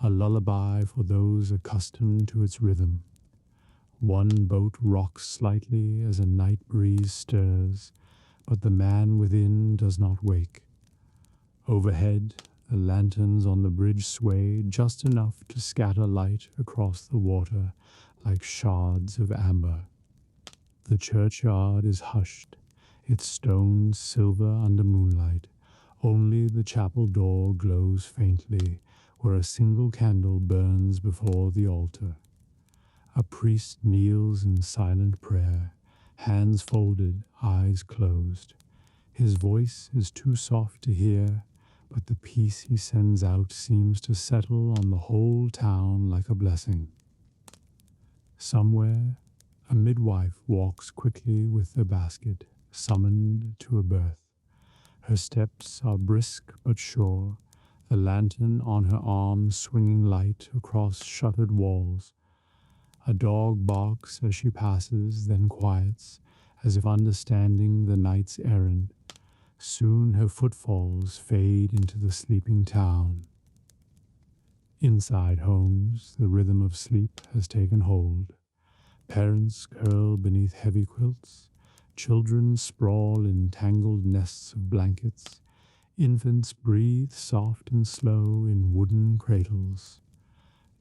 Speaker 1: a lullaby for those accustomed to its rhythm. One boat rocks slightly as a night breeze stirs, but the man within does not wake. Overhead, the lanterns on the bridge sway just enough to scatter light across the water like shards of amber. The churchyard is hushed, its stones silver under moonlight. Only the chapel door glows faintly, where a single candle burns before the altar. A priest kneels in silent prayer, hands folded, eyes closed. His voice is too soft to hear, but the peace he sends out seems to settle on the whole town like a blessing. Somewhere, a midwife walks quickly with a basket, summoned to a birth. Her steps are brisk but sure, the lantern on her arm swinging light across shuttered walls. A dog barks as she passes, then quiets, as if understanding the night's errand. Soon her footfalls fade into the sleeping town. Inside homes, the rhythm of sleep has taken hold. Parents curl beneath heavy quilts. Children sprawl in tangled nests of blankets. Infants breathe soft and slow in wooden cradles.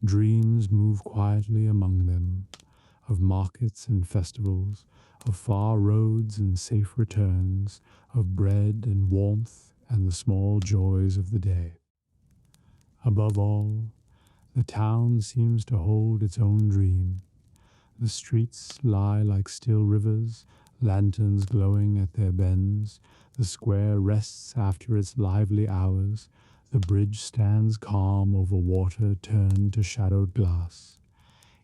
Speaker 1: Dreams move quietly among them, of markets and festivals, of far roads and safe returns, of bread and warmth and the small joys of the day. Above all, the town seems to hold its own dream. The streets lie like still rivers, lanterns glowing at their bends. The square rests after its lively hours. The bridge stands calm over water turned to shadowed glass.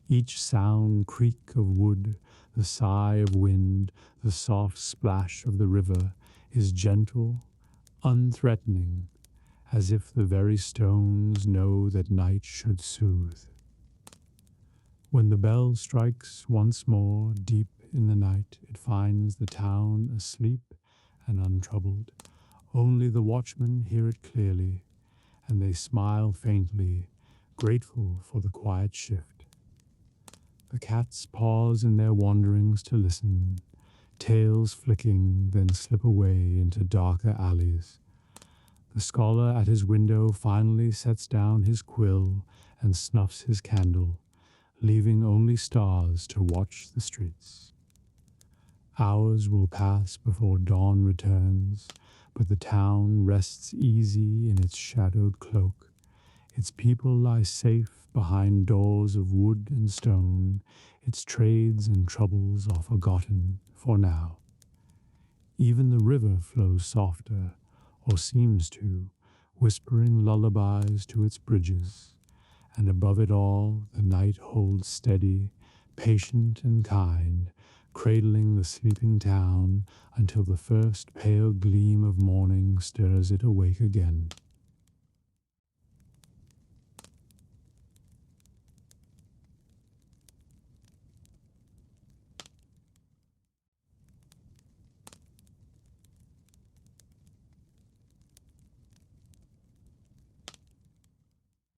Speaker 1: Each sound creak of wood, the sigh of wind, the soft splash of the river is gentle, unthreatening, as if the very stones know that night should soothe. When the bell strikes once more deep in the night, it finds the town asleep and untroubled. Only the watchmen hear it clearly, and they smile faintly, grateful for the quiet shift. The cats pause in their wanderings to listen, tails flicking, then slip away into darker alleys. The scholar at his window finally sets down his quill and snuffs his candle, leaving only stars to watch the streets. Hours will pass before dawn returns, but the town rests easy in its shadowed cloak. Its people lie safe behind doors of wood and stone. Its trades and troubles are forgotten for now. Even the river flows softer, or seems to, whispering lullabies to its bridges. And above it all, the night holds steady, patient and kind, cradling the sleeping town until the first pale gleam of morning stirs it awake again.